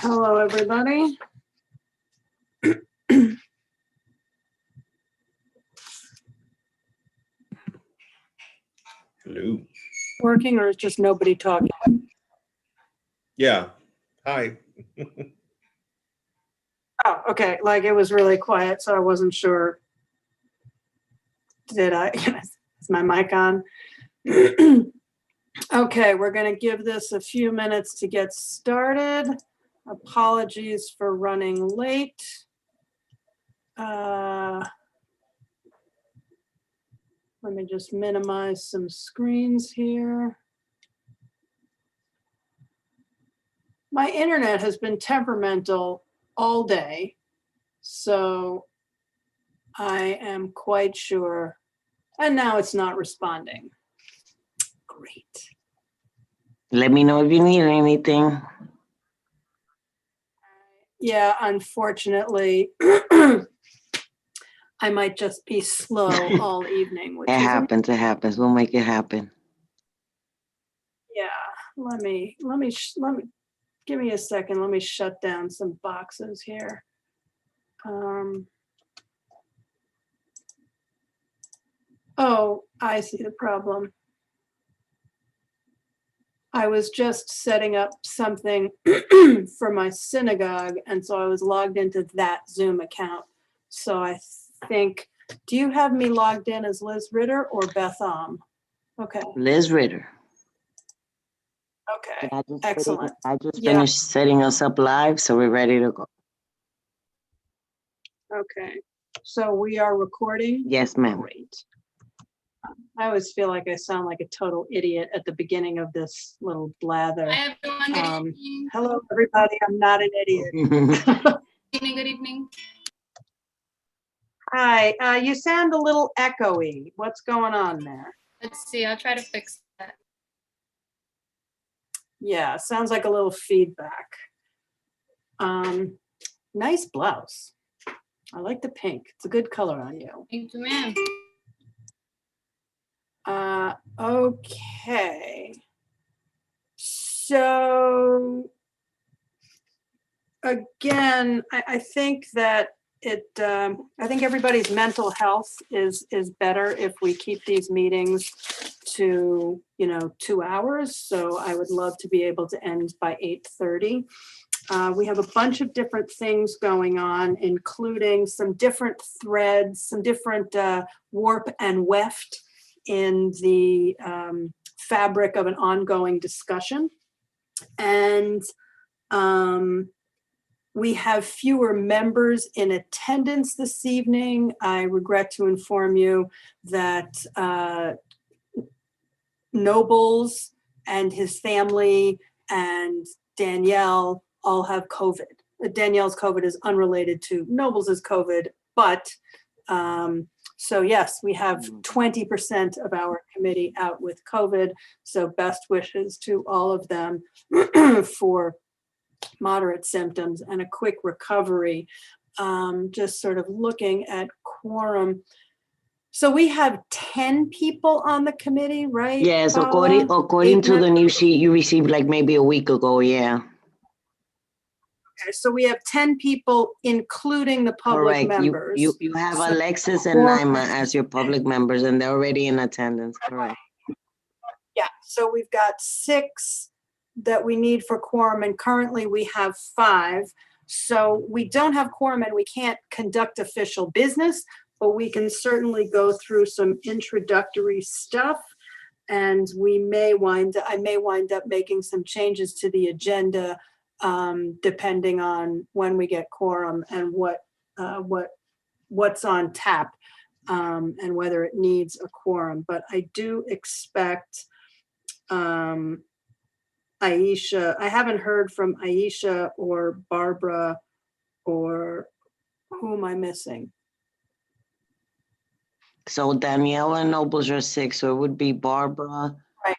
Hello, everybody. Hello. Working, or is just nobody talking? Yeah. Hi. Oh, okay. Like it was really quiet, so I wasn't sure. Did I? Is my mic on? Okay, we're going to give this a few minutes to get started. Apologies for running late. Let me just minimize some screens here. My internet has been temperamental all day, so I am quite sure. And now it's not responding. Great. Let me know if you need anything. Yeah, unfortunately, I might just be slow all evening. Which It is happens. It happens. We'll make it happen. Yeah, let me give me a second. Let me shut down some boxes here. Oh, I see the problem. I was just setting up something for my synagogue, and so I was logged into that Zoom account. So I think, do you have me logged in as Liz Ritter or Beth Om? Okay. Liz Ritter. Okay. Excellent. I just finished setting us up live, so we're ready to go. Okay. So we are recording? Yes, ma'am. Great. I always feel like I sound like a total idiot at the beginning of this little blather. Hi everyone, good evening. Hello everybody, I'm not an idiot. Good evening. Hi, you sound a little echoey. What's going on there? Let's see, I'll try to fix that. Yeah, sounds like a little feedback. Nice blouse. I like the pink. It's a good color on you. Thank you, ma'am. Okay. So again, I think that I think everybody's mental health is better if we keep these meetings to, 2 hours. So I would love to be able to end by 8:30. We have a bunch of different things going on, including some different threads, some different warp and weft in the fabric of an ongoing discussion. And we have fewer members in attendance this evening. I regret to inform you that Nobles and his family and Danielle all have COVID. Danielle's COVID is unrelated to Nobles' COVID, but so yes, we have 20% of our committee out with COVID. So best wishes to all of them for moderate symptoms and a quick recovery. Just sort of looking at quorum. So we have 10 people on the committee, right? Yes, Paula? according to the new sheet you received like maybe a week ago, yeah. Okay, so we have 10 people, including the public Correct. members. You have Alexis and Naima as your public members, and they're already in attendance, correct? Yeah, so we've got 6 that we need for quorum, and currently we have 5. So we don't have quorum and we can't conduct official business, but we can certainly go through some introductory stuff, and I may wind up making some changes to the agenda depending on when we get quorum and what's on tap and whether it needs a quorum. But I do expect Aisha. I haven't heard from Aisha or Barbara, or who am I missing? So Danielle and Nobles are 6, so it would be Barbara, Right.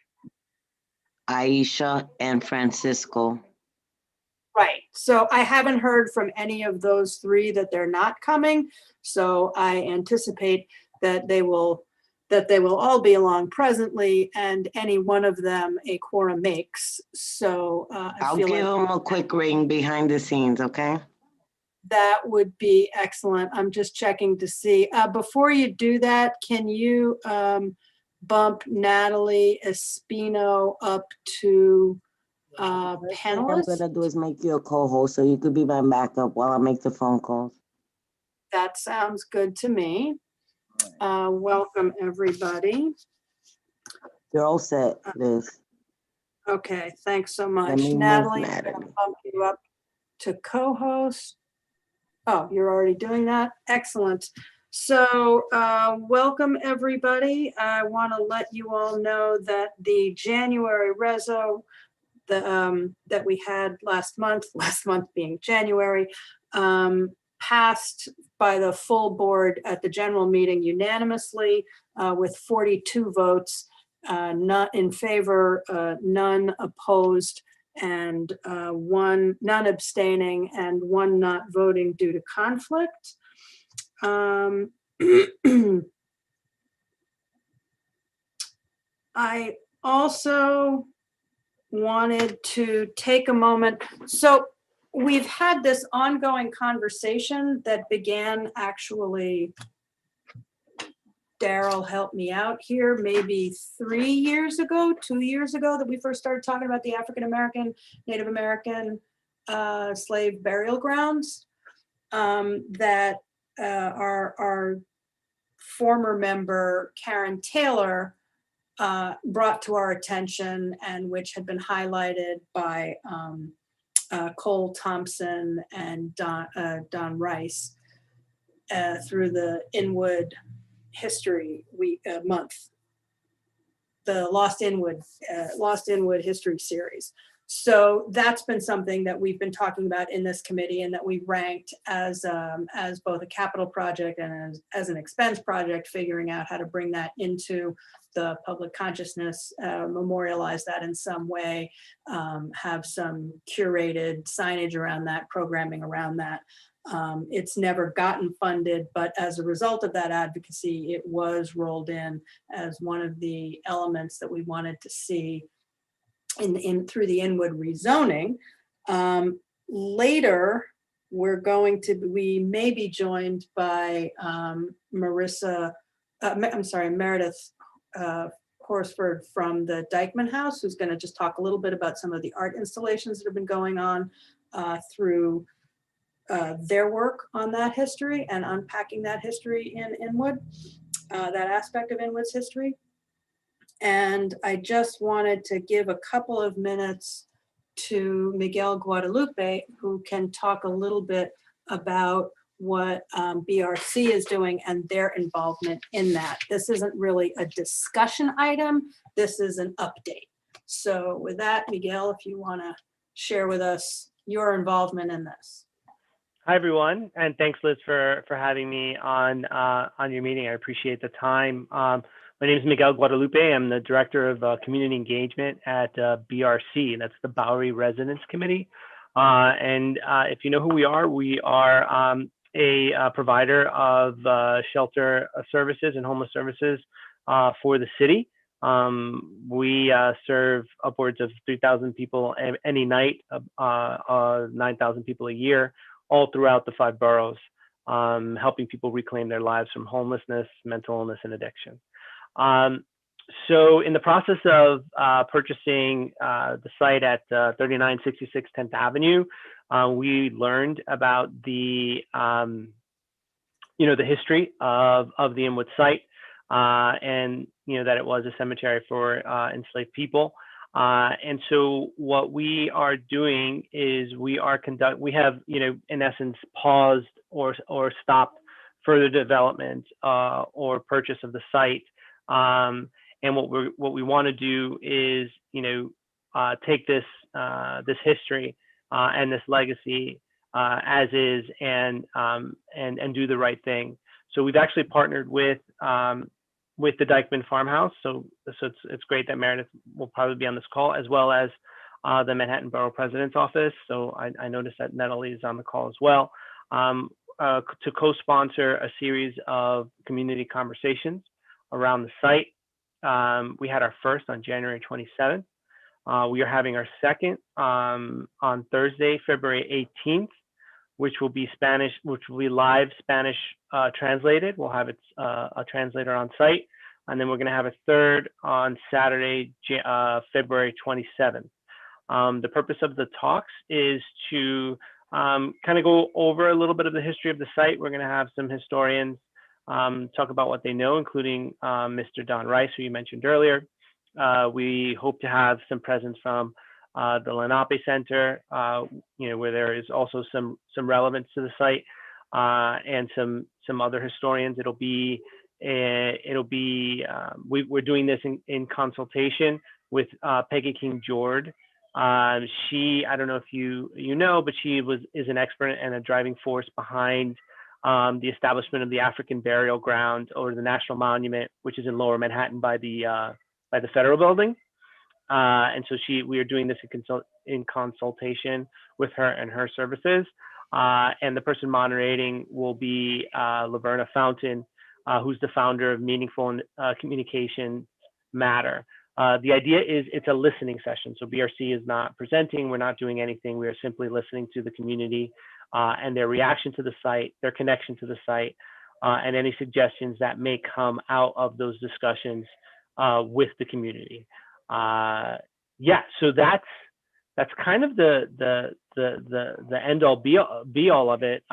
Aisha, and Francisco. Right. So I haven't heard from any of those 3 that they're not coming. So I anticipate that they will that they will all be along presently, and any one of them a quorum makes. So I I'll feel give like them a quick ring behind the scenes, okay? that would be excellent. I'm just checking to see. Before you do that, can you bump Natalie Espino up to First thing I'm panelist? gonna do is make you a co-host so you could be my backup while I make the phone calls. That sounds good to me. Welcome, everybody. You're all set, Liz. Okay, thanks so Let much. me move Natalie, I'm gonna Natalie. bump you up to co-host. Oh, you're already doing that? Excellent. So welcome, everybody. I want to let you all know that the January reso that we had last month being January, passed by the full board at the general meeting unanimously with 42 votes, not in favor, none opposed, and none abstaining, and one not voting due to conflict. I also wanted to take a moment. So we've had this ongoing conversation that began actually, Daryl helped me out here, maybe 3 years ago, 2 years ago, that we first started talking about the African-American, Native American slave burial grounds that our former member, Karen Taylor, brought to our attention, and which had been highlighted by Cole Thompson and Don Rice through the Inwood History Week month, the Lost Inwood History Series. So that's been something that we've been talking about in this committee, and that we ranked as both a capital project and as an expense project, figuring out how to bring that into the public consciousness, memorialize that in some way, have some curated signage around that, programming around that. It's never gotten funded, but as a result of that advocacy, it was rolled in as one of the elements that we wanted to see through the Inwood rezoning. Later, we may be joined by Meredith Horsford from the Deichmann House, who's going to just talk a little bit about some of the art installations that have been going on through their work on that history and unpacking that history in Inwood, that aspect of Inwood's history. And I just wanted to give a couple of minutes to Miguel Guadalupe, who can talk a little bit about what BRC is doing and their involvement in that. This isn't really a discussion item. This is an update. So with that, Miguel, if you want to share with us your involvement in this. Hi, everyone, and thanks, Liz, for having me on your meeting. I appreciate the time. My name is Miguel Guadalupe. I'm the Director of Community Engagement at BRC, that's the Bowery Residence Committee. And if you know who we are a provider of shelter services and homeless services for the city. We serve upwards of 3,000 people any night, 9,000 people a year, all throughout the 5 boroughs, helping people reclaim their lives from homelessness, mental illness, and addiction. So in the process of purchasing the site at 3966 10th Avenue, we learned about the history of the Inwood site, and that it was a cemetery for enslaved people. And so what we are doing is we have, in essence, paused or stopped further development or purchase of the site. And what we want to do is, take this history and this legacy as is, and do the right thing. So we've actually partnered with the Deichmann Farmhouse. So it's great that Meredith will probably be on this call, as well as the Manhattan Borough President's Office. So I noticed that Natalie is on the call as well, to co-sponsor a series of community conversations around the site. We had our first on January 27th. We are having our second on Thursday, February 18th, which will be live Spanish translated. We'll have a translator on site. And then we're going to have a third on Saturday, February 27th. The purpose of the talks is to kind of go over a little bit of the history of the site. We're going to have some historians talk about what they know, including Mr. Don Rice, who you mentioned earlier. We hope to have some presence from the Lenape Center, where there is also some relevance to the site, and some other historians. We're doing this in consultation with Peggy King George. She, I don't know if you know, but she is an expert and a driving force behind the establishment of the African Burial Ground or the National Monument, which is in Lower Manhattan by the Federal Building. And so we are doing this in consultation with her and her services. And the person moderating will be Laverna Fountain, who's the founder of Meaningful Communication Matter. The idea is it's a listening session. So BRC is not presenting, we're not doing anything. We are simply listening to the community and their reaction to the site, their connection to the site, and any suggestions that may come out of those discussions with the community. So that's kind of the end all be all of it.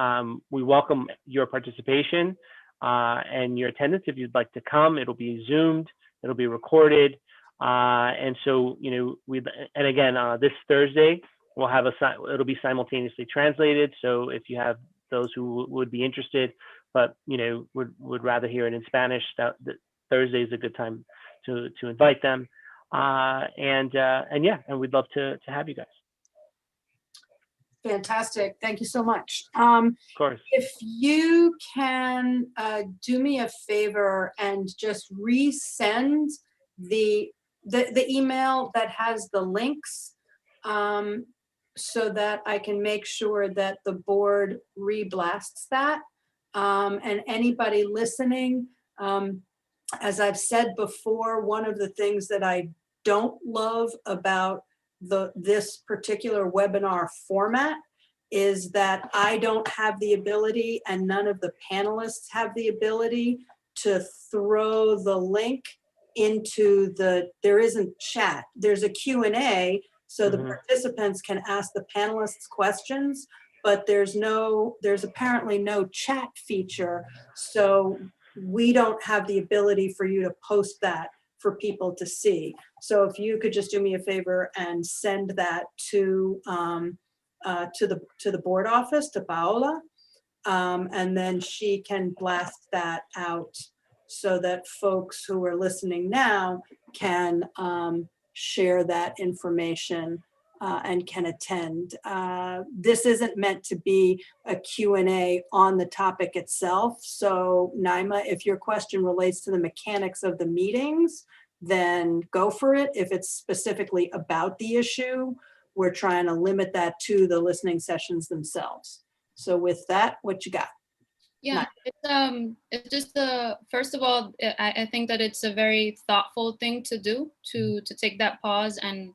We welcome your participation and your attendance. If you'd like to come, it'll be Zoomed, it'll be recorded. And so, and again, this Thursday, it'll be simultaneously translated. So if you have those who would be interested, but, would rather hear it in Spanish, that Thursday is a good time to invite them. And we'd love to have you guys. Fantastic. Thank you so much. Of course. If you can do me a favor and just resend the email that has the links, so that I can make sure that the board reblasts that. And anybody listening, as I've said before, one of the things that I don't love about this particular webinar format is that I don't have the ability, and none of the panelists have the ability, to throw the link into there isn't chat. There's a Q&A, so the participants can ask the panelists questions, but there's apparently no chat feature. So we don't have the ability for you to post that for people to see. So if you could just do me a favor and send that to the board office, to Paola, and then she can blast that out so that folks who are listening now can share that information and can attend. This isn't meant to be a Q&A on the topic itself. So Naima, if your question relates to the mechanics of the meetings, then go for it. If it's specifically about the issue, we're trying to limit that to the listening sessions themselves. So with that, what you got? Yeah, it's just first of all, I think that it's a very thoughtful thing to do, to take that pause and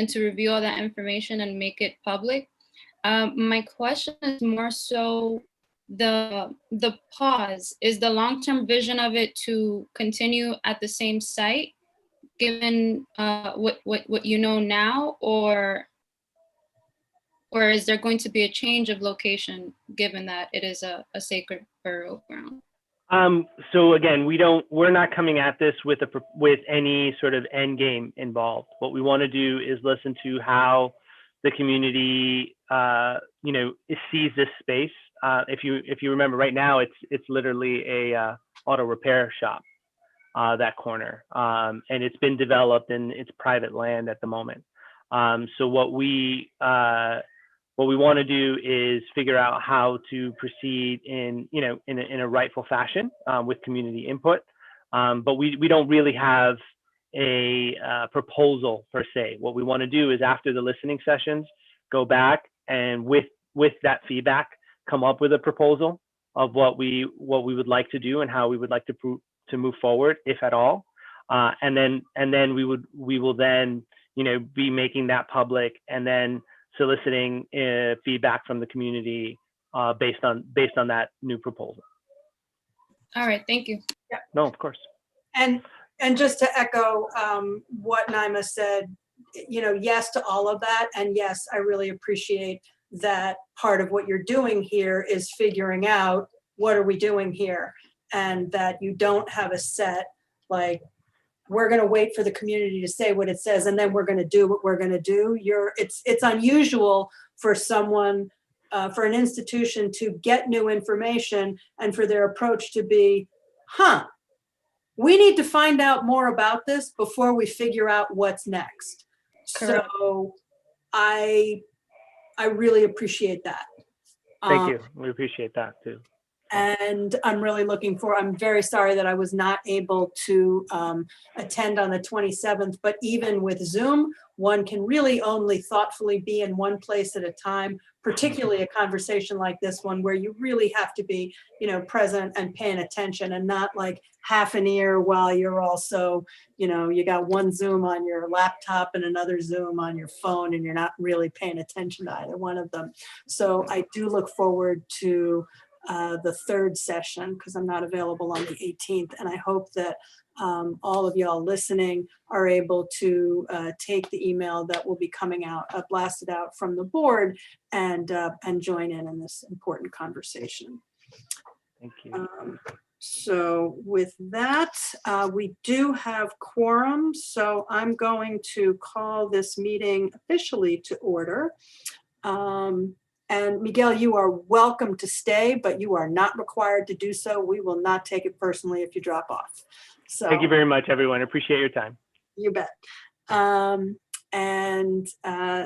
to review all that information and make it public. My question is more so the pause. Is the long-term vision of it to continue at the same site, given what you know now, or is there going to be a change of location, given that it is a sacred burial ground? So again, we're not coming at this with any sort of end game involved. What we want to do is listen to how the community, sees this space. If you remember, right now it's literally a auto repair shop, that corner, and it's been developed and it's private land at the moment. So what we want to do is figure out how to proceed in a rightful fashion with community input. But we don't really have a proposal per se. What we want to do is, after the listening sessions, go back and with that feedback, come up with a proposal of what we would like to do and how we would like to move forward, if at all. And then we will then, be making that public and then soliciting feedback from the community based on that new proposal. All right, thank you. No, of course. And just to echo what Naima said, yes to all of that. And yes, I really appreciate that part of what you're doing here is figuring out what are we doing here, and that you don't have a set, like, we're going to wait for the community to say what it says and then we're going to do what we're going to do. It's unusual for someone, for an institution to get new information and for their approach to be, we need to find out more about this before we figure out what's next. Correct. So I really appreciate that. Thank you. We appreciate that too. And I'm very sorry that I was not able to attend on the 27th, but even with Zoom, one can really only thoughtfully be in one place at a time, particularly a conversation like this one where you really have to be, present and paying attention and not like half an ear while you're also, you got one Zoom on your laptop and another Zoom on your phone and you're not really paying attention to either one of them. So I do look forward to the third session because I'm not available on the 18th. And I hope that all of y'all listening are able to take the email that will be coming out, blasted out from the board and join in this important conversation. Thank you. So with that, we do have quorum. So I'm going to call this meeting officially to order. And Miguel, you are welcome to stay, but you are not required to do so. We will not take it personally if you drop off. So Thank you very much, everyone. Appreciate your time. you bet.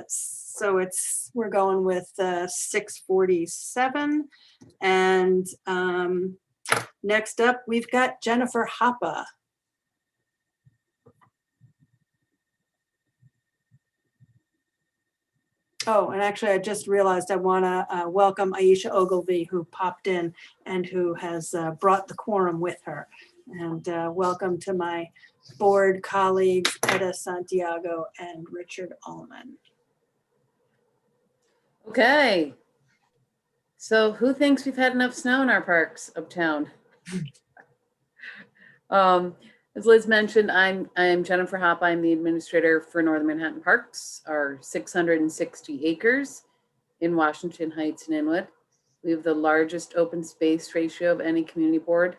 So we're going with 6:47. And next up, we've got Jennifer Hoppe. Oh, and actually, I just realized I want to welcome Aisha Ogilvy, who popped in and who has brought the quorum with her. And welcome to my board colleagues, Etta Santiago and Richard Allman. Okay. So who thinks we've had enough snow in our parks uptown? As Liz mentioned, I'm Jennifer Hoppe. I'm the administrator for Northern Manhattan Parks, our 660 acres in Washington Heights and Inwood. We have the largest open space ratio of any community board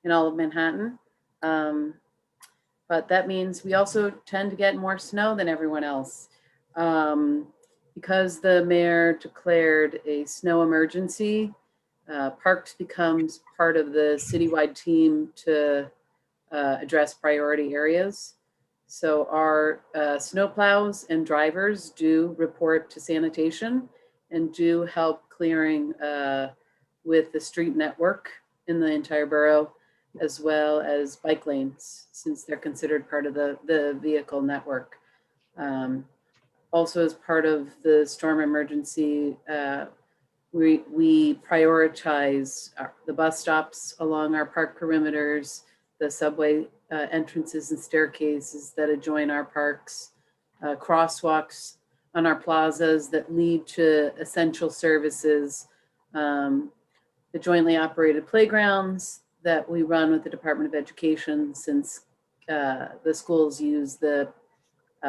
in all of Manhattan. But that means we also tend to get more snow than everyone else. Because the mayor declared a snow emergency, Parks becomes part of the citywide team to address priority areas. So our snowplows and drivers do report to sanitation and do help clearing with the street network in the entire borough, as well as bike lanes, since they're considered part of the vehicle network. Also, as part of the storm emergency, we prioritize the bus stops along our park perimeters, the subway entrances and staircases that adjoin our parks, crosswalks on our plazas that lead to essential services, the jointly operated playgrounds that we run with the Department of Education, since the schools use the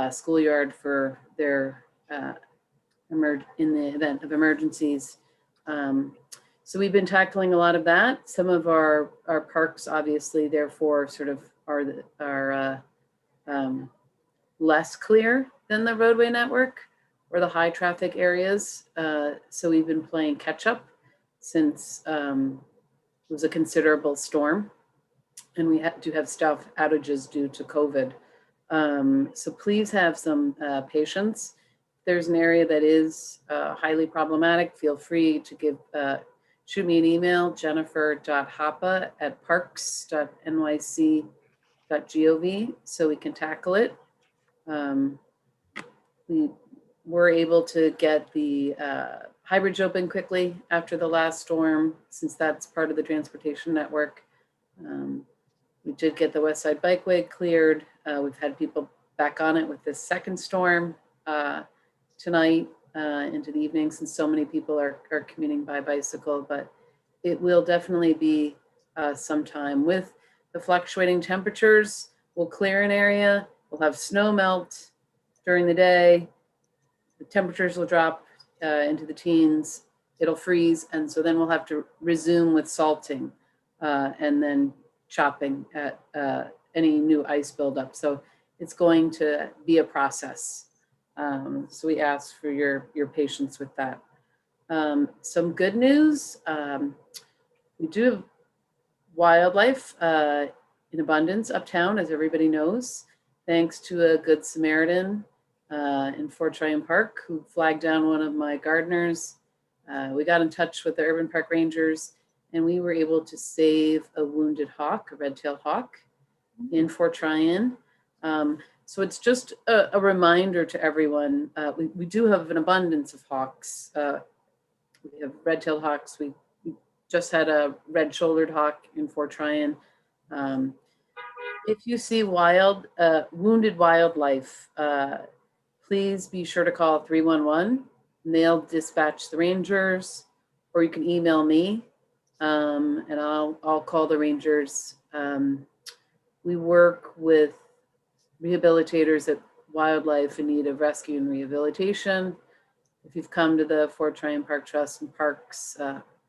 schoolyard for their in the event of emergencies. So we've been tackling a lot of that. Some of our parks, obviously, therefore, sort of are less clear than the roadway network or the high traffic areas. So we've been playing catch up since it was a considerable storm, and we do have staff outages due to COVID. So please have some patience. If there's an area that is highly problematic, feel free to shoot me an email, jennifer.hoppe@parks.nyc.gov, so we can tackle it. We were able to get the High Bridge open quickly after the last storm, since that's part of the transportation network. We did get the West Side Bikeway cleared. We've had people back on it with this second storm tonight into the evening, since so many people are commuting by bicycle, but it will definitely be some time. With the fluctuating temperatures, we'll clear an area, we'll have snow melt during the day, the temperatures will drop into the teens, it'll freeze, and so then we'll have to resume with salting and then chopping at any new ice buildup. So it's going to be a process. So we ask for your patience with that. Some good news, we do have wildlife in abundance uptown, as everybody knows, thanks to a good Samaritan in Fort Tryon Park who flagged down one of my gardeners. We got in touch with the Urban Park Rangers and we were able to save a wounded hawk, a red-tailed hawk in Fort Tryon. So it's just a reminder to everyone, we do have an abundance of hawks. We have red-tailed hawks. We just had a red-shouldered hawk in Fort Tryon. If you see wounded wildlife, please be sure to call 311 and they'll dispatch the rangers, or you can email me and I'll call the rangers. We work with rehabilitators at wildlife in need of rescue and rehabilitation. If you've come to the Fort Tryon Park Trust and Parks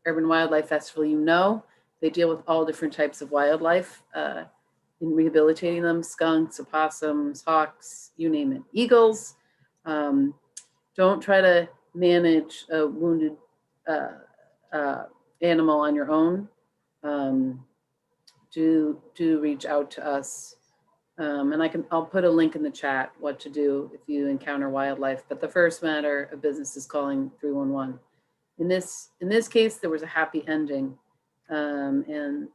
Urban Wildlife Festival, you know they deal with all different types of wildlife in rehabilitating them: skunks, opossums, hawks, you name it, eagles. Don't try to manage a wounded animal on your own. Do reach out to us. And I'll put a link in the chat what to do if you encounter wildlife. But the first matter of business is calling 311. In this case, there was a happy ending. And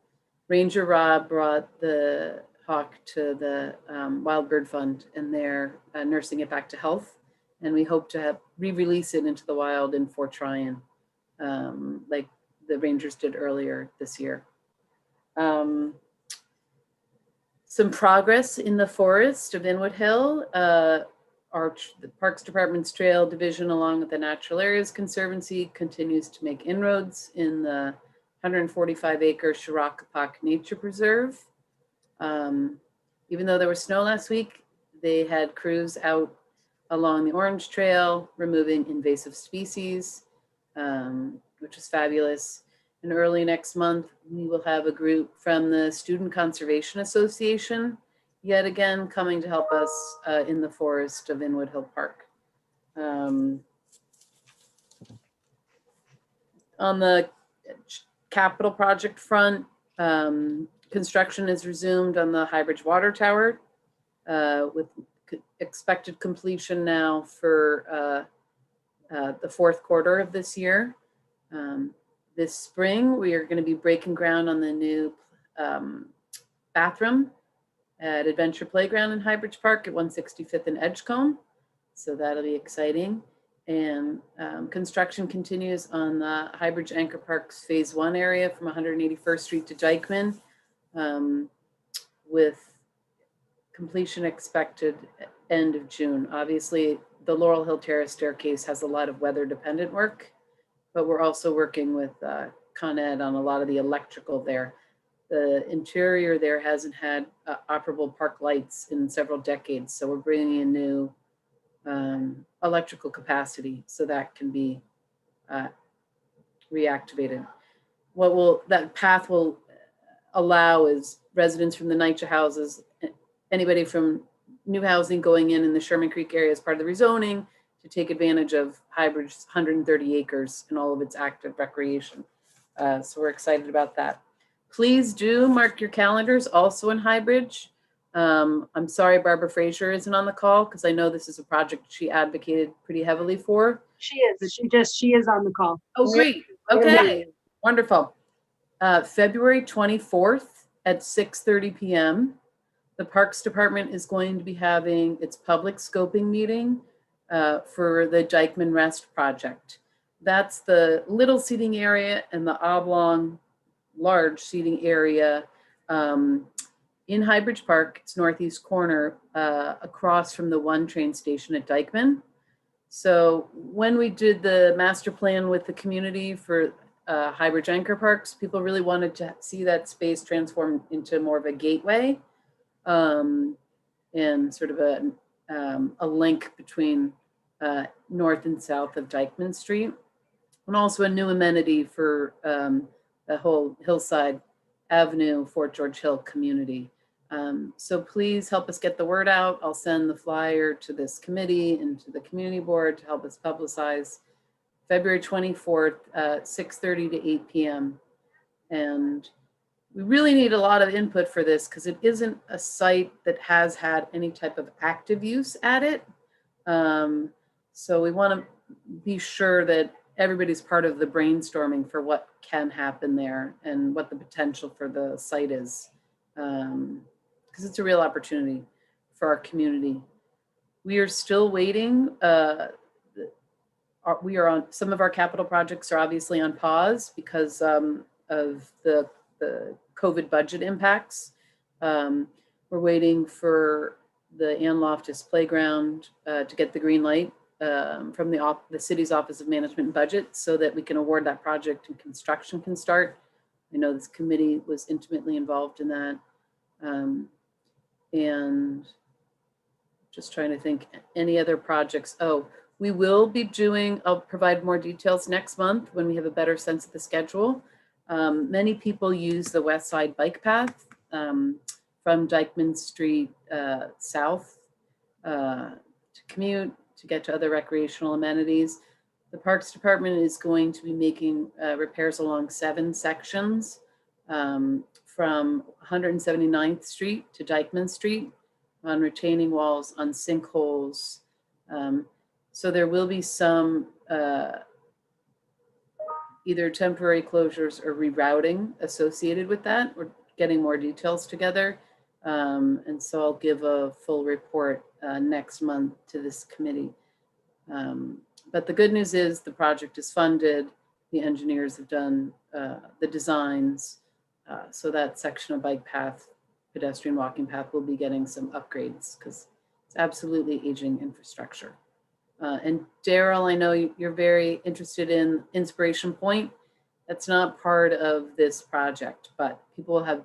Ranger Rob brought the hawk to the Wild Bird Fund, and they're nursing it back to health. And we hope to re-release it into the wild in Fort Tryon, like the Rangers did earlier this year. Some progress in the forest of Inwood Hill. The Parks Department's Trail Division, along with the Natural Areas Conservancy, continues to make inroads in the 145-acre Shirakapak Nature Preserve. Even though there was snow last week, they had crews out along the Orange Trail removing invasive species, which is fabulous. And early next month, we will have a group from the Student Conservation Association, yet again coming to help us in the forest of Inwood Hill Park. On the capital project front, construction is resumed on the Highbridge Water Tower with expected completion now for the fourth quarter of this year. This spring, we are going to be breaking ground on the new bathroom at Adventure Playground in Highbridge Park at 165th and Edgecombe. So that'll be exciting. And construction continues on the Highbridge Anchor Park's Phase 1 area from 181st Street to Jeichmann, with completion expected end of June. Obviously, the Laurel Hill Terrace staircase has a lot of weather-dependent work, but we're also working with Con Ed on a lot of the electrical there. The interior there hasn't had operable park lights in several decades, so we're bringing in new electrical capacity so that can be reactivated. What that path will allow is residents from the NYCHA houses, anybody from new housing going in the Sherman Creek area as part of the rezoning, to take advantage of Highbridge's 130 acres and all of its active recreation. So we're excited about that. Please do mark your calendars also in Highbridge. I'm sorry Barbara Fraser isn't on the call, because I know this is a project she advocated pretty heavily for. She is. She is on the call. Oh, great. Okay, wonderful. February 24th at 6:30 p.m. the Parks Department is going to be having its public scoping meeting for the Jeichmann Rest project. That's the little seating area and the oblong large seating area in Highbridge Park. It's northeast corner, across from the 1 train station at Deichmann. So when we did the master plan with the community for Highbridge Anchor Parks, people really wanted to see that space transformed into more of a gateway, and sort of a link between north and south of Deichmann Street, and also a new amenity for the whole Hillside Avenue, Fort George Hill community. So please help us get the word out. I'll send the flyer to this committee and to the community board to help us publicize February 24th, 6:30 to 8 p.m. And we really need a lot of input for this because it isn't a site that has had any type of active use at it. So we want to be sure that everybody's part of the brainstorming for what can happen there and what the potential for the site is. Because it's a real opportunity for our community. We are still waiting. We are on, some of our capital projects are obviously on pause because of the COVID budget impacts. We're waiting for the Ann Loftus Playground to get the green light from the city's Office of Management and Budget so that we can award that project and construction can start. I know this committee was intimately involved in that. And just trying to think any other projects. Oh, we will be doing, I'll provide more details next month when we have a better sense of the schedule. Many people use the West Side bike path from Deichmann Street south to commute, to get to other recreational amenities. The Parks Department is going to be making repairs along 7 sections from 179th Street to Deichmann Street on retaining walls, on sinkholes. So there will be some either temporary closures or rerouting associated with that. We're getting more details together. And so I'll give a full report next month to this committee. But the good news is the project is funded. The engineers have done the designs. So that section of bike path, pedestrian walking path will be getting some upgrades because it's absolutely aging infrastructure. And Daryl, I know you're very interested in Inspiration Point. That's not part of this project, but people will have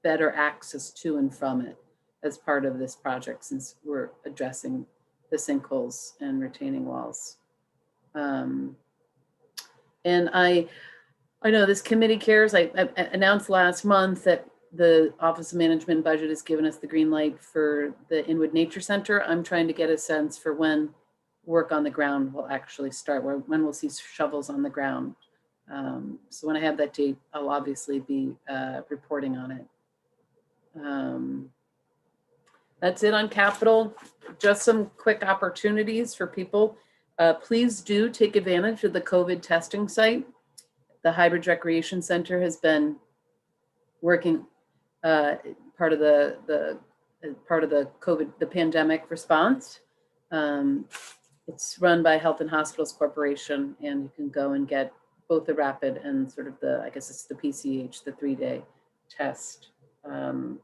better access to and from it as part of this project since we're addressing the sinkholes and retaining walls. And I know this committee cares. I announced last month that the Office of Management and Budget has given us the green light for the Inwood Nature Center. I'm trying to get a sense for when work on the ground will actually start, when we'll see shovels on the ground. So when I have that date, I'll obviously be reporting on it. That's it on capital. Just some quick opportunities for people. Please do take advantage of the COVID testing site. The Highbridge Recreation Center has been working part of the COVID, the pandemic response. It's run by Health and Hospitals Corporation, and you can go and get both the rapid and sort of the, I guess it's the PCH, the 3-day test. And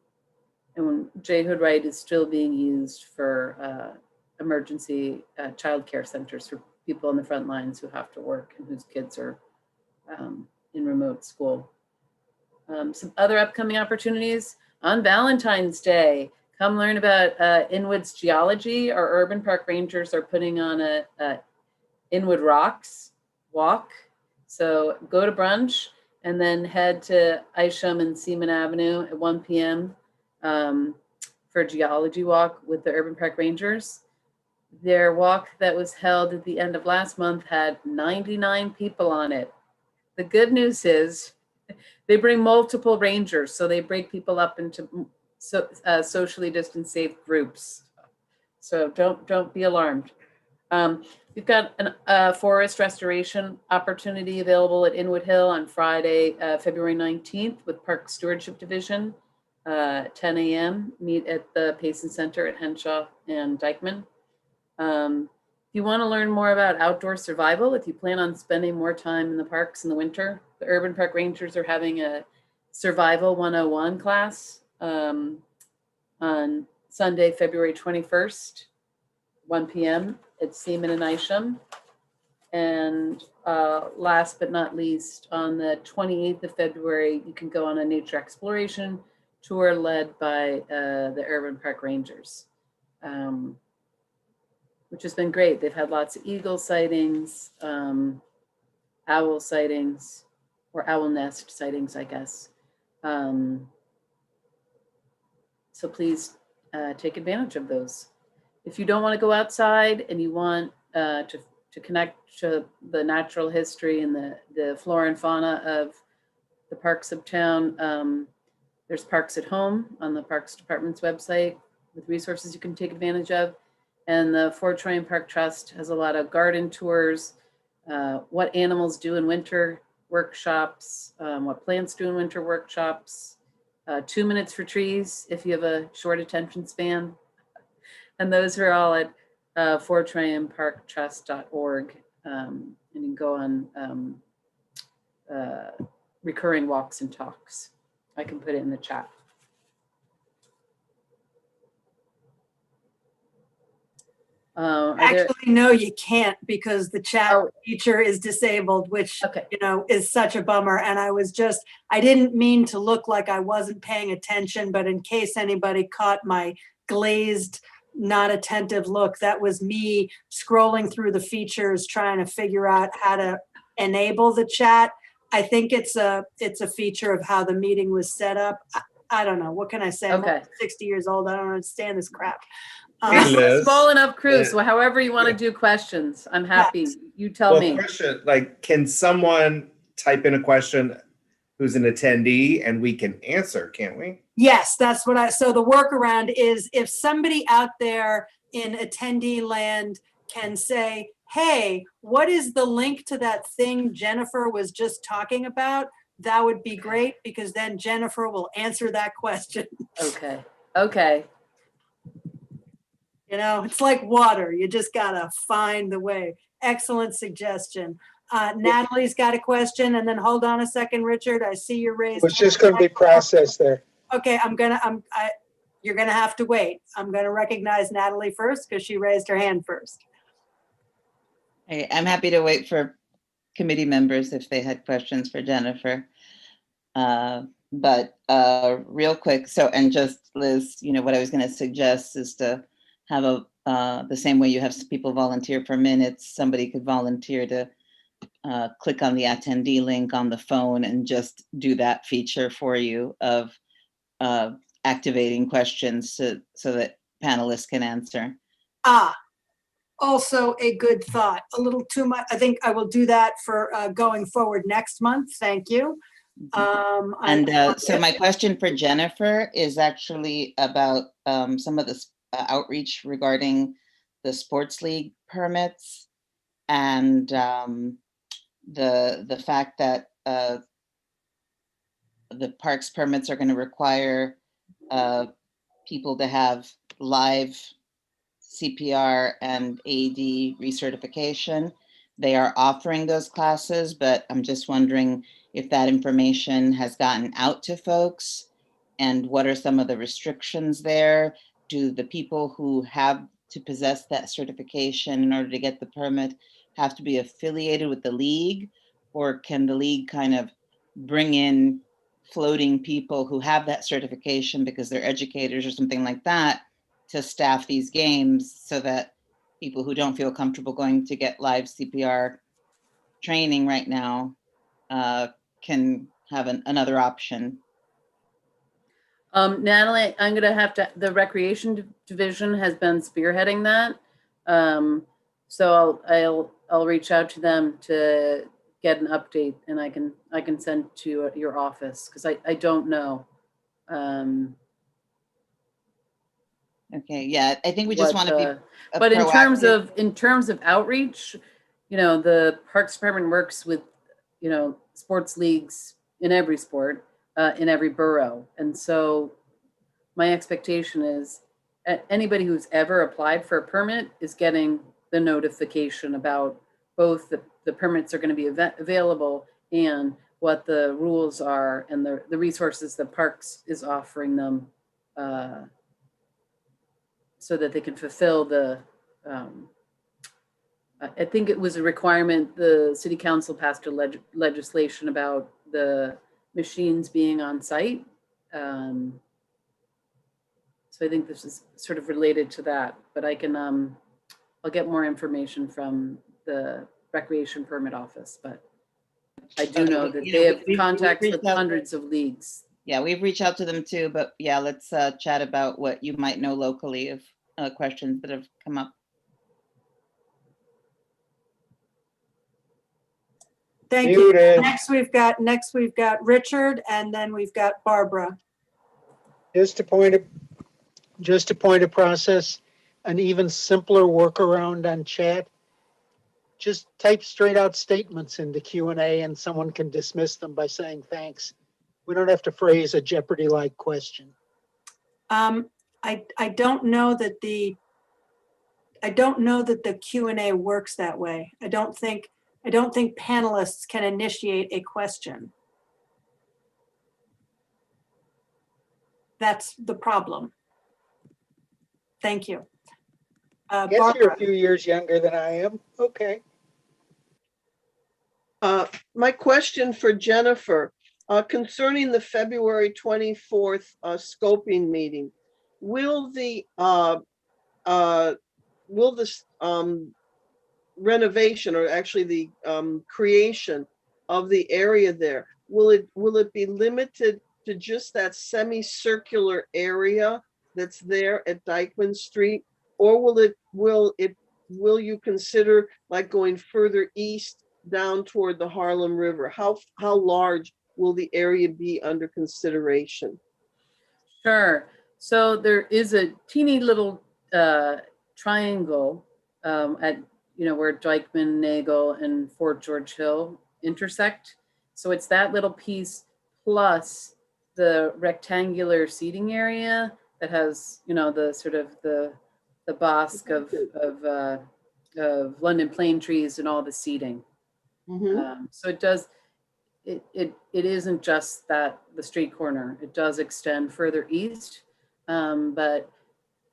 when J. Hood Wright is still being used for emergency childcare centers for people on the front lines who have to work and whose kids are in remote school. Some other upcoming opportunities on Valentine's Day. Come learn about Inwood's geology. Our urban park rangers are putting on a Inwood Rocks walk. So go to brunch and then head to Isham and Seaman Avenue at 1 p.m. For a geology walk with the urban park rangers. Their walk that was held at the end of last month had 99 people on it. The good news is they bring multiple rangers, so they break people up into socially distanced safe groups. So don't be alarmed. We've got a forest restoration opportunity available at Inwood Hill on Friday, February 19th with Park Stewardship Division, 10 a.m. Meet at the Payson Center at Henshaw and Deichmann. If you want to learn more about outdoor survival, if you plan on spending more time in the parks in the winter, the Urban Park Rangers are having a Survival 101 class on Sunday, February 21st, 1 p.m. at Seaman and Isham. And last but not least, on the 28th of February, you can go on a nature exploration tour led by the Urban Park Rangers, which has been great. They've had lots of eagle sightings, owl sightings, or owl nest sightings, I guess. So please take advantage of those. If you don't want to go outside and you want to connect to the natural history and the flora and fauna of the parks of town, there's Parks at Home on the Parks Department's website with resources you can take advantage of. And the Fort Troy Park Trust has a lot of garden tours, what animals do in winter workshops, what plants do in winter workshops, 2 minutes for trees if you have a short attention span. And those are all at fortranparktrust.org. And you can go on recurring walks and talks. I can put it in the chat. Actually, no, you can't, because the chat feature is disabled, which, Okay. you know, is such a bummer. And I didn't mean to look like I wasn't paying attention, but in case anybody caught my glazed, not attentive look, that was me scrolling through the features, trying to figure out how to enable the chat. I think it's a feature of how the meeting was set up. I don't know. What can I say? I'm Okay. 60 years old. I don't understand this crap. Hey, Liz. Small enough crew, Yeah. so however you want to do questions, I'm happy. Yes. You tell Well, me. question, like, can someone type in a question who's an attendee and we can answer, can't we? Yes, that's what so the workaround is if somebody out there in attendee land can say, hey, what is the link to that thing Jennifer was just talking about? That would be great, because then Jennifer will answer that question. Okay. Okay. You know, it's like water. You just gotta find the way. Excellent suggestion. Natalie's got a question, and then hold on a second, Richard. I see your raised. It's just going to be processed there. Okay, you're gonna have to wait. I'm gonna recognize Natalie first because she raised her hand first. Hey, I'm happy to wait for committee members if they had questions for Jennifer. But real quick, and just Liz, you know, what I was going to suggest is to have the same way you have people volunteer for minutes, somebody could volunteer to click on the attendee link on the phone and just do that feature for you of activating questions so that panelists can answer. Also a good thought. A little too much. I think I will do that for going forward next month. Thank you. So my question for Jennifer is actually about some of the outreach regarding the sports league permits and the fact that the parks permits are going to require people to have live CPR and AED recertification. They are offering those classes, but I'm just wondering if that information has gotten out to folks and what are some of the restrictions there? Do the people who have to possess that certification in order to get the permit have to be affiliated with the league, or can the league kind of bring in floating people who have that certification because they're educators or something like that to staff these games so that people who don't feel comfortable going to get live CPR training right now can have another option? Natalie, I'm gonna have to, the recreation division has been spearheading that. So I'll reach out to them to get an update, and I can send to your office, because I don't know. Okay, yeah, I think we just want to be but in proactive. terms of outreach, you know, the Parks Department works with, you know, sports leagues in every sport, in every borough. And so my expectation is anybody who's ever applied for a permit is getting the notification about both the permits are going to be available and what the rules are and the resources that Parks is offering them so that they can fulfill the, I think it was a requirement, the city council passed a legislation about the machines being on site. So I think this is sort of related to that, but I can, I'll get more information from the recreation permit office, but I do know that they have contacts with hundreds of leagues. Yeah, we've reached out to them too, but yeah, let's chat about what you might know locally of questions that have come up. Thank you. Muted. Next we've got Richard, and then we've got Barbara. Just a point of process, an even simpler workaround on chat. Just type straight out statements into Q&A and someone can dismiss them by saying thanks. We don't have to phrase a Jeopardy-like question. I don't know that the Q&A works that way. I don't think panelists can initiate a question. That's the problem. Thank you. Guess you're a Barbara. few years younger than I am. Okay. My question for Jennifer, concerning the February 24th scoping meeting, will this renovation, or actually the creation of the area there, will it be limited to just that semicircular area that's there at Deichmann Street, or will you consider like going further east down toward the Harlem River? How large will the area be under consideration? Sure. So there is a teeny little triangle at, where Deichmann, Nagel, and Fort George Hill intersect. So it's that little piece plus the rectangular seating area that has, the sort of the bosque of London plane trees and all the seating. Mhm. So it does, it isn't just the street corner. It does extend further east, but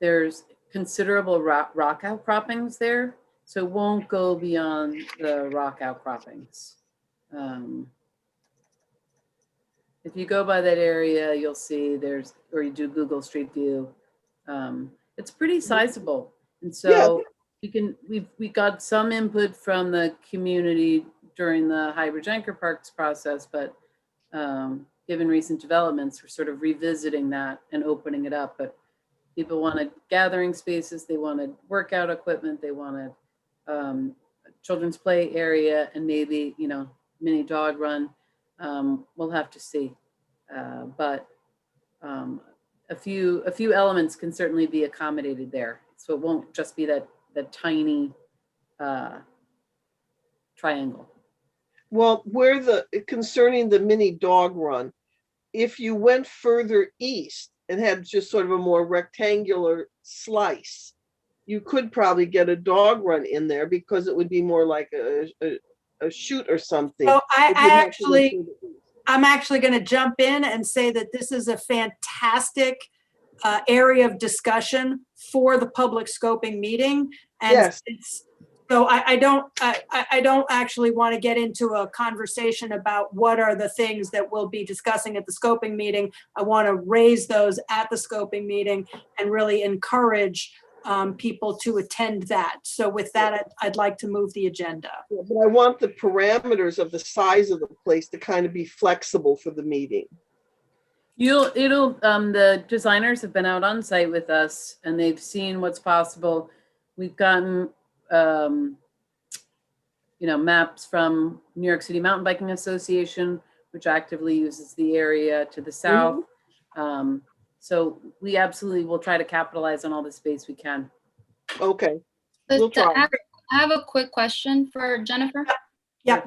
there's considerable rock outcroppings there, so it won't go beyond the rock outcroppings. If you go by that area, you'll see or you do Google Street View, it's pretty sizable, and so we got some input from the community during the Highbridge Anchor Parks process, but given recent developments, we're sort of revisiting that and opening it up. But people wanted gathering spaces, they wanted workout equipment, they wanted children's play area, and maybe, mini dog run. We'll have to see. But a few elements can certainly be accommodated there. So it won't just be that tiny triangle. Well, concerning the mini dog run, if you went further east and had just sort of a more rectangular slice, you could probably get a dog run in there because it would be more like a shoot or something. So I'm actually going to jump in and say that this is a fantastic area of discussion for the public scoping meeting. And yes. So I don't actually want to get into a conversation about what are the things that we'll be discussing at the scoping meeting. I want to raise those at the scoping meeting and really encourage people to attend that. So with that, I'd like to move the agenda. Yeah, but I want the parameters of the size of the place to kind of be flexible for the meeting. The designers have been out on site with us and they've seen what's possible. We've gotten maps from New York City Mountain Biking Association, which actively uses the area to the south. Mm-hmm. So we absolutely will try to capitalize on all the space we can. Okay. We'll try. I have a quick question for Jennifer. Yeah.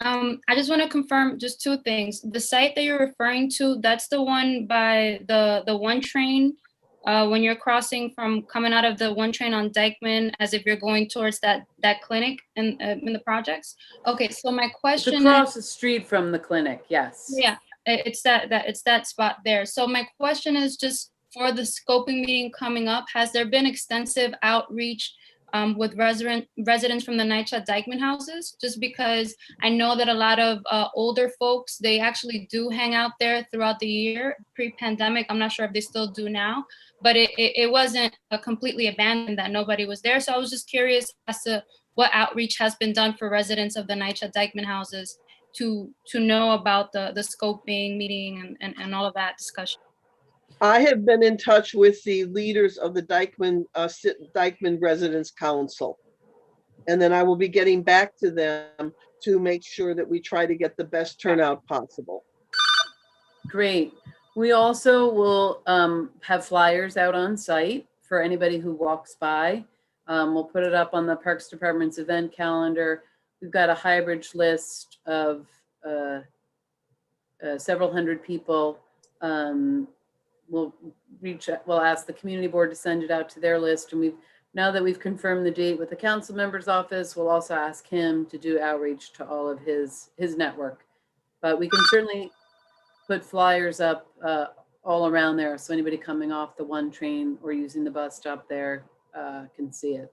I just want to confirm just two things. The site that you're referring to, that's the one by the one train when you're coming out of the one train on Deichmann, as if you're going towards that clinic in the projects. Okay, so my question it's across the street from the clinic, yes. Yeah, it's that spot there. So my question is just for the scoping meeting coming up, has there been extensive outreach with residents from the NYCHA Deichmann houses? Just because I know that a lot of older folks, they actually do hang out there throughout the year. Pre-pandemic, I'm not sure if they still do now, but it wasn't completely abandoned that nobody was there. So I was just curious as to what outreach has been done for residents of the NYCHA Deichmann houses to know about the scoping meeting and all of that discussion. I have been in touch with the leaders of the Deichmann Residence Council. And then I will be getting back to them to make sure that we try to get the best turnout possible. Great. We also will have flyers out on site for anybody who walks by. We'll put it up on the Parks Department's event calendar. We've got a hybrid list of several hundred people. We'll ask the community board to send it out to their list. And now that we've confirmed the date with the council member's office, we'll also ask him to do outreach to all of his network. But we can certainly put flyers up all around there, so anybody coming off the 1 train or using the bus stop there can see it.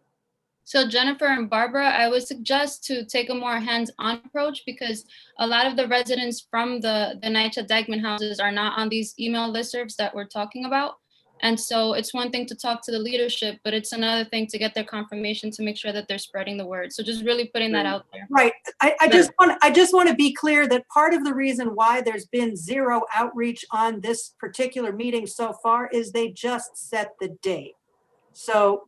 So Jennifer and Barbara, I would suggest to take a more hands-on approach, because a lot of the residents from the NYCHA Deichmann houses are not on these email listservs that we're talking about. And so it's one thing to talk to the leadership, but it's another thing to get their confirmation to make sure that they're spreading the word. So just really putting that out there. Right. I just want to be clear that part of the reason why there's been zero outreach on this particular meeting so far is they just set the date. So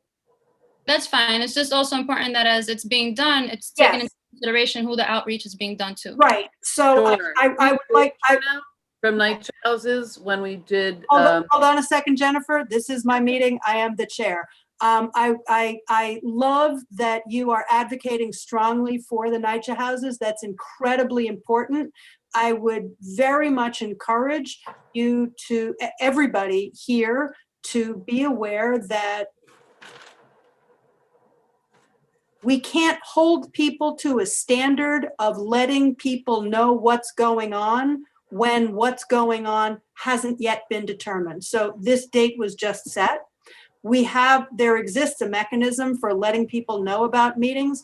That's fine. It's just also important that as it's being done, it's taken into consideration who the outreach is being done to. Right. So Sure. I would like, From NYCHA houses, when we did. hold on a second, Jennifer. This is my meeting. I am the chair. I love that you are advocating strongly for the NYCHA houses. That's incredibly important. I would very much encourage you to, everybody here, to be aware that we can't hold people to a standard of letting people know what's going on when what's going on hasn't yet been determined. So this date was just set. There exists a mechanism for letting people know about meetings.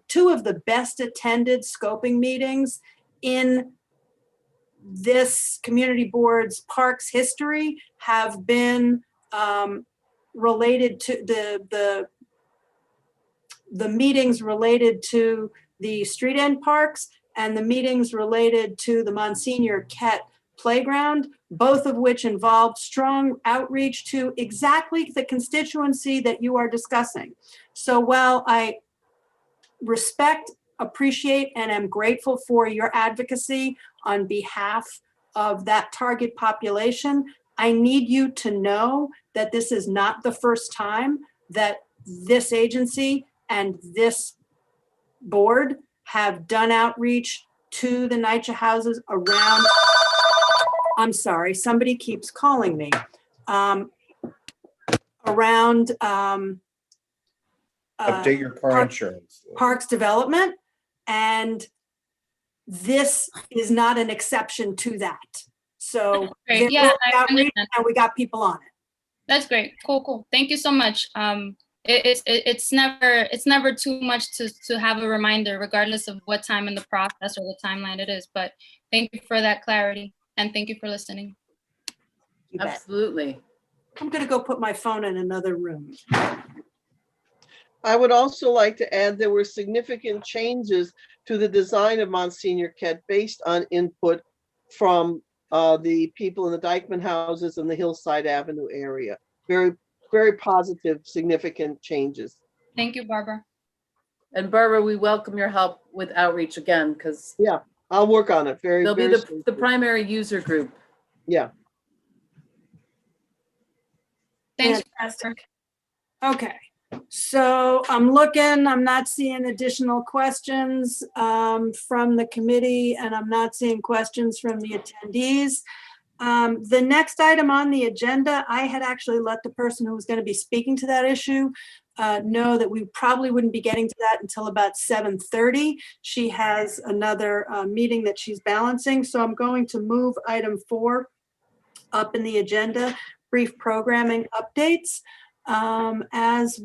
Two of the best attended scoping meetings in this community board's parks history have been related to the meetings related to the street end parks and the meetings related to the Monsignor Kett playground, both of which involved strong outreach to exactly the constituency that you are discussing. So while I respect, appreciate, and am grateful for your advocacy on behalf of that target population, I need you to know that this is not the first time that this agency and this board have done outreach to the NYCHA houses around, I'm sorry, somebody keeps calling me, around Update your car insurance. parks development. And this is not an exception to that. So Great. there Yeah, is I outreach understand. and we got people on it. That's great. Cool. Thank you so much. It's never too much to have a reminder, regardless of what time in the process or the timeline it is. But thank you for that clarity, and thank you for listening. You bet. Absolutely. I'm gonna go put my phone in another room. I would also like to add there were significant changes to the design of Monsignor Kett based on input from the people in the Deichmann houses and the Hillside Avenue area. Very, very positive, significant changes. Thank you, Barbara. And Barbara, we welcome your help with outreach again, because Yeah, I'll work on it. they'll be very the primary user group. Yeah. Thanks. Fantastic. Okay, so I'm not seeing additional questions from the committee, and I'm not seeing questions from the attendees. The next item on the agenda, I had actually let the person who was going to be speaking to that issue know that we probably wouldn't be getting to that until about 7:30. She has another meeting that she's balancing, so I'm going to move item 4 up in the agenda, brief programming updates. As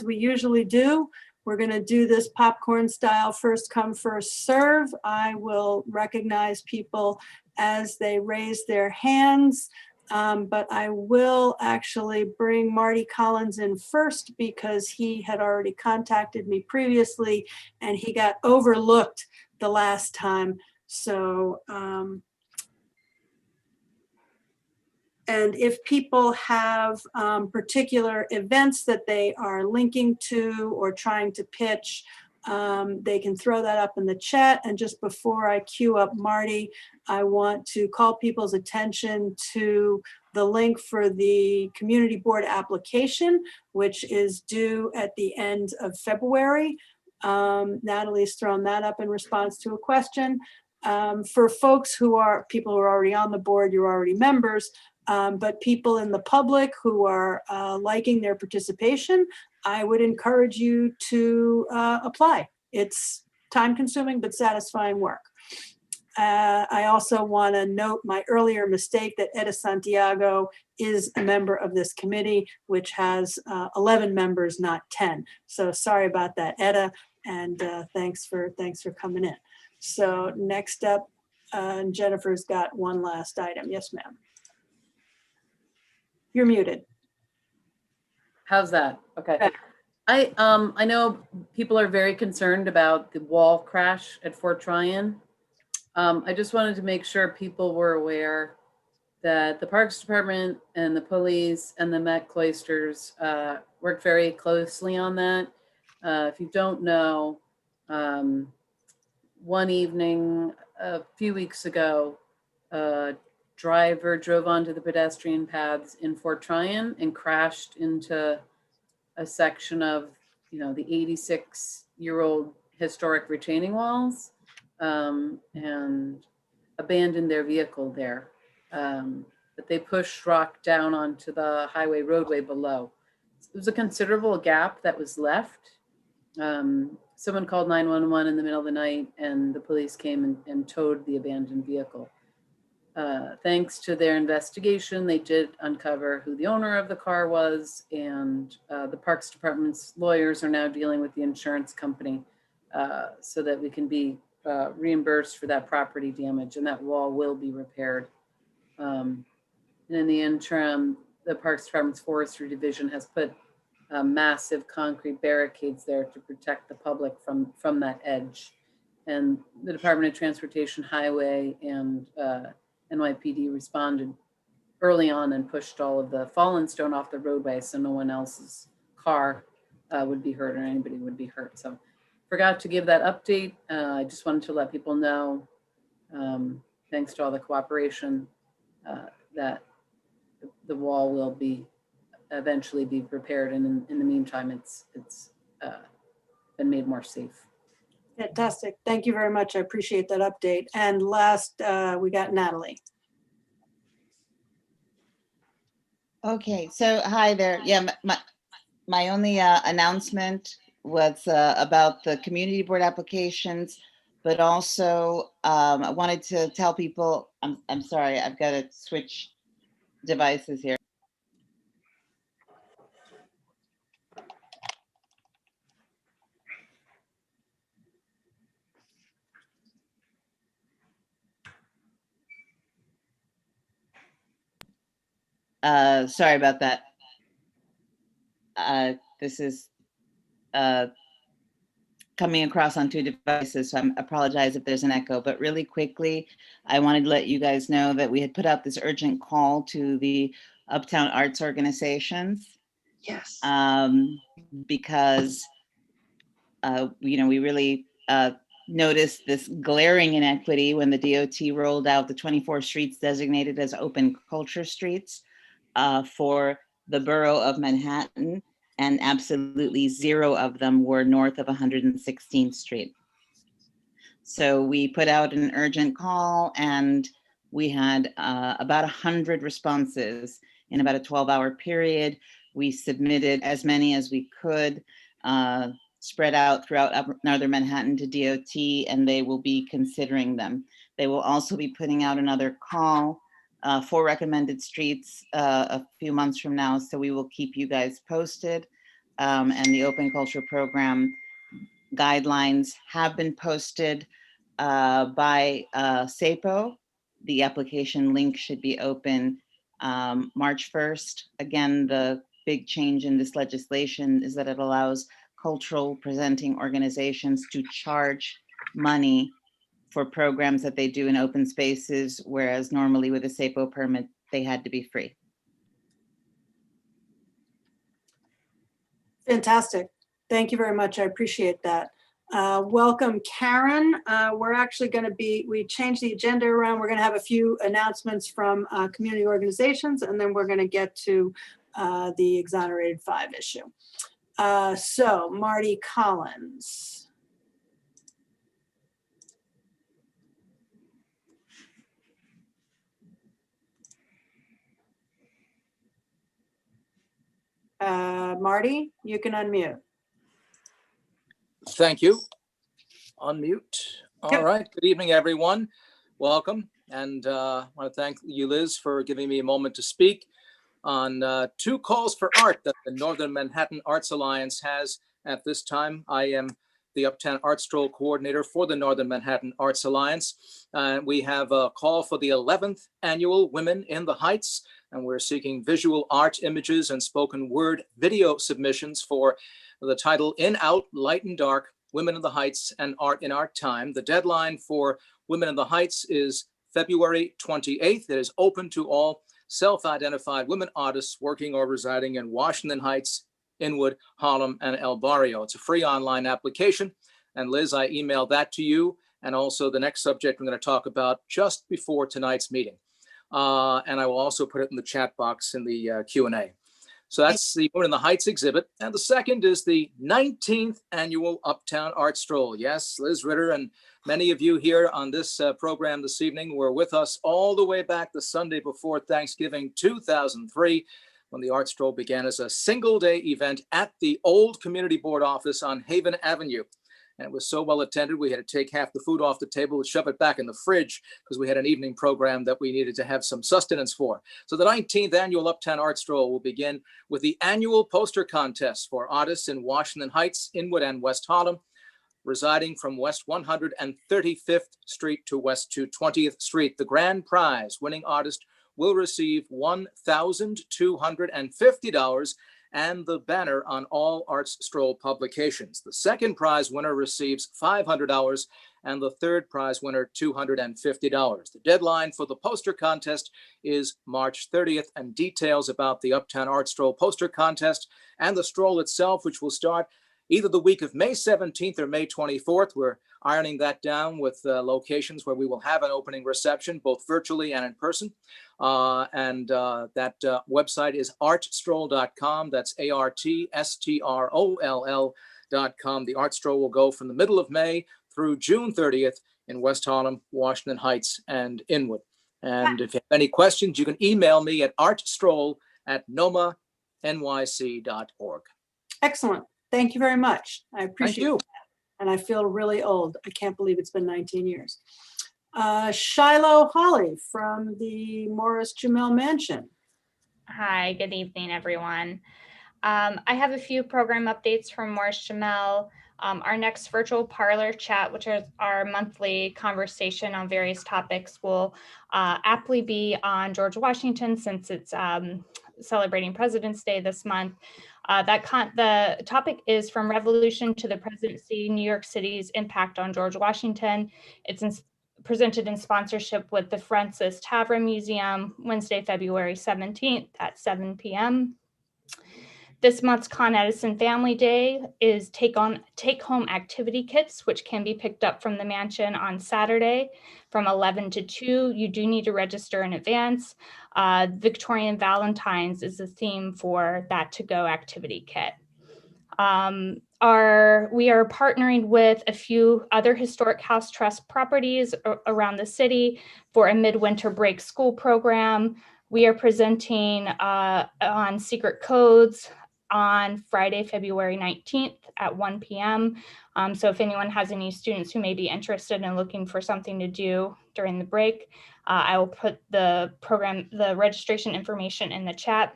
we usually do, we're going to do this popcorn style first come, first serve. I will recognize people as they raise their hands, but I will actually bring Marty Collins in first because he had already contacted me previously and he got overlooked the last time. So, and if people have particular events that they are linking to or trying to pitch, they can throw that up in the chat. And just before I queue up Marty, I want to call people's attention to the link for the community board application, which is due at the end of February. Natalie's thrown that up in response to a question. For folks people who are already on the board, you're already members, but people in the public who are liking their participation, I would encourage you to apply. It's time consuming but satisfying work. I also want to note my earlier mistake that Etta Santiago is a member of this committee, which has 11 members, not 10. So sorry about that, Etta, and thanks for coming in. So next up, Jennifer's got one last item. Yes, ma'am. You're muted. How's that? Okay. I know people are very concerned about the wall crash at Fort Tryon. I just wanted to make sure people were aware that the Parks Department and the police and the Met Cloisters worked very closely on that. If you don't know, one evening a few weeks ago, a driver drove onto the pedestrian paths in Fort Tryon and crashed into a section of, the 86-year-old historic retaining walls, and abandoned their vehicle there. But they pushed rock down onto the highway roadway below. It was a considerable gap that was left. Someone called 911 in the middle of the night and the police came and towed the abandoned vehicle. Thanks to their investigation, they did uncover who the owner of the car was, and the Parks Department's lawyers are now dealing with the insurance company so that we can be reimbursed for that property damage, and that wall will be repaired. And in the interim, the Parks Department's Forestry Division has put massive concrete barricades there to protect the public from that edge. And the Department of Transportation, Highway, and NYPD responded early on and pushed all of the fallen stone off the roadway so no one else's car would be hurt or anybody would be hurt. So forgot to give that update. I just wanted to let people know, thanks to all the cooperation, that the wall will be eventually be repaired. And in the meantime, it's been made more safe. Fantastic. Thank you very much. I appreciate that update. And last, we got Natalie. Okay, so hi there. Yeah, my only announcement was about the community board applications, but also I wanted to tell people, I'm sorry, I've got to switch devices here. Sorry about that. This is coming across on two devices, so I apologize if there's an echo, but really quickly, I wanted to let you guys know that we had put out this urgent call to the Uptown arts organizations. Yes. Because, we really noticed this glaring inequity when the DOT rolled out the 24 streets designated as open culture streets for the borough of Manhattan, and absolutely 0 of them were north of 116th Street. So we put out an urgent call and we had about 100 responses in about a 12-hour period. We submitted as many as we could, spread out throughout northern Manhattan to DOT, and they will be considering them. They will also be putting out another call 4 recommended streets a few months from now, so we will keep you guys posted. And the open culture program guidelines have been posted by SAPO. The application link should be open March 1st. Again, the big change in this legislation is that it allows cultural presenting organizations to charge money for programs that they do in open spaces, whereas normally with a SAPO permit, they had to be free. Fantastic. Thank you very much. I appreciate that. Welcome, Karen. We're actually going to we changed the agenda around. We're going to have a few announcements from community organizations, and then we're going to get to the exonerated 5 issue. So Marty Collins. Marty, you can unmute. Thank you. Unmute. All Yep. right. Good evening, everyone. Welcome. And I want to thank you, Liz, for giving me a moment to speak on 2 calls for art that the Northern Manhattan Arts Alliance has at this time. I am the Uptown Art Stroll coordinator for the Northern Manhattan Arts Alliance. We have a call for the 11th annual Women in the Heights, and we're seeking visual art images and spoken word video submissions for the title In, Out, Light and Dark, Women in the Heights and Art in Our Time. The deadline for Women in the Heights is February 28th. It is open to all self-identified women artists working or residing in Washington Heights, Inwood, Harlem, and El Barrio. It's a free online application. And Liz, I emailed that to you, and also the next subject I'm going to talk about just before tonight's meeting. And I will also put it in the chat box in the Q&A. So that's the Women in the Heights exhibit. And the second is the 19th annual Uptown Art Stroll. Yes, Liz Ritter and many of you here on this program this evening were with us all the way back the Sunday before Thanksgiving 2003, when the Art Stroll began as a single-day event at the old Community Board office on Haven Avenue. And it was so well attended, we had to take half the food off the table and shove it back in the fridge because we had an evening program that we needed to have some sustenance for. So the 19th annual Uptown Art Stroll will begin with the annual poster contest for artists in Washington Heights, Inwood, and West Harlem, residing from West 135th Street to West 220th Street. The grand prize winning artist will receive $1,250 and the banner on all Arts Stroll publications. The second prize winner receives $500 and the third prize winner $250. The deadline for the poster contest is March 30th, and details about the Uptown Art Stroll poster contest and the stroll itself, which will start either the week of May 17th or May 24th. We're ironing that down with locations where we will have an opening reception, both virtually and in person. That website is artstroll.com. That's ARTSTROLL.com. The Art Stroll will go from the middle of May through June 30th in West Harlem, Washington Heights, and Inwood. And if you have any questions, you can email me at artstroll@nomanyc.org. Excellent. Thank you very much. I appreciate you. that. And I feel really old. I can't believe it's been 19 years. Shiloh Holly from the Morris Jumel Mansion. Hi, good evening, everyone. I have a few program updates from Morris Jumel. Our next virtual parlor chat, which is our monthly conversation on various topics, will aptly be on George Washington, since it's celebrating President's Day this month. The topic is From Revolution to the Presidency, New York City's Impact on George Washington. It's presented in sponsorship with the Francis Tavra Museum, Wednesday, February 17th at 7 p.m. This month's Con Edison Family Day is take-home activity kits, which can be picked up from the mansion on Saturday from 11 to 2. You do need to register in advance. Victorian Valentines is the theme for that to-go activity kit. We are partnering with a few other historic house trust properties around the city for a midwinter break school program. We are presenting on secret codes, on Friday, February 19th at 1 p.m. So if anyone has any students who may be interested in looking for something to do during the break, I will put the registration information in the chat.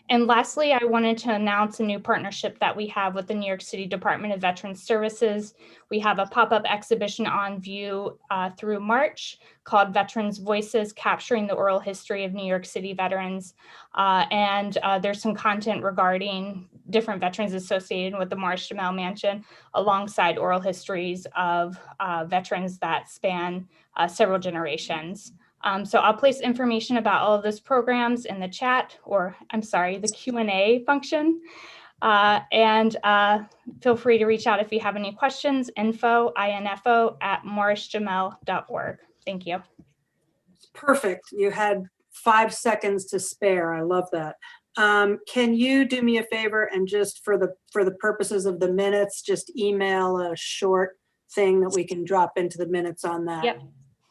And lastly, I wanted to announce a new partnership that we have with the New York City Department of Veterans Services. We have a pop-up exhibition on view through March called Veterans Voices, Capturing the Oral History of New York City Veterans. And there's some content regarding different veterans associated with the Morris Jamel Mansion, alongside oral histories of veterans that span several generations. So I'll place information about all of those programs in the chat, or I'm sorry, the Q&A function. And feel free to reach out if you have any questions, info@morrisjamel.org. Thank you. Perfect. You had 5 seconds to spare. I love that. Can you do me a favor and just for the purposes of the minutes, just email a short thing that we can drop into the minutes on that? Yep.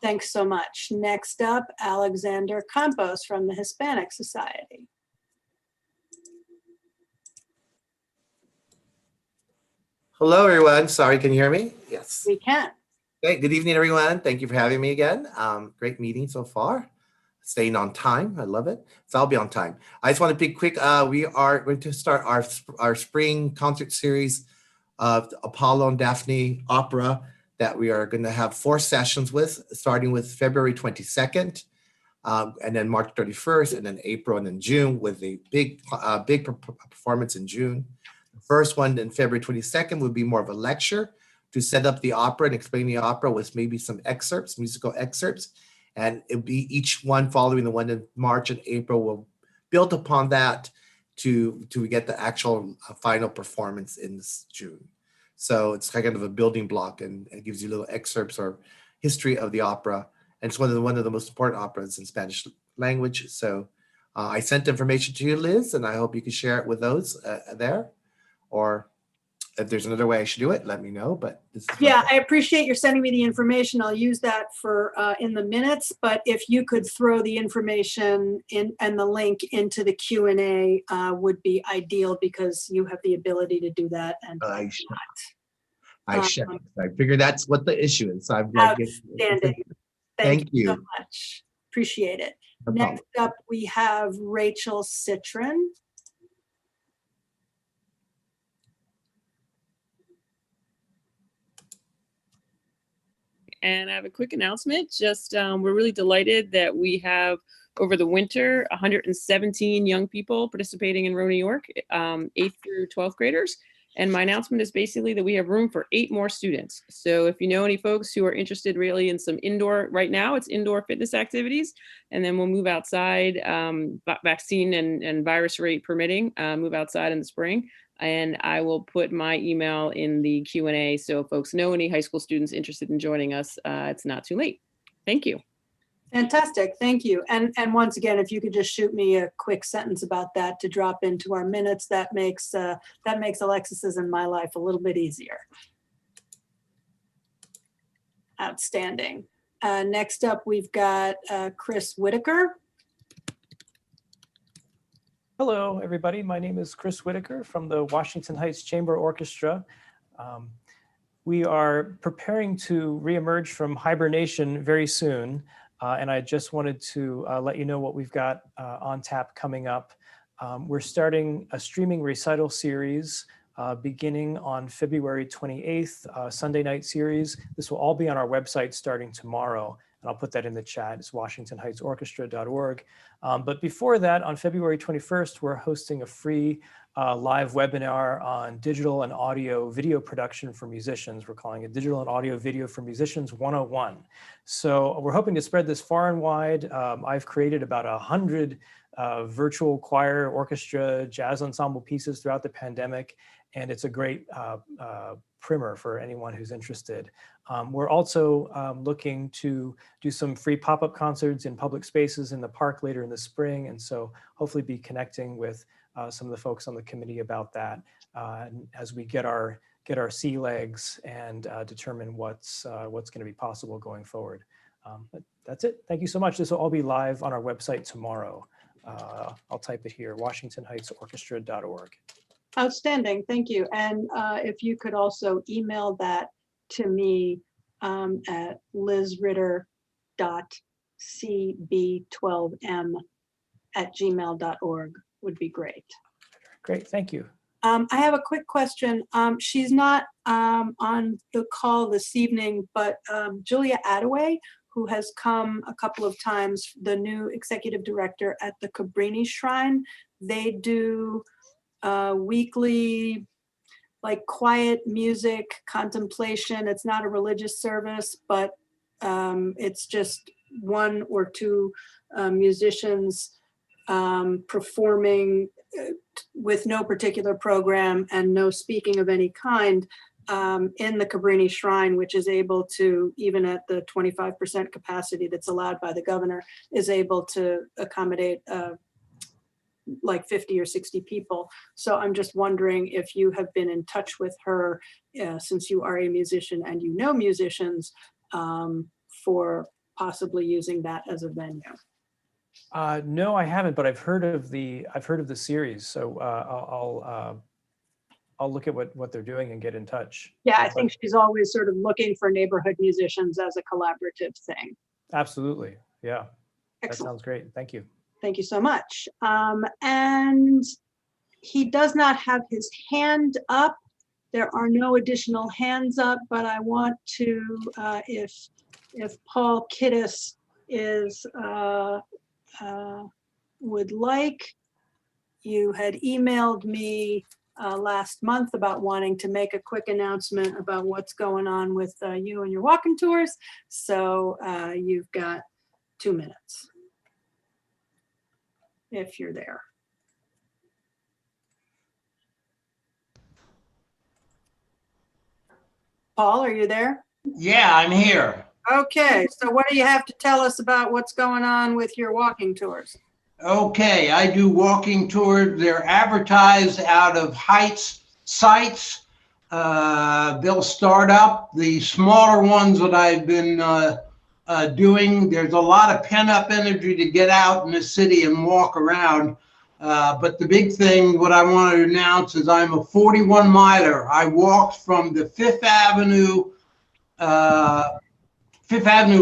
Thanks so much. Next up, Alexander Campos from the Hispanic Society. Hello, everyone. Sorry, can you hear me? Yes. We can. Great. Good evening, everyone. Thank you for having me again. Great meeting so far. Staying on time. I love it. So I'll be on time. I just want to be quick. We are going to start our spring concert series of Apollo and Daphne opera that we are going to have 4 sessions with, starting with February 22nd, and then March 31st, and then April, and then June, with a big performance in June. The first one in February 22nd would be more of a lecture to set up the opera and explain the opera with maybe some excerpts, musical excerpts. And it'll be each one following the one in March and April will build upon that to get the actual final performance in June. So it's kind of a building block, and it gives you little excerpts or history of the opera. And it's one of the most important operas in Spanish language. So I sent information to you, Liz, and I hope you can share it with those there. Or if there's another way I should do it, let me know. But this is Yeah, I appreciate your sending me the information. I'll use that for in the minutes. But if you could throw the information in and the link into the Q&A would be ideal, because you have the ability to do that. And I figure that's what the issue is. So I'm like, outstanding. Thank you so much. Appreciate it. No Next up, we have Rachel Citron. And I have a quick announcement. Just we're really delighted that we have over the winter 117 young people participating in Row New York, 8th through 12th graders. And my announcement is basically that we have room for 8 more students. So if you know any folks who are interested really in some indoor, right now it's indoor fitness activities, and then we'll move outside, vaccine and virus rate permitting, move outside in the spring. And I will put my email in the Q&A. So if folks know any high school students interested in joining us, it's not too late. Thank you. Fantastic, thank you. And once again, if you could just shoot me a quick sentence about that to drop into our minutes, that makes Alexis's and my life a little bit easier. Outstanding. Next up, we've got Chris Whitaker. Hello, everybody. My name is Chris Whitaker from the Washington Heights Chamber Orchestra. We are preparing to reemerge from hibernation very soon. And I just wanted to let you know what we've got on tap coming up. We're starting a streaming recital series beginning on February 28th, Sunday night series. This will all be on our website starting tomorrow. And I'll put that in the chat. It's washingtonheightsorchestra.org. But before that, on February 21st, we're hosting a free live webinar on digital and audio video production for musicians. We're calling it Digital and Audio Video for Musicians 101. So we're hoping to spread this far and wide. I've created about 100 virtual choir, orchestra, jazz ensemble pieces throughout the pandemic. And it's a great primer for anyone who's interested. We're also looking to do some free pop-up concerts in public spaces in the park later in the spring. And so hopefully be connecting with some of the folks on the committee about that as we get our sea legs and determine what's going to be possible going forward. But that's it. Thank you so much. This will all be live on our website tomorrow. I'll type it here, WashingtonHeightsOrchestra.org. Outstanding, thank you. And if you could also email that to me at lizritter.cb12m@gmail.org would be great. Great, thank you. I have a quick question. She's not on the call this evening, but Julia Attaway, who has come a couple of times, the new executive director at the Cabrini Shrine, they do weekly, like, quiet music contemplation. It's not a religious service, but it's just one or two musicians performing with no particular program and no speaking of any kind in the Cabrini Shrine, which is able to, even at the 25% capacity that's allowed by the governor, is able to accommodate like 50 or 60 people. So I'm just wondering if you have been in touch with her, since you are a musician and you know musicians, for possibly using that as a venue. No, I haven't, but I've heard of the series. So I'll look at what they're doing and get in touch. Yeah, I think she's always sort of looking for neighborhood musicians as a collaborative thing. Absolutely, yeah. Excellent. That sounds great. Thank you. Thank you so much. And he does not have his hand up. There are no additional hands up, but I want to, if Paul Kiddis is would like, you had emailed me last month about wanting to make a quick announcement about what's going on with you and your walking tours. So you've got 2 minutes, if you're there. Paul, are you there? Yeah, I'm here. Okay, so what do you have to tell us about what's going on with your walking tours? Okay, I do walking tours. They're advertised out of Heights sites. They'll start up. The smaller ones that I've been doing, there's a lot of pent-up energy to get out in the city and walk around. But the big thing, what I want to announce is I'm a 41 miler. I walked from the Fifth Avenue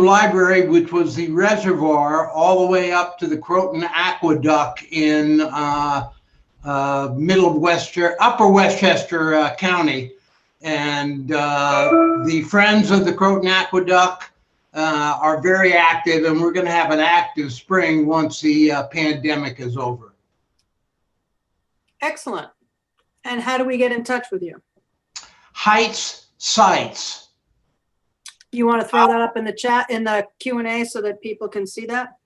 Library, which was the reservoir, all the way up to the Croton Aqueduct in middle of Upper Westchester County. And the Friends of the Croton Aqueduct are very active, and we're going to have an active spring once the pandemic is over. Excellent. And how do we get in touch with you? Heights Sites. You want to throw that up in the chat, in the Q&A, so that people can see that?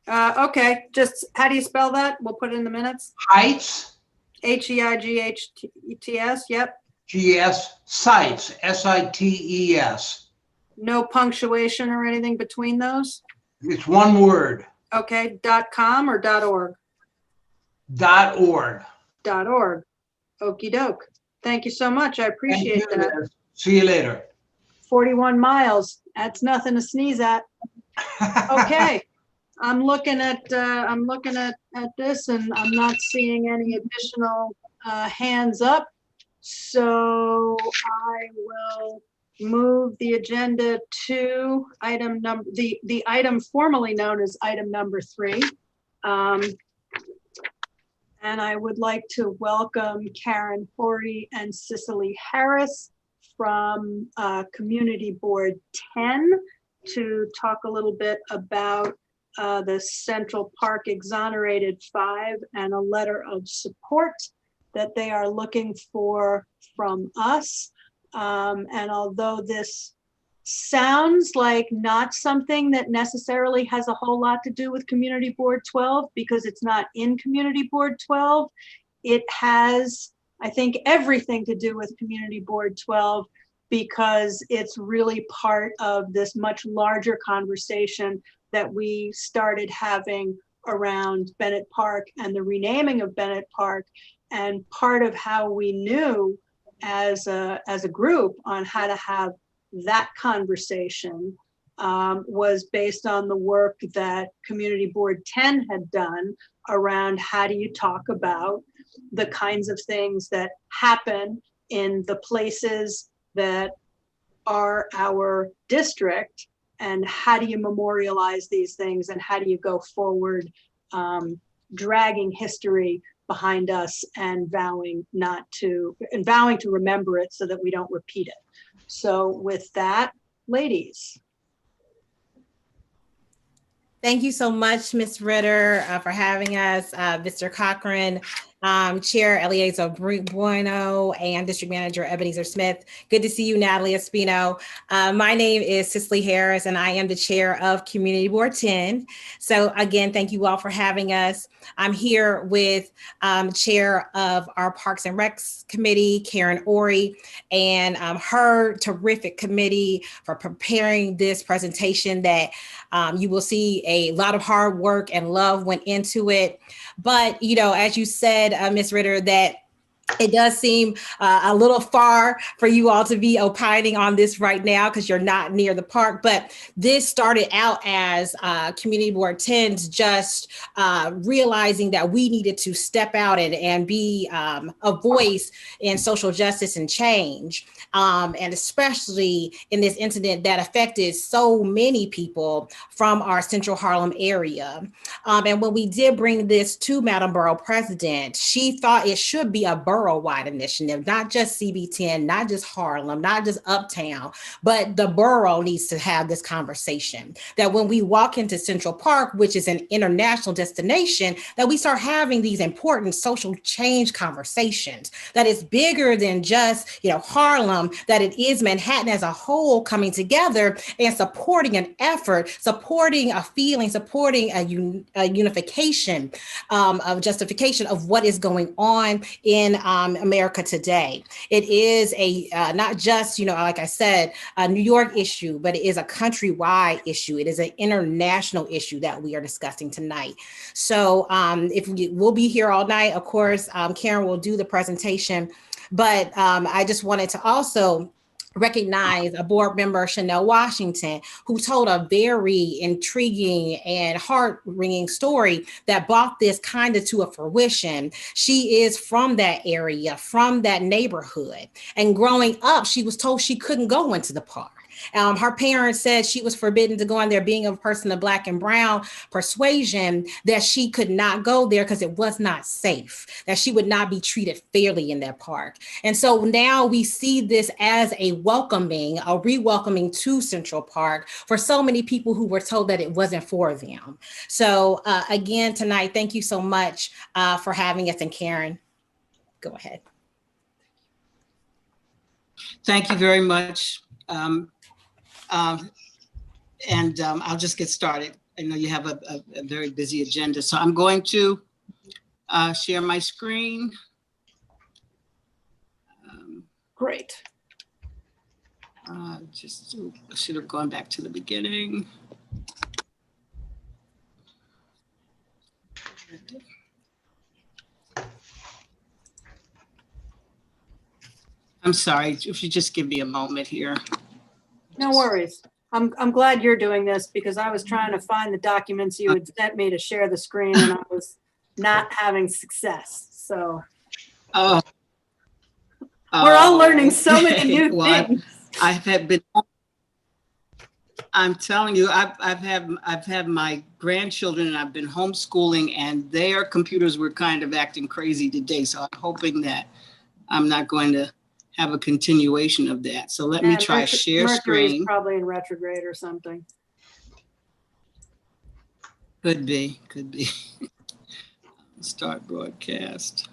Okay, just how do you spell that? We'll put it in the minutes. Heights. Heights, yep. GS Sites, SITES. No punctuation or anything between those? It's one word. Okay, .com or .org? .org. .org. Okie doke. Thank you so much. I appreciate that. Liz. See you later. 41 miles. That's nothing to sneeze at. Okay. I'm looking at this, and I'm not seeing any additional hands up. So I will move the agenda to item number, the item formerly known as item number 3. And I would like to welcome Karen Horry and Cicely Harris from Community Board 10 to talk a little bit about the Central Park Exonerated 5 and a letter of support that they are looking for from us. And although this sounds like not something that necessarily has a whole lot to do with Community Board 12, because it's not in Community Board 12, it has, I think, everything to do with Community Board 12, because it's really part of this much larger conversation that we started having around Bennett Park and the renaming of Bennett Park, and part of how we knew as a group on how to have that conversation was based on the work that Community Board 10 had done around how do you talk about the kinds of things that happen in the places that are our district, and how do you memorialize these things, and how do you go forward dragging history behind us and vowing to remember it so that we don't repeat it. So with that, ladies. Thank you so much, Ms. Ritter, for having us, Mr. Cochran, Chair Eliezer Bueno, and District Manager Ebenezer Smith. Good to see you, Natalie Espino. My name is Cicely Harris, and I am the Chair of Community Board 10. So again, thank you all for having us. I'm here with Chair of our Parks and Recs Committee, Karen Ori, and her terrific committee for preparing this presentation that you will see a lot of hard work and love went into it. But, you know, as you said, Ms. Ritter, that it does seem a little far for you all to be opining on this right now because you're not near the park. But this started out as Community Board 10's just realizing that we needed to step out and be a voice in social justice and change. And especially in this incident that affected so many people from our central Harlem area. And when we did bring this to Madam Borough President, she thought it should be a borough-wide initiative, not just CB10, not just Harlem, not just Uptown, but the borough needs to have this conversation. That when we walk into Central Park, which is an international destination, that we start having these important social change conversations. That is bigger than just, you know, Harlem, that it is Manhattan as a whole coming together and supporting an effort, supporting a feeling, supporting a unification of justification of what is going on in America today. It is a not just, you know, like I said, a New York issue, but it is a countrywide issue. It is an international issue that we are discussing tonight. So if we'll be here all night, of course, Karen will do the presentation, but I just wanted to also recognize a board member, Chanel Washington, who told a very intriguing and heart-wringing story that brought this kind of to a fruition. She is from that area, from that neighborhood. And growing up, she was told she couldn't go into the park. Her parents said she was forbidden to go in there, being a person of Black and brown persuasion, that she could not go there because it was not safe, that she would not be treated fairly in that park. And so now we see this as a re-welcoming to Central Park for so many people who were told that it wasn't for them. So again, tonight, thank you so much for having us. And Karen, go ahead. Thank you very much. I'll just get started. I know you have a very busy agenda, so I'm going to share my screen. Great. I should have gone back to the beginning. I'm sorry, if you just give me a moment here. No worries. I'm glad you're doing this because I was trying to find the documents you had sent me to share the screen and I was not having success. So we're all learning so many new things. I'm telling you, I've had my grandchildren and I've been homeschooling and their computers were kind of acting crazy today. So I'm hoping that I'm not going to have a continuation of that. So let me try share Mercury screen. is probably in retrograde or something. Could be. Start broadcast.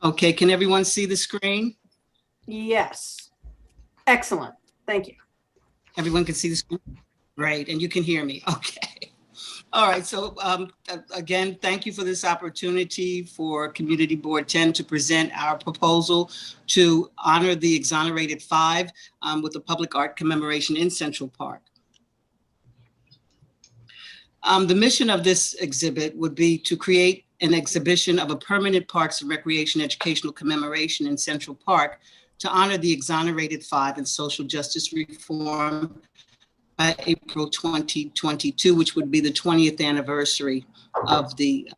Okay, can everyone see the screen? Yes. Excellent. Thank you. Everyone can see the screen? Great, and you can hear me. Okay. All right, so again, thank you for this opportunity for Community Board 10 to present our proposal to honor the exonerated 5 with a public art commemoration in Central Park. The mission of this exhibit would be to create an exhibition of a permanent Parks and Recreation educational commemoration in Central Park to honor the exonerated 5 in social justice reform by April 2022, which would be the 20th anniversary of the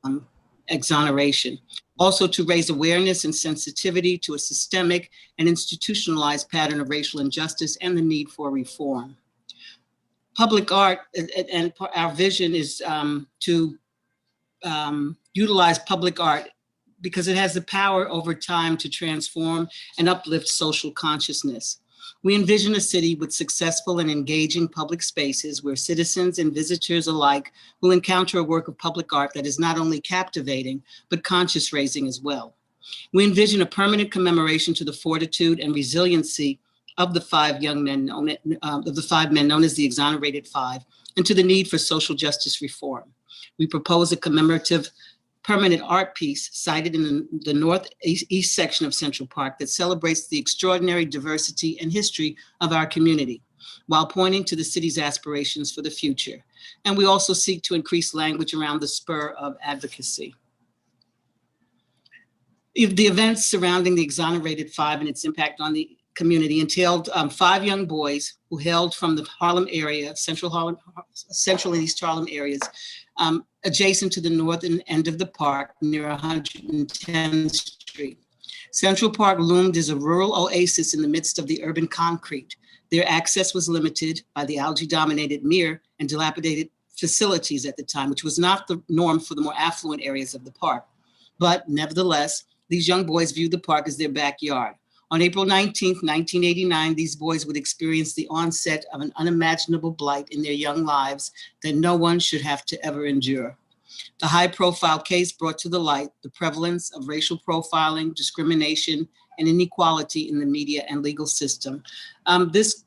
exoneration. Also to raise awareness and sensitivity to a systemic and institutionalized pattern of racial injustice and the need for reform. Public art, and our vision is to utilize public art because it has the power over time to transform and uplift social consciousness. We envision a city with successful and engaging public spaces where citizens and visitors alike will encounter a work of public art that is not only captivating, but conscious raising as well. We envision a permanent commemoration to the fortitude and resiliency of the 5 young men, of the 5 men known as the exonerated 5, and to the need for social justice reform. We propose a commemorative permanent art piece sited in the northeast section of Central Park that celebrates the extraordinary diversity and history of our community, while pointing to the city's aspirations for the future. And we also seek to increase language around the spur of advocacy. If the events surrounding the exonerated 5 and its impact on the community entailed 5 young boys who hailed from the Harlem area, Central and East Harlem areas, adjacent to the northern end of the park near 110th Street. Central Park loomed as a rural oasis in the midst of the urban concrete. Their access was limited by the algae-dominated mere and dilapidated facilities at the time, which was not the norm for the more affluent areas of the park. But nevertheless, these young boys viewed the park as their backyard. On April 19th, 1989, these boys would experience the onset of an unimaginable blight in their young lives that no one should have to ever endure. The high-profile case brought to the light the prevalence of racial profiling, discrimination, and inequality in the media and legal system. These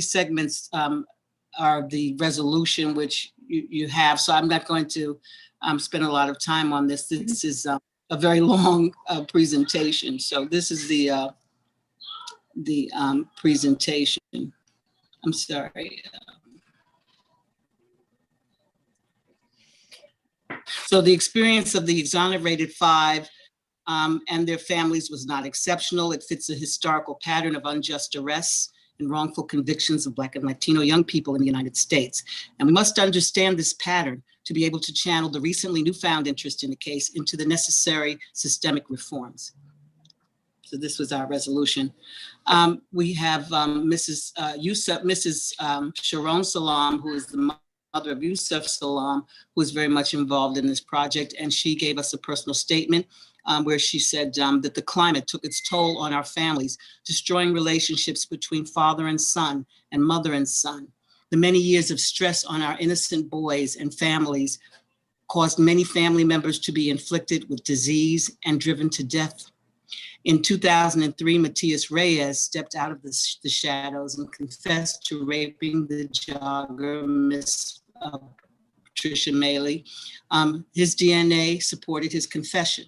segments are the resolution which you have, so I'm not going to spend a lot of time on this. This is a very long presentation. So this is the presentation. I'm sorry. So the experience of the exonerated 5 and their families was not exceptional. It fits a historical pattern of unjust arrests and wrongful convictions of Black and Latino young people in the United States. And we must understand this pattern to be able to channel the recently newfound interest in the case into the necessary systemic reforms. So this was our resolution. We have Mrs. Sharon Salam, who is the mother of Yusuf Salam, who is very much involved in this project. And she gave us a personal statement where she said that the climate took its toll on our families, destroying relationships between father and son and mother and son. The many years of stress on our innocent boys and families caused many family members to be inflicted with disease and driven to death. In 2003, Matias Reyes stepped out of the shadows and confessed to raping the jogger, Miss Patricia Maley. His DNA supported his confession.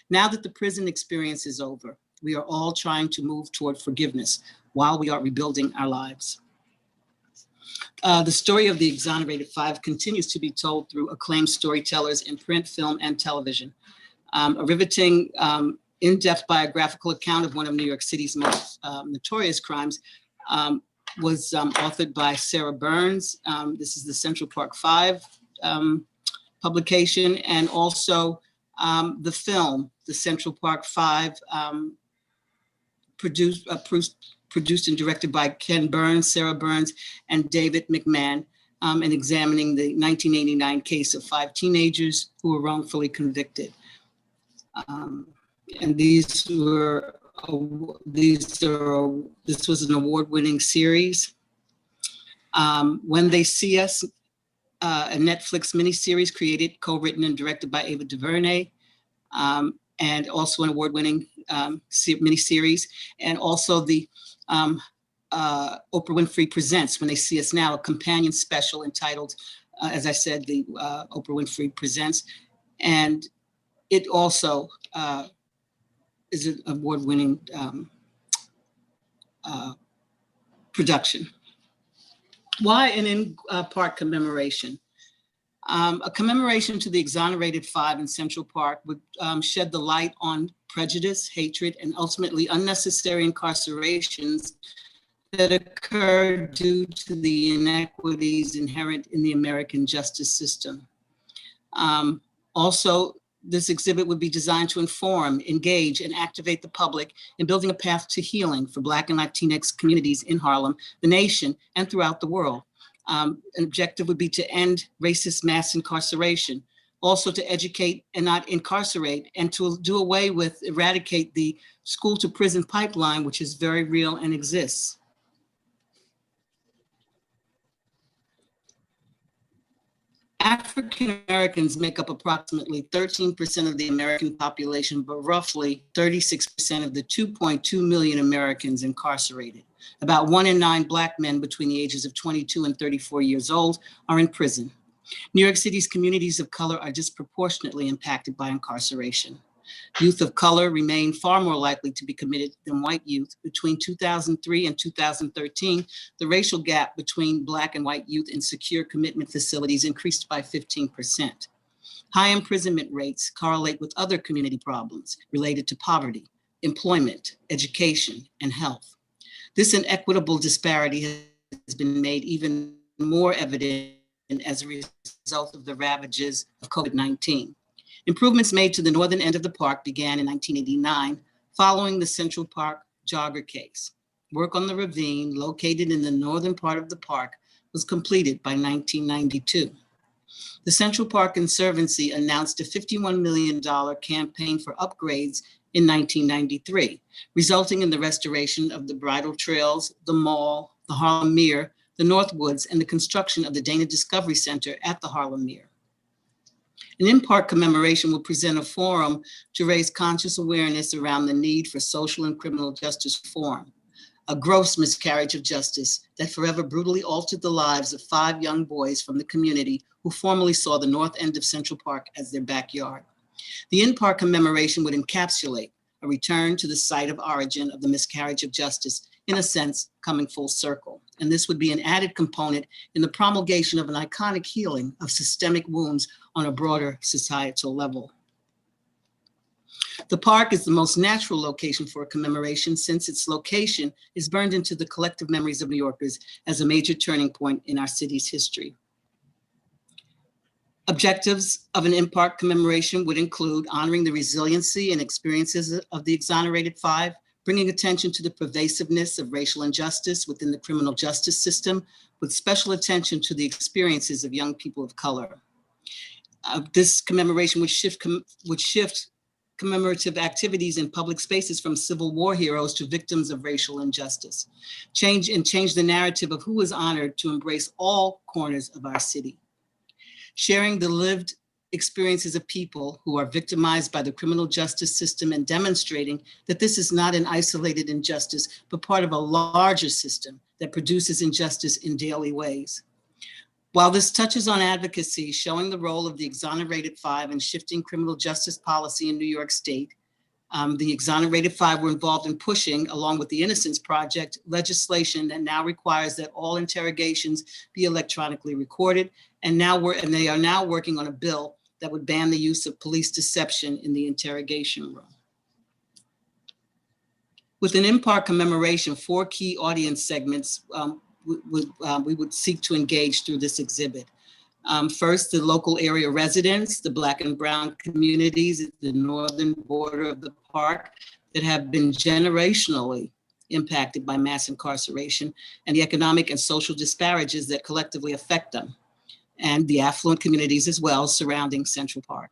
Now that the prison experience is over, we are all trying to move toward forgiveness while we are rebuilding our lives. The story of the exonerated 5 continues to be told through acclaimed storytellers in print, film, and television. A riveting, in-depth biographical account of one of New York City's most notorious crimes was authored by Sarah Burns. This is the Central Park 5 publication, and also the film, the Central Park 5, produced and directed by Ken Burns, Sarah Burns, and David McMahon, and examining the 1989 case of 5 teenagers who were wrongfully convicted. And this was an award-winning series. When They See Us, a Netflix miniseries created, co-written and directed by Ava DuVernay, and also an award-winning miniseries, and also the Oprah Winfrey Presents, When They See Us Now, a companion special entitled, as I said, the Oprah Winfrey Presents. And it also is an award-winning production. Why an in-park commemoration? A commemoration to the exonerated 5 in Central Park would shed the light on prejudice, hatred, and ultimately unnecessary incarcerations that occur due to the inequities inherent in the American justice system. Also, this exhibit would be designed to inform, engage, and activate the public in building a path to healing for Black and Latinx communities in Harlem, the nation, and throughout the world. An objective would be to end racist mass incarceration, also to educate and not incarcerate, and to do away with, eradicate the school to prison pipeline, which is very real and exists. African Americans make up approximately 13% of the American population, but roughly 36% of the 2.2 million Americans incarcerated. About 1 in 9 Black men between the ages of 22 and 34 years old are in prison. New York City's communities of color are disproportionately impacted by incarceration. Youth of color remain far more likely to be committed than white youth. Between 2003 and 2013, the racial gap between Black and white youth in secure commitment facilities increased by 15%. High imprisonment rates correlate with other community problems related to poverty, employment, education, and health. This inequitable disparity has been made even more evident as a result of the ravages of COVID-19. Improvements made to the northern end of the park began in 1989, following the Central Park jogger case. Work on the ravine located in the northern part of the park was completed by 1992. The Central Park Conservancy announced a $51 million campaign for upgrades in 1993, resulting in the restoration of the bridle trails, the mall, the Harlem Mere, the Northwoods, and the construction of the Dana Discovery Center at the Harlem Mere. An in-park commemoration will present a forum to raise conscious awareness around the need for social and criminal justice reform, a gross miscarriage of justice that forever brutally altered the lives of 5 young boys from the community who formerly saw the north end of Central Park as their backyard. The in-park commemoration would encapsulate a return to the site of origin of the miscarriage of justice, in a sense, coming full circle. And this would be an added component in the promulgation of an iconic healing of systemic wounds on a broader societal level. The park is the most natural location for a commemoration, since its location is burned into the collective memories of New Yorkers as a major turning point in our city's history. Objectives of an in-park commemoration would include honoring the resiliency and experiences of the exonerated 5, bringing attention to the pervasiveness of racial injustice within the criminal justice system, with special attention to the experiences of young people of color. This commemoration would shift commemorative activities in public spaces from Civil War heroes to victims of racial injustice. Change the narrative of who is honored to embrace all corners of our city. Sharing the lived experiences of people who are victimized by the criminal justice system, and demonstrating that this is not an isolated injustice, but part of a larger system that produces injustice in daily ways. While this touches on advocacy, showing the role of the exonerated 5 in shifting criminal justice policy in New York State, the exonerated 5 were involved in pushing, along with the Innocence Project, legislation that now requires that all interrogations be electronically recorded, and they are now working on a bill that would ban the use of police deception in the interrogation room. With an in-park commemoration, 4 key audience segments we would seek to engage through this exhibit. First, the local area residents, the Black and brown communities at the northern border of the park that have been generationally impacted by mass incarceration and the economic and social disparities that collectively affect them, and the affluent communities as well surrounding Central Park.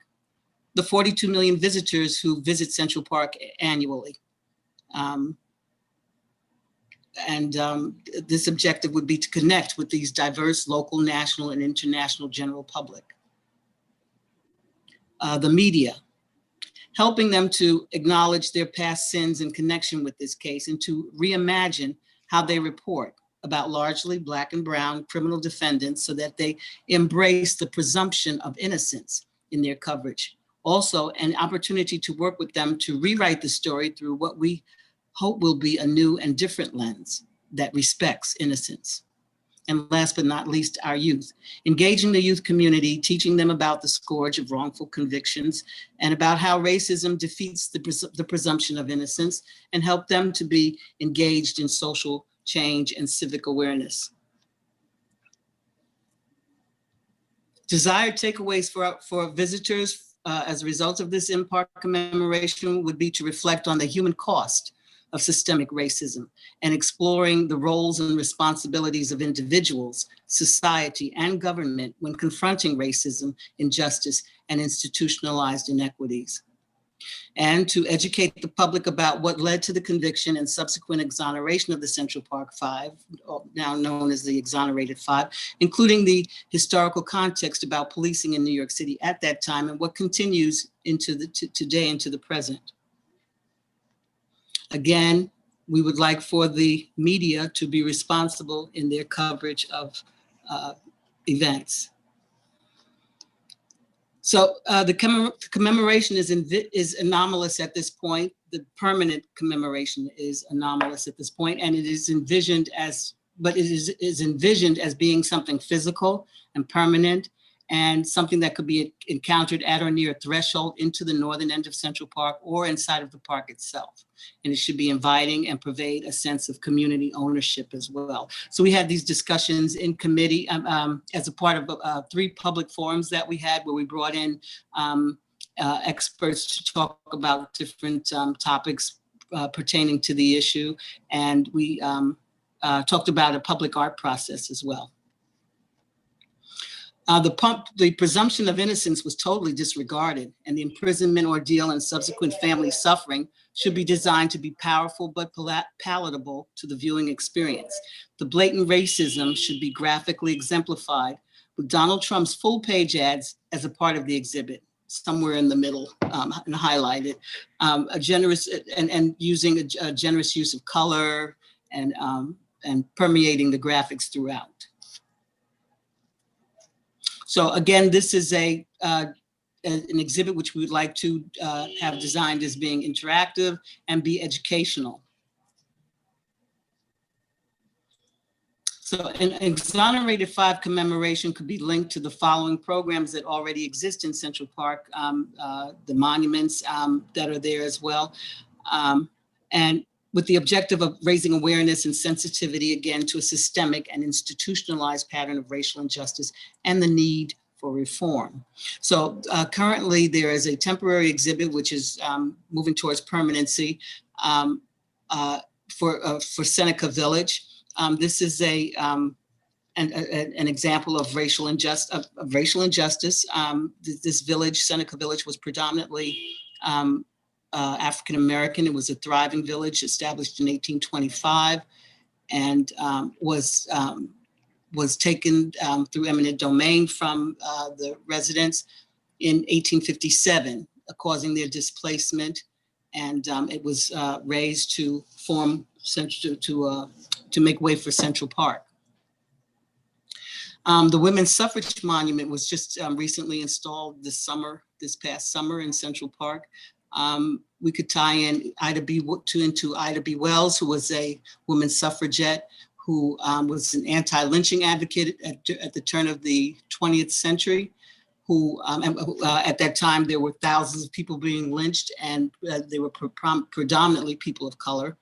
The 42 million visitors who visit Central Park annually. This objective would be to connect with these diverse local, national, and international general public. The media, helping them to acknowledge their past sins in connection with this case, and to reimagine how they report about largely Black and brown criminal defendants, so that they embrace the presumption of innocence in their coverage. Also, an opportunity to work with them to rewrite the story through what we hope will be a new and different lens that respects innocence. And last but not least, our youth. Engaging the youth community, teaching them about the scourge of wrongful convictions and about how racism defeats the presumption of innocence, and help them to be engaged in social change and civic awareness. Desired takeaways for visitors as a result of this in-park commemoration would be to reflect on the human cost of systemic racism and exploring the roles and responsibilities of individuals, society, and government when confronting racism, injustice, and institutionalized inequities. And to educate the public about what led to the conviction and subsequent exoneration of the Central Park Five, now known as the Exonerated Five, including the historical context about policing in New York City at that time and what continues into today into the present. Again, we would like for the media to be responsible in their coverage of events. So the commemoration is anomalous at this point. The permanent commemoration is anomalous at this point, and it is envisioned as, but it is envisioned as being something physical and permanent, and something that could be encountered at or near a threshold into the northern end of Central Park or inside of the park itself. And it should be inviting and pervade a sense of community ownership as well. So we had these discussions in committee as a part of 3 public forums that we had, where we brought in experts to talk about different topics pertaining to the issue. And we talked about a public art process as well. The presumption of innocence was totally disregarded, and the imprisonment ordeal and subsequent family suffering should be designed to be powerful but palatable to the viewing experience. The blatant racism should be graphically exemplified with Donald Trump's full-page ads as a part of the exhibit, somewhere in the middle and highlighted. A generous and using a generous use of color and permeating the graphics throughout. So again, this is an exhibit which we would like to have designed as being interactive and be educational. So an Exonerated 5 commemoration could be linked to the following programs that already exist in Central Park, the monuments that are there as well. And with the objective of raising awareness and sensitivity, again, to a systemic and institutionalized pattern of racial injustice and the need for reform. So currently there is a temporary exhibit which is moving towards permanency for Seneca Village. This is an example of racial injustice. This village, Seneca Village, was predominantly African-American. It was a thriving village established in 1825 and was taken through eminent domain from the residents in 1857, causing their displacement. And it was raised to form to make way for Central Park. The Women's Suffrage Monument was just recently installed this past summer in Central Park. We could tie in into Ida B. Wells, who was a women's suffragette, who was an anti-lynching advocate at the turn of the 20th century, who at that time there were thousands of people being lynched, and they were predominantly people of color.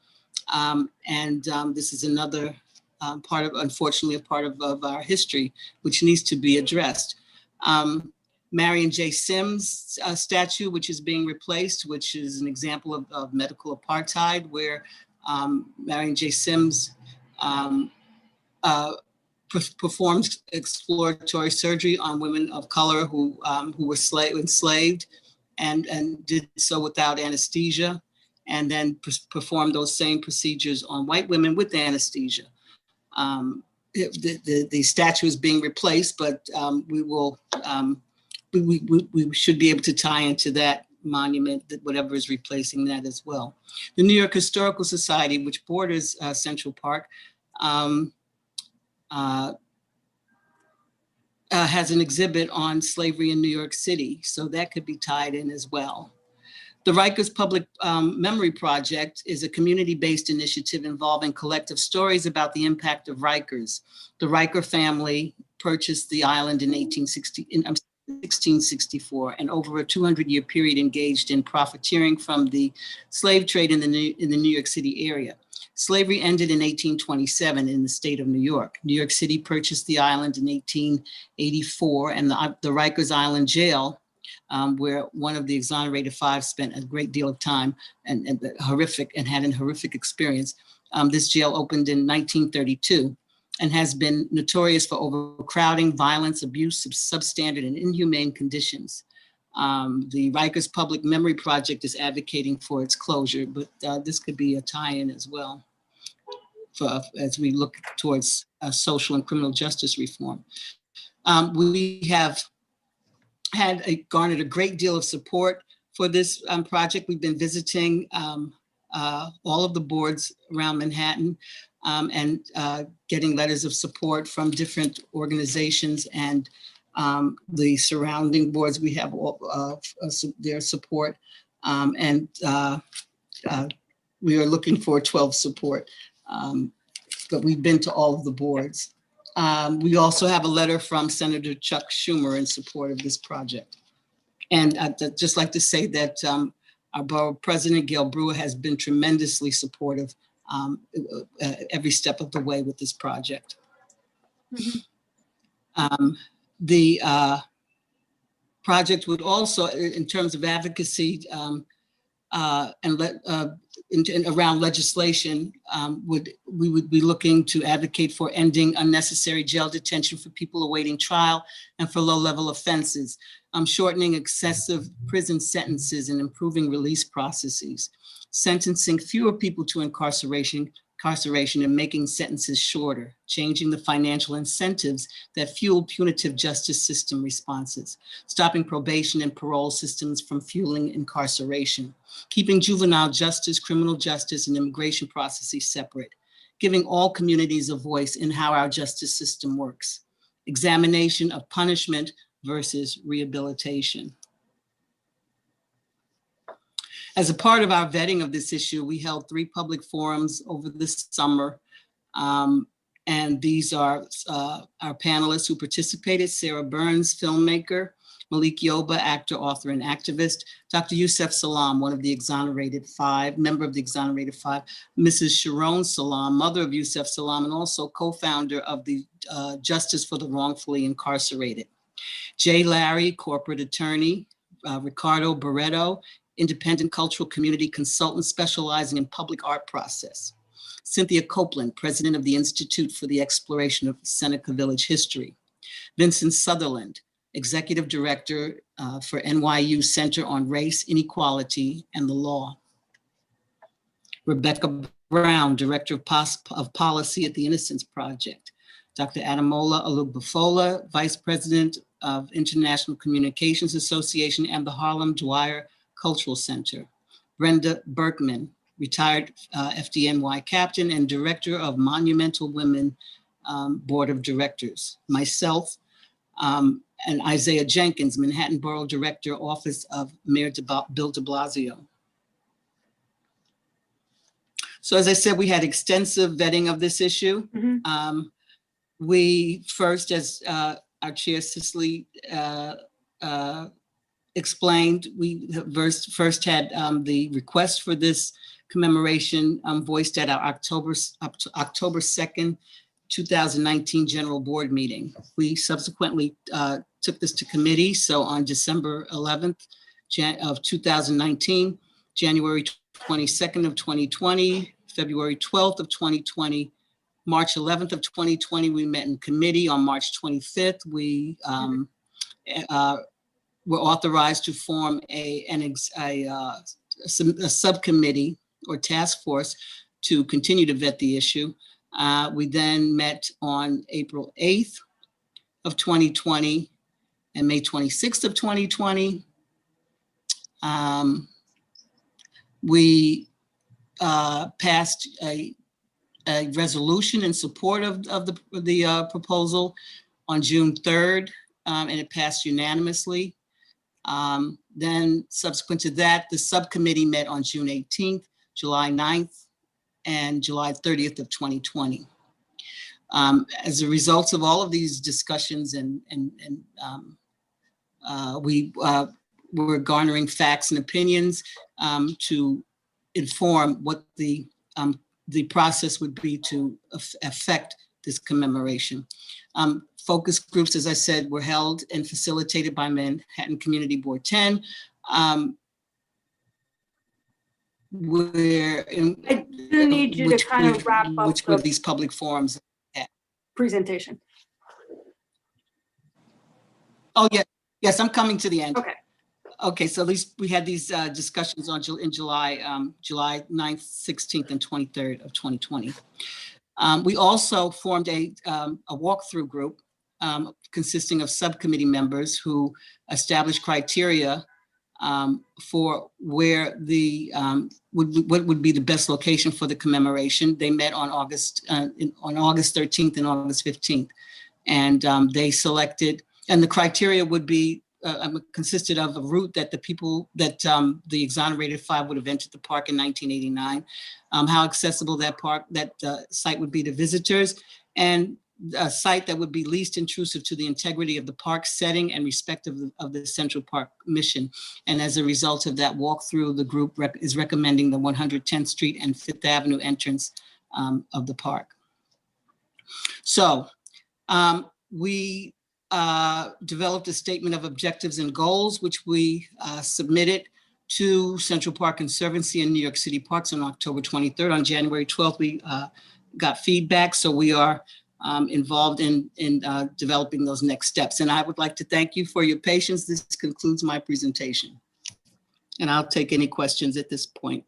This is another unfortunately, a part of our history, which needs to be addressed. Marion J. Sims statue, which is being replaced, which is an example of medical apartheid, where Marion J. Sims performed exploratory surgery on women of color who were enslaved and did so without anesthesia, and then performed those same procedures on white women with anesthesia. The statue is being replaced, but we should be able to tie into that monument, that whatever is replacing that as well. The New York Historical Society, which borders Central Park, has an exhibit on slavery in New York City, so that could be tied in as well. The Rikers Public Memory Project is a community-based initiative involving collective stories about the impact of Rikers. The Riker family purchased the island in 1664, and over a 200-year period engaged in profiteering from the slave trade in the New York City area. Slavery ended in 1827 in the state of New York. New York City purchased the island in 1884, and the Rikers Island Jail, where one of the exonerated five spent a great deal of time and had a horrific experience. This jail opened in 1932 and has been notorious for overcrowding, violence, abuse, substandard, and inhumane conditions. The Rikers Public Memory Project is advocating for its closure, but this could be a tie-in as well as we look towards social and criminal justice reform. We have garnered a great deal of support for this project. We've been visiting all of the boards around Manhattan and getting letters of support from different organizations and the surrounding boards. We have their support, and we are looking for 12 support, but we've been to all of the boards. We also have a letter from Senator Chuck Schumer in support of this project. And I'd just like to say that our borough president, Gail Brewer, has been tremendously supportive every step of the way with this project. The project would also, in terms of advocacy and around legislation, we would be looking to advocate for ending unnecessary jail detention for people awaiting trial and for low-level offenses, shortening excessive prison sentences and improving release processes, sentencing fewer people to incarceration and making sentences shorter, changing the financial incentives that fuel punitive justice system responses, stopping probation and parole systems from fueling incarceration, keeping juvenile justice, criminal justice, and immigration processes separate, giving all communities a voice in how our justice system works, examination of punishment versus rehabilitation. As a part of our vetting of this issue, we held 3 public forums over this summer. And these are our panelists who participated: Sarah Burns, filmmaker; Malik Yoba, actor, author, and activist; Dr. Yusef Salaam, one of the exonerated 5, member of the exonerated 5; Mrs. Sharon Salaam, mother of Yusef Salaam, and also co-founder of the Justice for the Wrongfully Incarcerated; Jay Larry, corporate attorney; Ricardo Barreto, independent cultural community consultant specializing in public art process; Cynthia Copeland, president of the Institute for the Exploration of Seneca Village History; Vincent Sutherland, executive director for NYU Center on Race, Inequality, and the Law; Rebecca Brown, director of policy at the Innocence Project; Dr. Adamola Alugbafola, vice president of International Communications Association and the Harlem Dwyer Cultural Center; Brenda Berkman, retired FDNY captain and director of Monumental Women Board of Directors; myself, and Isaiah Jenkins, Manhattan Borough Director, Office of Mayor Bill de Blasio. So as I said, we had extensive vetting of this issue. We first, as our chair Cicely explained, we first had the request for this commemoration voiced at our October 2nd, 2019 General Board meeting. We subsequently took this to committee. So on December 11th of 2019, January 22nd of 2020, February 12th of 2020, March 11th of 2020, we met in committee. On March 25th, we were authorized to form a subcommittee or task force to continue to vet the issue. We then met on April 8th of 2020 and May 26th of 2020. We passed a resolution in support of the proposal on June 3rd, and it passed unanimously. Then subsequent to that, the subcommittee met on June 18th, July 9th, and July 30th of 2020. As a result of all of these discussions we're garnering facts and opinions to inform what the process would be to affect this commemoration. Focus groups, as I said, were held and facilitated by Manhattan Community Board 10. I do need you to kind of wrap up which were these public forums. Presentation. Oh, yeah. Yes, I'm coming to the end. Okay. Okay, so at least we had these discussions in July 9th, 16th, and 23rd of 2020. We also formed a walkthrough group consisting of subcommittee members who established criteria for where what would be the best location for the commemoration. They met on August 13th and August 15th, and they selected. And the criteria would be consisted of a route that the exonerated five would have entered the park in 1989, how accessible that site would be to visitors, and a site that would be least intrusive to the integrity of the park setting and respect of the Central Park mission. And as a result of that walkthrough, the group is recommending the 110th Street and 5th Avenue entrance of the park. So we developed a statement of objectives and goals, which we submitted to Central Park Conservancy and New York City Parks on October 23rd. On January 12th, we got feedback. So we are involved in developing those next steps. And I would like to thank you for your patience. This concludes my presentation. And I'll take any questions at this point.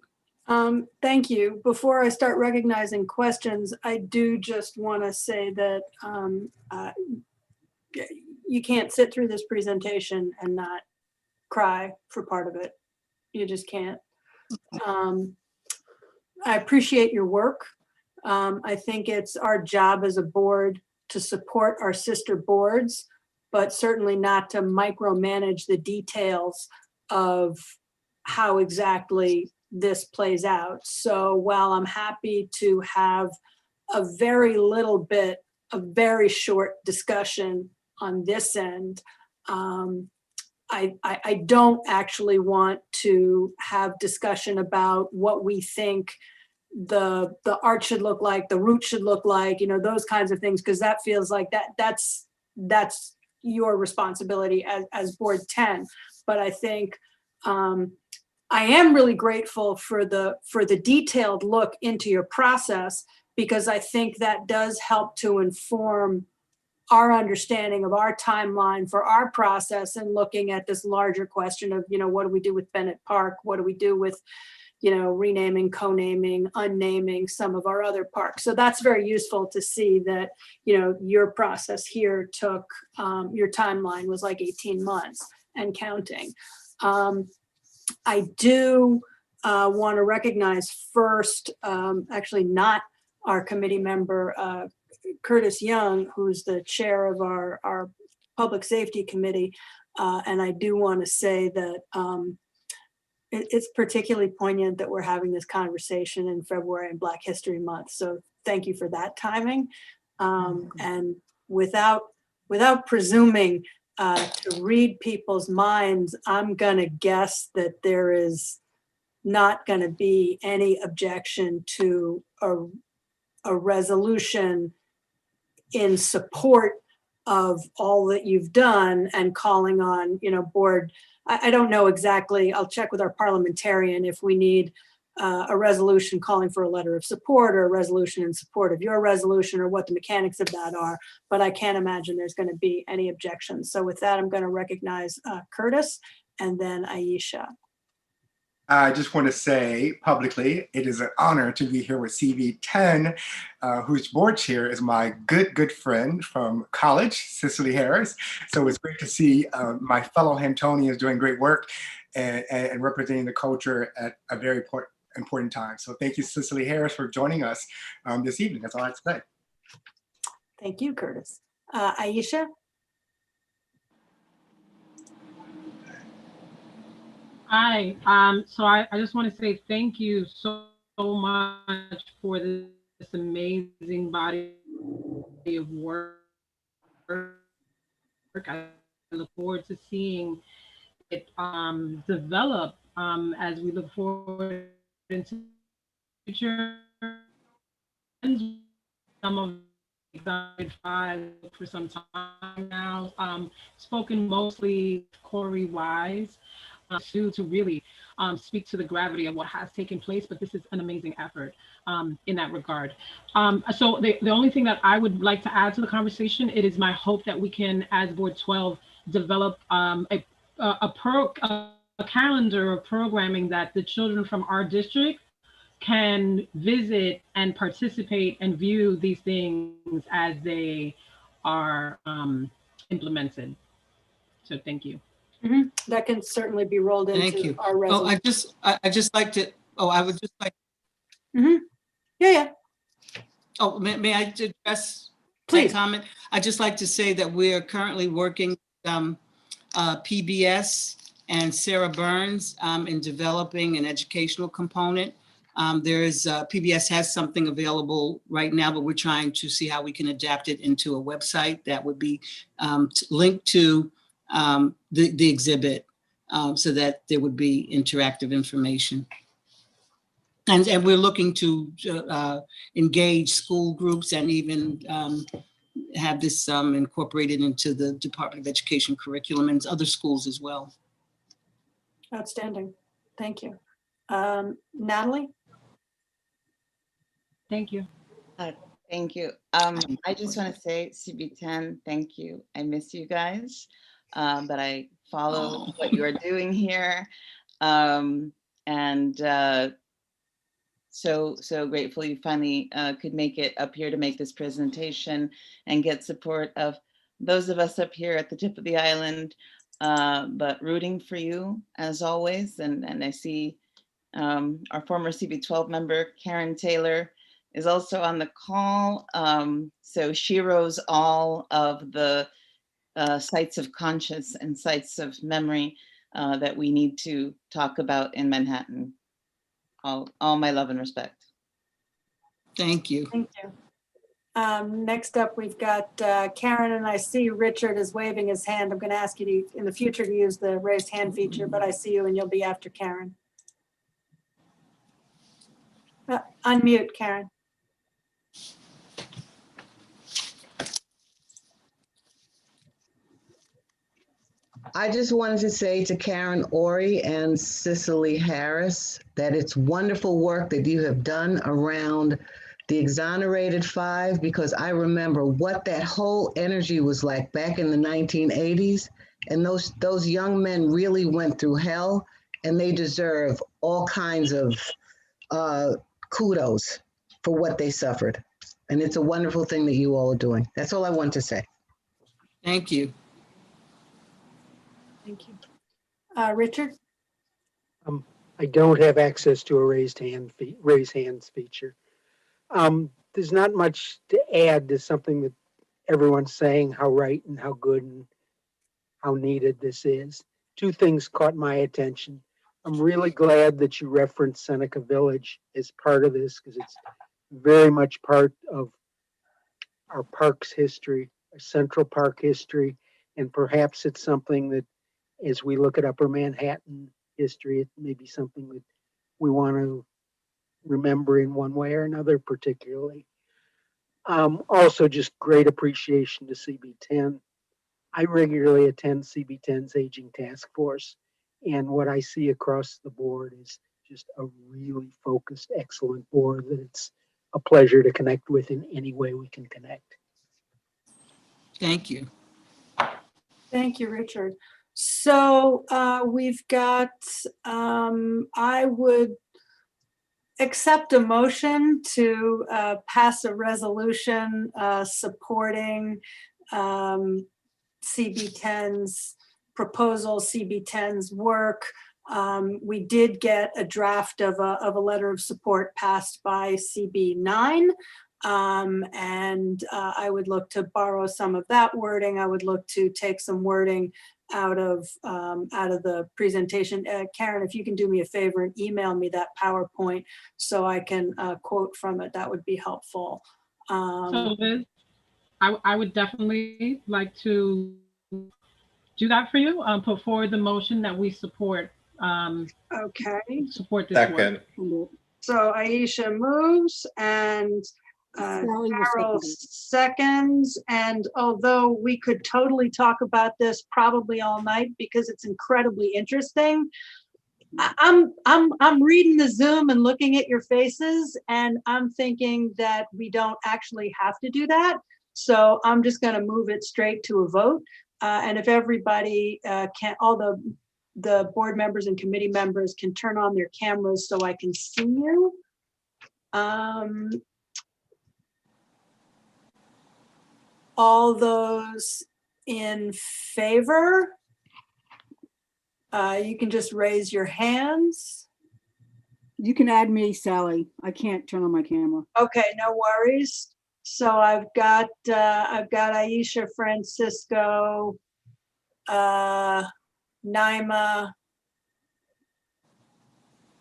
Thank you. Before I start recognizing questions, I do just want to say that you can't sit through this presentation and not cry for part of it. You just can't. I appreciate your work. I think it's our job as a board to support our sister boards, but certainly not to micromanage the details of how exactly this plays out. So while I'm happy to have a very little bit, a very short discussion on this end, I don't actually want to have discussion about what we think the art should look like, the route should look like, you know, those kinds of things, because that feels like that's your responsibility as Board 10. But I think I am really grateful for the detailed look into your process, because I think that does help to inform our understanding of our timeline for our process and looking at this larger question of, you know, what do we do with Bennett Park? What do we do with, you know, renaming, co-naming, unnaming some of our other parks? So that's very useful to see that, you know, your process here took, your timeline was like 18 months and counting. I do want to recognize first, actually not our committee member, Curtis Young, who's the chair of our Public Safety Committee. And I do want to say that it's particularly poignant that we're having this conversation in February and Black History Month. So thank you for that timing. And without presuming to read people's minds, I'm going to guess that there is not going to be any objection to a resolution in support of all that you've done and calling on, you know, board. I don't know exactly. I'll check with our parliamentarian if we need a resolution calling for a letter of support or a resolution in support of your resolution or what the mechanics of that are, but I can't imagine there's going to be any objections. So with that, I'm going to recognize Curtis and then Aisha. I just want to say publicly, it is an honor to be here with CV10, whose board chair is my good friend from college, Cicely Harris. So it's great to see my fellow Hamptonians doing great work and representing the culture at a very important time. So thank you, Cicely Harris, for joining us this evening. That's all I have to say. Thank you, Curtis. Aisha? Hi. So I just want to say thank you so much for this amazing body of work. I look forward to seeing it develop as we look forward into the future. Some of five for some time now, spoken mostly Corey Wise, to really speak to the gravity of what has taken place, but this is an amazing effort in that regard. So the only thing that I would like to add to the conversation, it is my hope that we can, as Board 12, develop a calendar of programming that the children from our district can visit and participate and view these things as they are implemented. So thank you. Mm-hmm. That can certainly be rolled Thank into you. our Oh, resolution. I just like to, I would just like, Mm-hmm. Yeah. oh, may I address Please. that comment? I'd just like to say that we are currently working PBS and Sarah Burns in developing an educational component. PBS has something available right now, but we're trying to see how we can adapt it into a website that would be linked to the exhibit so that there would be interactive information. And we're looking to engage school groups and even have this incorporated into the Department of Education curriculum and other schools as well. Outstanding. Thank you. Natalie? Thank you. Thank you. I just want to say, CB10, thank you. I miss you guys, but I follow what you are doing here. So grateful you finally could make it up here to make this presentation and get support of those of us up here at the tip of the island, but rooting for you as always. And I see our former CB12 member, Karen Taylor, is also on the call. So she rose all of the sites of conscience and sites of memory that we need to talk about in Manhattan. All my love and respect. Thank you. Thank you. Next up, we've got Karen, and I see Richard is waving his hand. I'm going to ask you to, in the future, to use the raised hand feature, but I see you and you'll be after Karen. Unmute, Karen. I just wanted to say to Karen Ori and Cicely Harris that it's wonderful work that you have done around the exonerated five, because I remember what that whole energy was like back in the 1980s. And those young men really went through hell, and they deserve all kinds of kudos for what they suffered. And it's a wonderful thing that you all are doing. That's all I want to say. Thank you. Thank you. Richard? I don't have access to a raised hands feature. There's not much to add to something that everyone's saying, how right and how good and how needed this is. Two things caught my attention. I'm really glad that you referenced Seneca Village as part of this, because it's very much part of our park's history, our Central Park history, and perhaps it's something that, as we look at Upper Manhattan history, it may be something that we want to remember in one way or another, particularly. Also, just great appreciation to CB10. I regularly attend CB10's Aging Task Force, and what I see across the board is just a really focused, excellent board that it's a pleasure to connect with in any way we can connect. Thank you. Thank you, Richard. So we've got, I would accept a motion to pass a resolution supporting CB10's proposal, CB10's work. We did get a draft of a letter of support passed by CB9. And I would look to borrow some of that wording. I would look to take some wording out of the presentation. Karen, if you can do me a favor and email me that PowerPoint so I can quote from it, that would be helpful. So Liz, I would definitely like to do that for you. Put forward the motion that we support. Okay. Support this Second. work. So Aisha moves and Sally will Carol second it. seconds. And although we could totally talk about this probably all night because it's incredibly interesting, I'm reading the Zoom and looking at your faces, and I'm thinking that we don't actually have to do that. So I'm just going to move it straight to a vote. And if everybody can, all the board members and committee members can turn on their cameras so I can see you. All those in favor, you can just raise your hands. You can add me, Sally. I can't turn on my camera. Okay, no worries. So I've got Aisha, Francisco, Naima,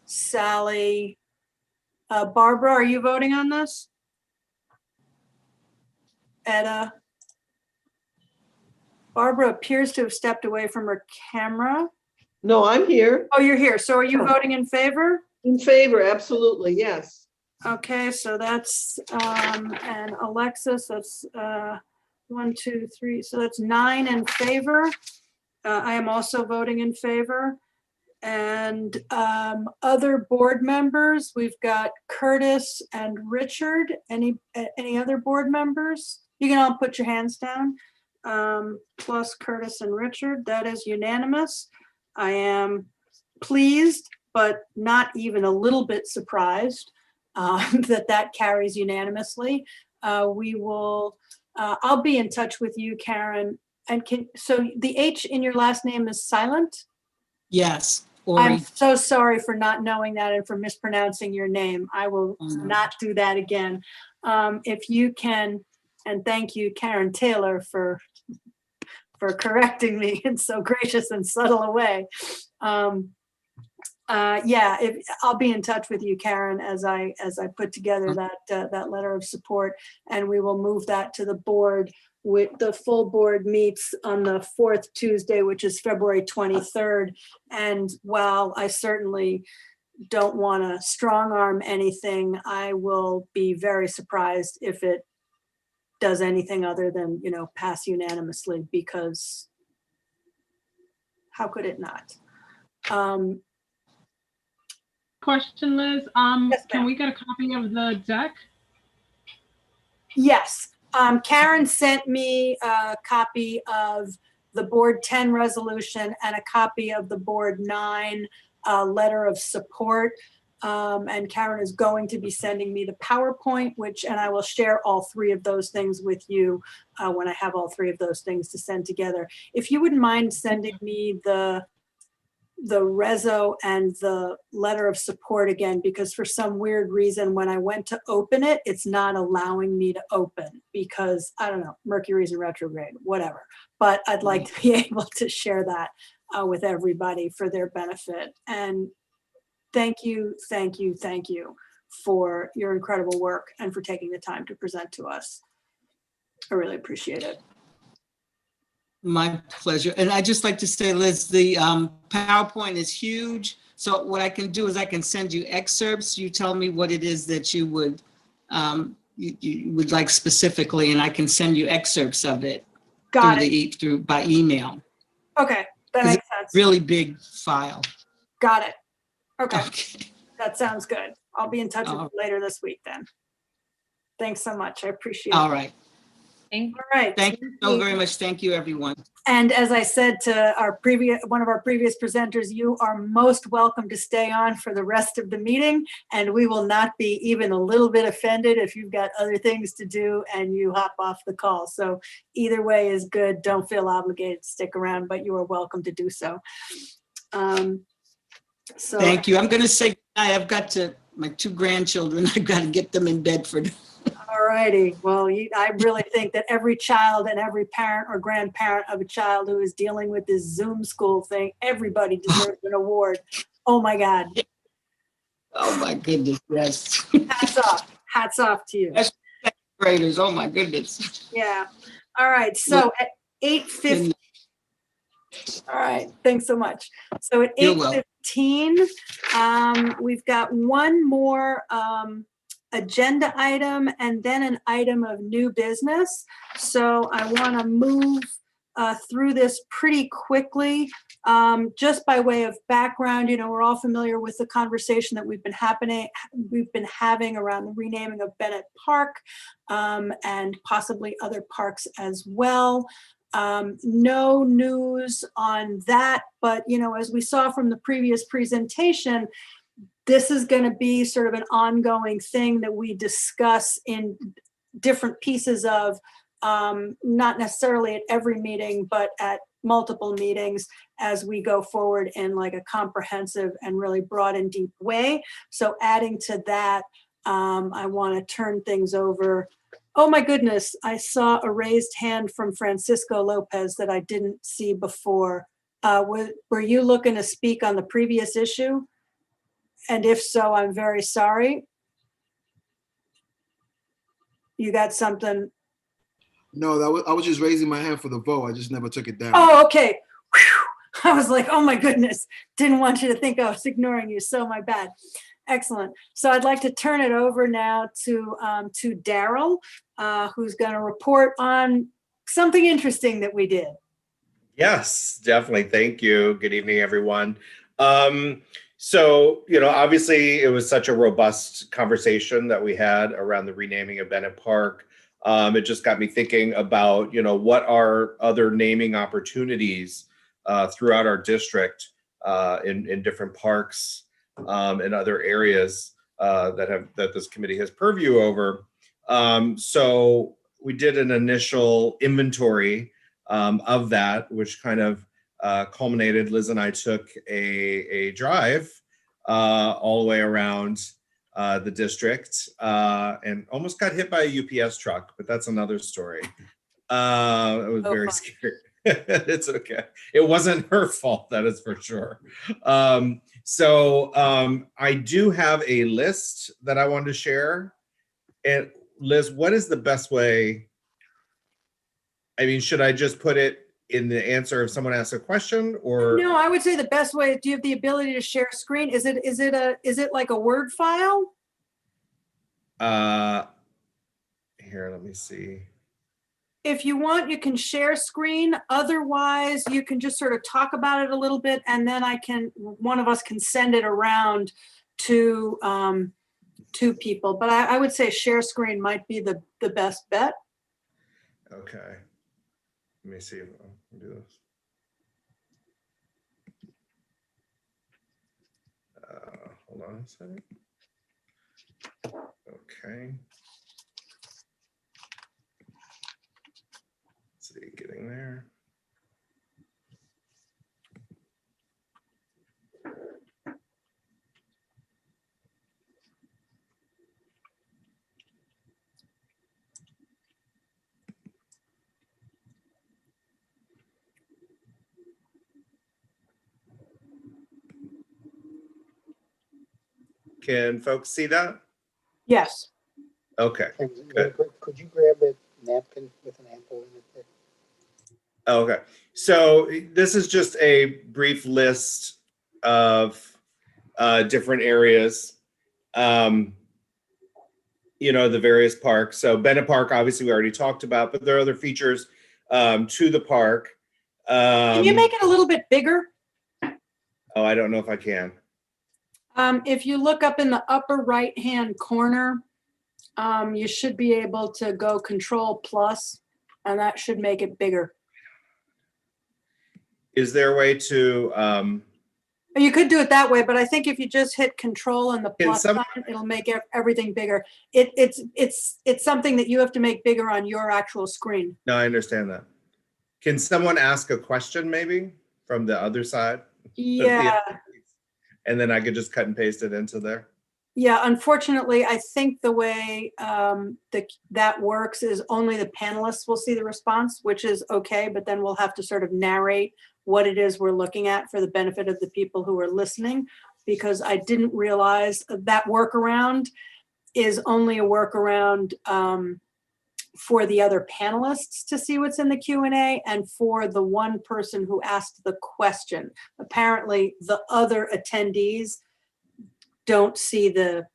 Sally, Barbara. Are you voting on this? Etta. Barbara appears to have stepped away from her camera. No, I'm here. Oh, you're here. So are you voting in favor? In favor, absolutely, yes. Okay, so that's, and Alexis, that's 1, 2, 3, so that's 9 in favor. I am also voting in favor. And other board members, we've got Curtis and Richard. Any other board members? You can all put your hands down. Plus Curtis and Richard, that is unanimous. I am pleased, but not even a little bit surprised that carries unanimously. We will, I'll be in touch with you, Karen. And so the H in your last name is silent? Yes. I'm so sorry for not knowing that and for mispronouncing your name. I will not do that again. If you can, and thank you, Karen Taylor, for correcting me in so gracious and subtle a way. Yeah, I'll be in touch with you, Karen, as I put together that letter of support, and we will move that to the board. With the full board meets on the 4th Tuesday, which is February 23rd. And while I certainly don't want to strong arm anything, I will be very surprised if it does anything other than, pass unanimously, because how could it not? Question, Liz. Yes, can we get a copy of the deck? Yes. Karen sent me a copy of the Board 10 resolution and a copy of the Board 9 letter of support. And Karen is going to be sending me the PowerPoint, and I will share all 3 of those things with you when I have all 3 of those things to send together. If you wouldn't mind sending me the reso and the letter of support again, because for some weird reason, when I went to open it, it's not allowing me to open because, I don't know, Mercury's in retrograde, whatever. But I'd like to be able to share that with everybody for their benefit. And thank you for your incredible work and for taking the time to present to us. I really appreciate it. My pleasure. And I'd just like to say, Liz, the PowerPoint is huge. So what I can do is I can send you excerpts. You tell me what it is that you would like specifically, and I can send you excerpts of it. Got it. By email. Okay, that makes sense. Really big file. Got it. Okay. That sounds good. I'll be in touch with you later this week then. Thanks so much. I appreciate it. All right. All right. Thank you so very much. Thank you, everyone. And as I said to one of our previous presenters, you are most welcome to stay on for the rest of the meeting, and we will not be even a little bit offended if you've got other things to do and you hop off the call. So either way is good. Don't feel obligated to stick around, but you are welcome to do so. Thank you. I'm going to say I've got my 2 grandchildren. I've got to get them in bed for. All All righty. Well, I really think that every child and every parent or grandparent of a child who is dealing with this Zoom school thing, everybody deserves an award. Oh my God. Oh my goodness, yes. Hats off. Hats off to you. That's graders, oh my goodness. Yeah. All right. So at 8:50. All right. Thanks so much. So at You're welcome. 8:15, we've got one more agenda item and then an item of new business. So I want to move through this pretty quickly. Just by way of background, we're all familiar with the conversation that we've been having around the renaming of Bennett Park and possibly other parks as well. No news on that, but as we saw from the previous presentation, this is going to be sort of an ongoing thing that we discuss in different pieces of, not necessarily at every meeting, but at multiple meetings as we go forward in like a comprehensive and really broad and deep way. So adding to that, I want to turn things over. Oh my goodness, I saw a raised hand from Francisco Lopez that I didn't see before. Were you looking to speak on the previous issue? And if so, I'm very sorry. You got something? No, I was just raising my hand for the vote. I just never took it down. Oh, okay. Whew. I was like, oh my goodness. Didn't want you to think I was ignoring you. So my bad. Excellent. So I'd like to turn it over now to Daryl, who's going to report on something interesting that we did. Yes, definitely. Thank you. Good evening, everyone. So, obviously it was such a robust conversation that we had around the renaming of Bennett Park. It just got me thinking about, what are other naming opportunities throughout our district in different parks and other areas that this committee has purview over. So we did an initial inventory of that, which kind of culminated. Liz and I took a drive all the way around the district and almost got hit by a UPS truck, but that's another story. It was very scary. It's okay. It wasn't her fault, that is for sure. So I do have a list that I wanted to share. And Liz, what is the best way? I mean, should I just put it in the answer if someone asks a question, or? No, I would say the best way, do you have the ability to share screen? Is it like a Word file? Here, let me see. If you want, you can share screen. Otherwise, you can just sort of talk about it a little bit, and then one of us can send it around to people. But I would say share screen might be the best bet. Okay. Let me see if I can do this. Hold on a second. Okay. Let's see, getting there. Can folks see that? Yes. Okay. Good. Could you grab a napkin with an apple in it there? Okay. So this is just a brief list of different areas, the various parks. So Bennett Park, obviously we already talked about, but there are other features to the park. Can you make it a little bit bigger? Oh, I don't know if I can. If you look up in the upper right-hand corner, you should be able to go Control+, and that should make it bigger. Is there a way to? You could do it that way, but I think if you just hit Control and the plus sign, it'll make everything bigger. It's something that you have to make bigger on your actual screen. No, I understand that. Can someone ask a question maybe from the other side? Yeah. And then I could just cut and paste it into there. Yeah, unfortunately, I think the way that works is only the panelists will see the response, which is okay, but then we'll have to sort of narrate what it is we're looking at for the benefit of the people who are listening, because I didn't realize that workaround is only a workaround for the other panelists to see what's in the Q&A and for the one person who asked the question. Apparently, the other attendees don't see the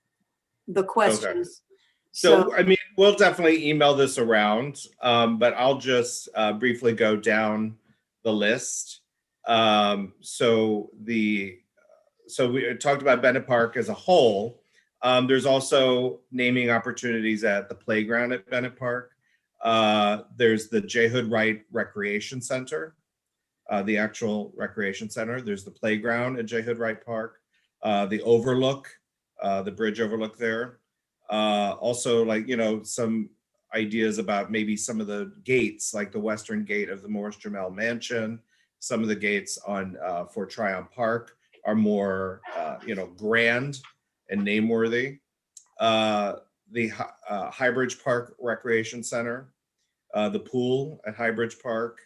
questions. So, I mean, we'll definitely email this around, but I'll just briefly go down the list. So we talked about Bennett Park as a whole. There's also naming opportunities at the playground at Bennett Park. There's the J. Hood Wright Recreation Center, the actual recreation center. There's the playground at J. Hood Wright Park, the overlook, the bridge overlook there. Also, like, some ideas about maybe some of the gates, like the western gate of the Morris Jamel Mansion. Some of the gates on Fort Tryon Park are more, grand and name-worthy. The Highbridge Park Recreation Center, the pool at Highbridge Park,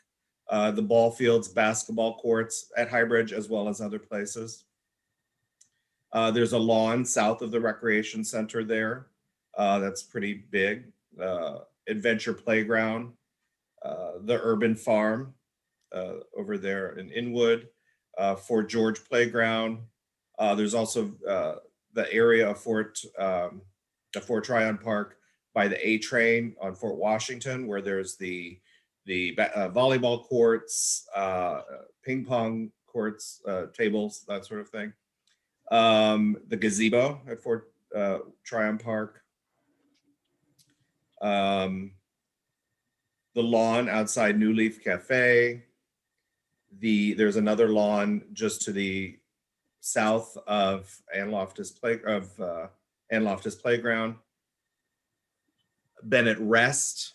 the ball fields, basketball courts at Highbridge, as well as other places. There's a lawn south of the recreation center there. That's pretty big. Adventure Playground, the Urban Farm over there in Inwood, Fort George Playground. There's also the area of Fort Tryon Park by the A train on Fort Washington, where there's the volleyball courts, ping pong courts, tables, that sort of thing. The gazebo at Fort Tryon Park. The lawn outside New Leaf Cafe. There's another lawn just to the south of Ann Loftus Playground. Bennett Rest.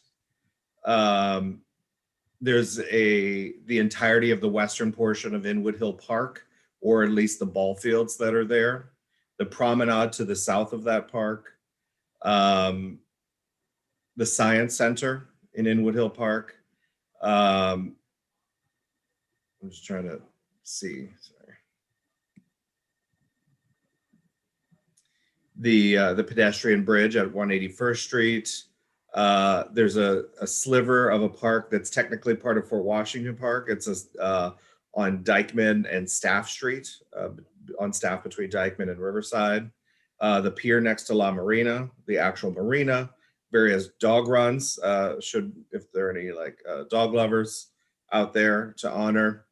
There's the entirety of the western portion of Inwood Hill Park, or at least the ball fields that are there. The promenade to the south of that park. The Science Center in Inwood Hill Park. I'm just trying to see. Sorry. The pedestrian bridge at 181st Street. There's a sliver of a park that's technically part of Fort Washington Park. It's on Dykman and Staff Street, on Staff between Dykman and Riverside. The pier next to La Marina, the actual marina. Various dog runs, if there are any dog lovers out there to honor.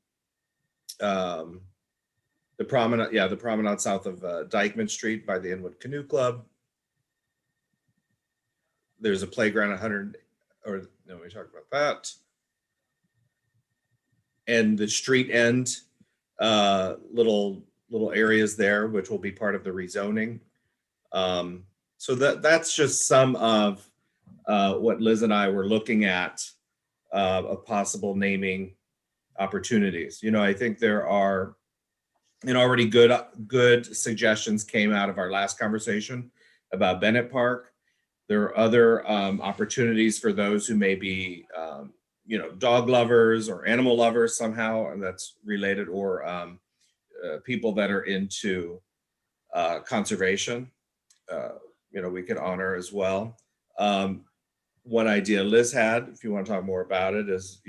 The promenade south of Dykeman Street by the Inwood Canoe Club. There's a playground we talked about that. And the street end, little areas there, which will be part of the rezoning. So that's just some of what Liz and I were looking at of possible naming opportunities. I think there are already good suggestions came out of our last conversation about Bennett Park. There are other opportunities for those who may be, dog lovers or animal lovers somehow, and that's related, or people that are into conservation. We could honor as well. One idea Liz had, if you want to talk more about it, is,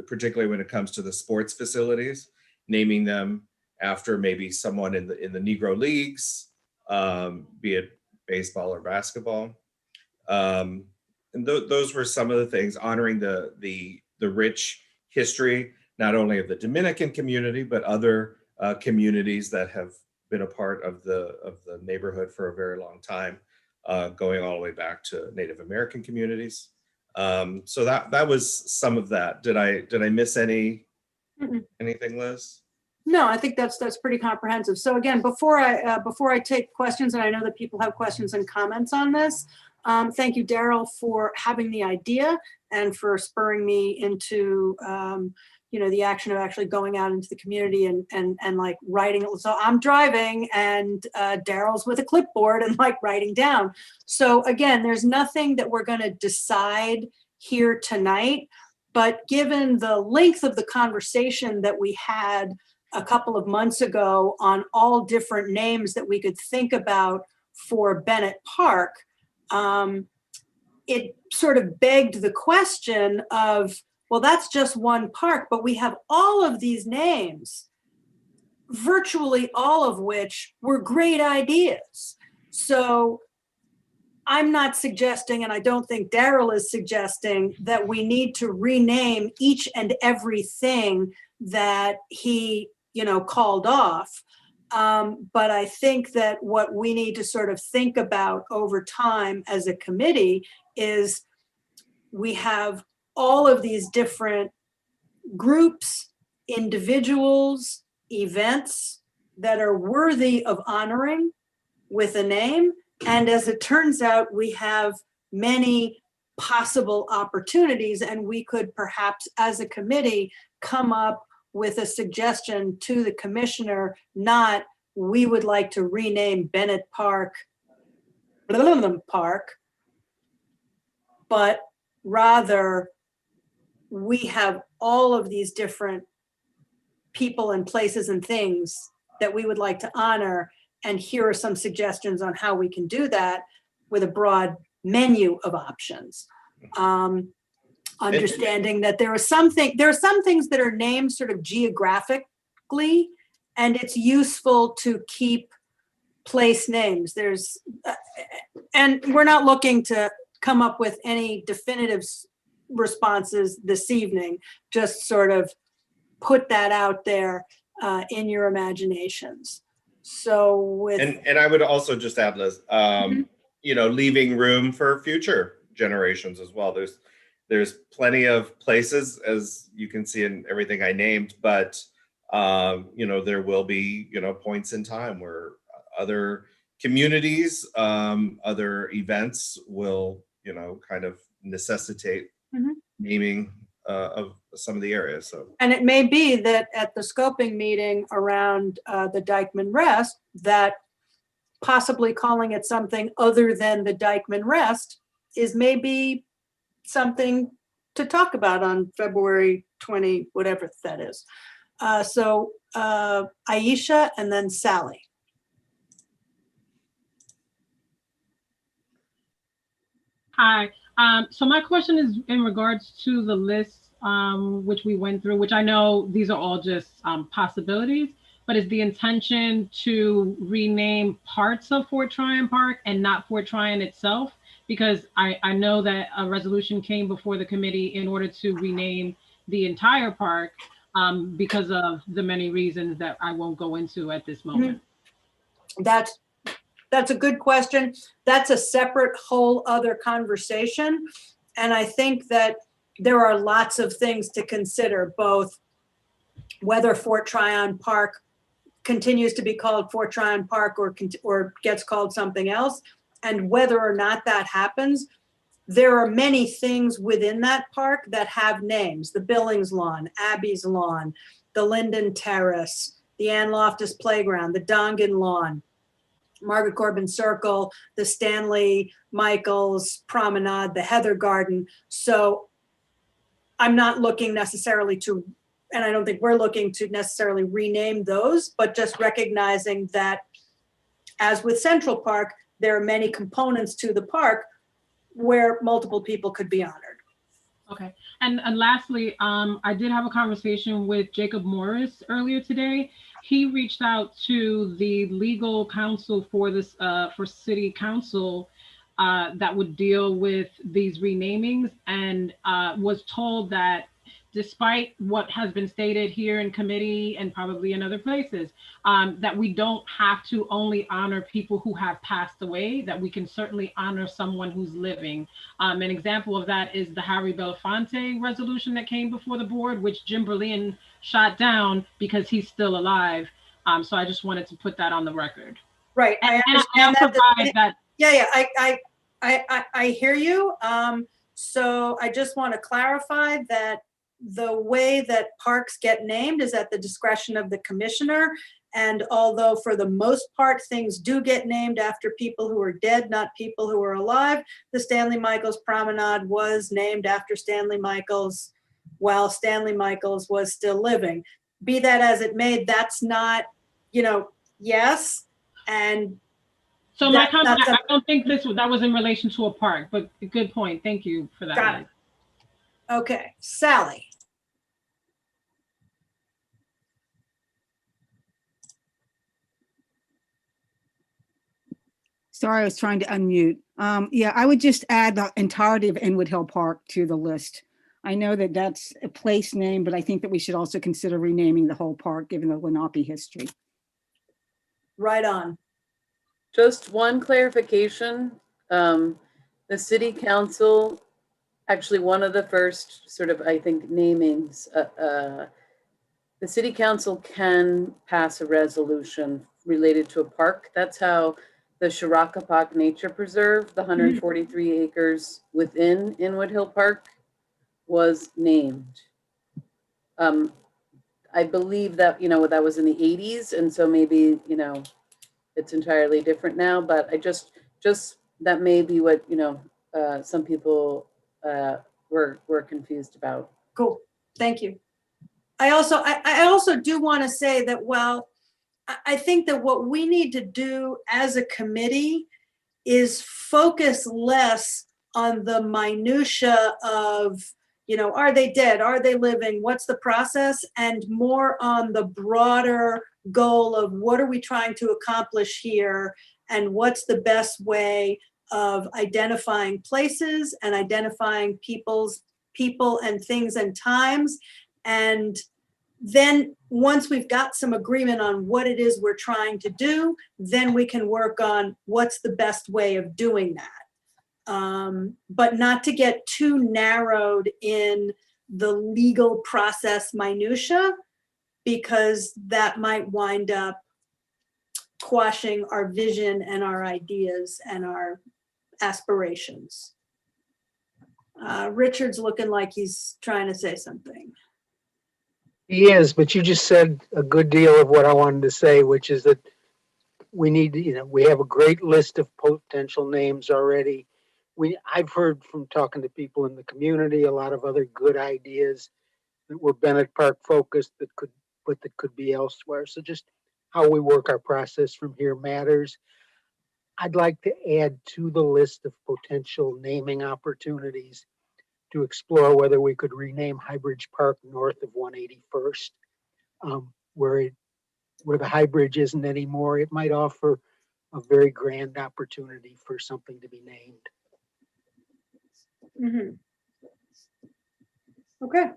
particularly when it comes to the sports facilities, naming them after maybe someone in the Negro leagues, be it baseball or basketball. And those were some of the things, honoring the rich history, not only of the Dominican community, but other communities that have been a part of the neighborhood for a very long time, going all the way back to Native American communities. So that was some of that. Did I miss anything, Liz? No, I think that's pretty comprehensive. So again, before I take questions, and I know that people have questions and comments on this, thank you, Daryl, for having the idea and for spurring me into the action of actually going out into the community and like writing. So I'm driving and Daryl's with a clipboard and like writing down. So again, there's nothing that we're going to decide here tonight, but given the length of the conversation that we had a couple of months ago on all different names that we could think about for Bennett Park, it sort of begged the question of, well, that's just one park, but we have all of these names, virtually all of which were great ideas. So I'm not suggesting, and I don't think Daryl is suggesting, that we need to rename each and everything that he, called off. But I think that what we need to sort of think about over time as a committee is we have all of these different groups, individuals, events that are worthy of honoring with a name. And as it turns out, we have many possible opportunities, and we could perhaps, as a committee, come up with a suggestion to the commissioner, not we would like to rename Bennett Park, but rather we have all of these different people and places and things that we would like to honor. And here are some suggestions on how we can do that with a broad menu of options. Understanding that there are some things that are named sort of geographically, and it's useful to keep place names. And we're not looking to come up with any definitive responses this evening, just sort of put that out there in your imaginations. So with and I would also just add, Liz, leaving room for future generations as well. There's plenty of places, as you can see in everything I named, but there will be points in time where other communities, other events will kind of necessitate naming of some of the areas. So, and it may be that at the scoping meeting around the Deichmann Rest, that possibly calling it something other than the Deichmann Rest is maybe something to talk about on February 20, whatever that is. So Aisha and then Sally. Hi. So my question is in regards to the list which we went through, which I know these are all just possibilities, but is the intention to rename parts of Fort Tryon Park and not Fort Tryon itself? Because I know that a resolution came before the committee in order to rename the entire park because of the many reasons that I won't go into at this moment. That's a good question. That's a separate whole other conversation. And I think that there are lots of things to consider, both whether Fort Tryon Park continues to be called Fort Tryon Park or gets called something else, and whether or not that happens. There are many things within that park that have names: the Billings Lawn, Abby's Lawn, the Linden Terrace, the Ann Loftus Playground, the Dongan Lawn, Margaret Corbin Circle, the Stanley Michaels Promenade, the Heather Garden. So I'm not looking necessarily to, and I don't think we're looking to necessarily rename those, but just recognizing that, as with Central Park, there are many components to the park where multiple people could be honored. Okay. And lastly, I did have a conversation with Jacob Morris earlier today. He reached out to the legal counsel for this, for city council that would deal with these renamings, and was told that despite what has been stated here in committee and probably in other places, that we don't have to only honor people who have passed away, that we can certainly honor someone who's living. An example of that is the Harry Belafonte resolution that came before the board, which Jim Berlin shot down because he's still alive. So I just wanted to put that on the record. Right. I understand that. Yeah, I hear you. So I just want to clarify that the way that parks get named is at the discretion of the commissioner. And although for the most part, things do get named after people who are dead, not people who are alive, the Stanley Michaels Promenade was named after Stanley Michaels while Stanley Michaels was still living. Be that as it may, that's not, yes. And so my comment, I don't think that was in relation to a park, but a good point. Thank you for that. Got it. Okay, Sally. Sorry, I was trying to unmute. Yeah, I would just add the entirety of Inwood Hill Park to the list. I know that that's a place name, but I think that we should also consider renaming the whole park, given the Lenape history. Right on. Just one clarification. The city council, actually one of the first sort of, I think, namings, the city council can pass a resolution related to a park. That's how the Shirakapak Nature Preserve, the 143 acres within Inwood Hill Park, was named. I believe that, that was in the 80s. And so maybe, it's entirely different now, but I just that may be what, some people were confused about. Cool, thank you. I also do want to say that, well, I think that what we need to do as a committee is focus less on the minutia of, are they dead? Are they living? What's the process? And more on the broader goal of what are we trying to accomplish here? And what's the best way of identifying places and identifying people and things and times. And then once we've got some agreement on what it is we're trying to do, then we can work on what's the best way of doing that. But not to get too narrowed in the legal process minutia, because that might wind up quashing our vision and our ideas and our aspirations. Richard's looking like he's trying to say something. He is, but you just said a good deal of what I wanted to say, which is that we need to, we have a great list of potential names already. I've heard from talking to people in the community, a lot of other good ideas that were Bennett Park focused that could be elsewhere. So just how we work our process from here matters. I'd like to add to the list of potential naming opportunities to explore whether we could rename Highbridge Park north of 181st, where the High Bridge isn't anymore. It might offer a very grand opportunity for something to be named. Mm-hmm. Okay.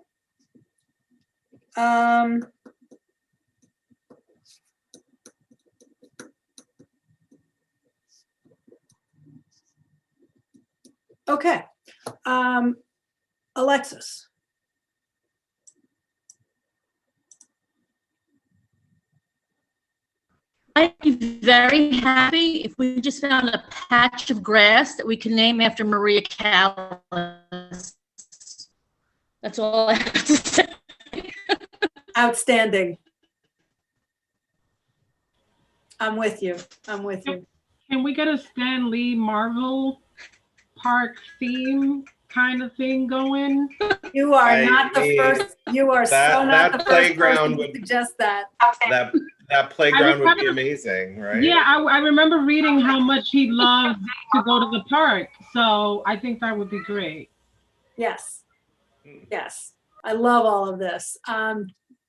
Okay. Alexis. I'd be very happy if we just found a patch of grass that we can name after Maria Callas. That's all I have to say. Outstanding. I'm with you. I'm with you. Can we get a Stan Lee Marvel Park theme kind of thing going? You are not the first. You are so not the first person to suggest that. That playground would be amazing, right? Yeah, I remember reading how much he loved to go to the park. So I think that would be great. Yes. Yes. I love all of this.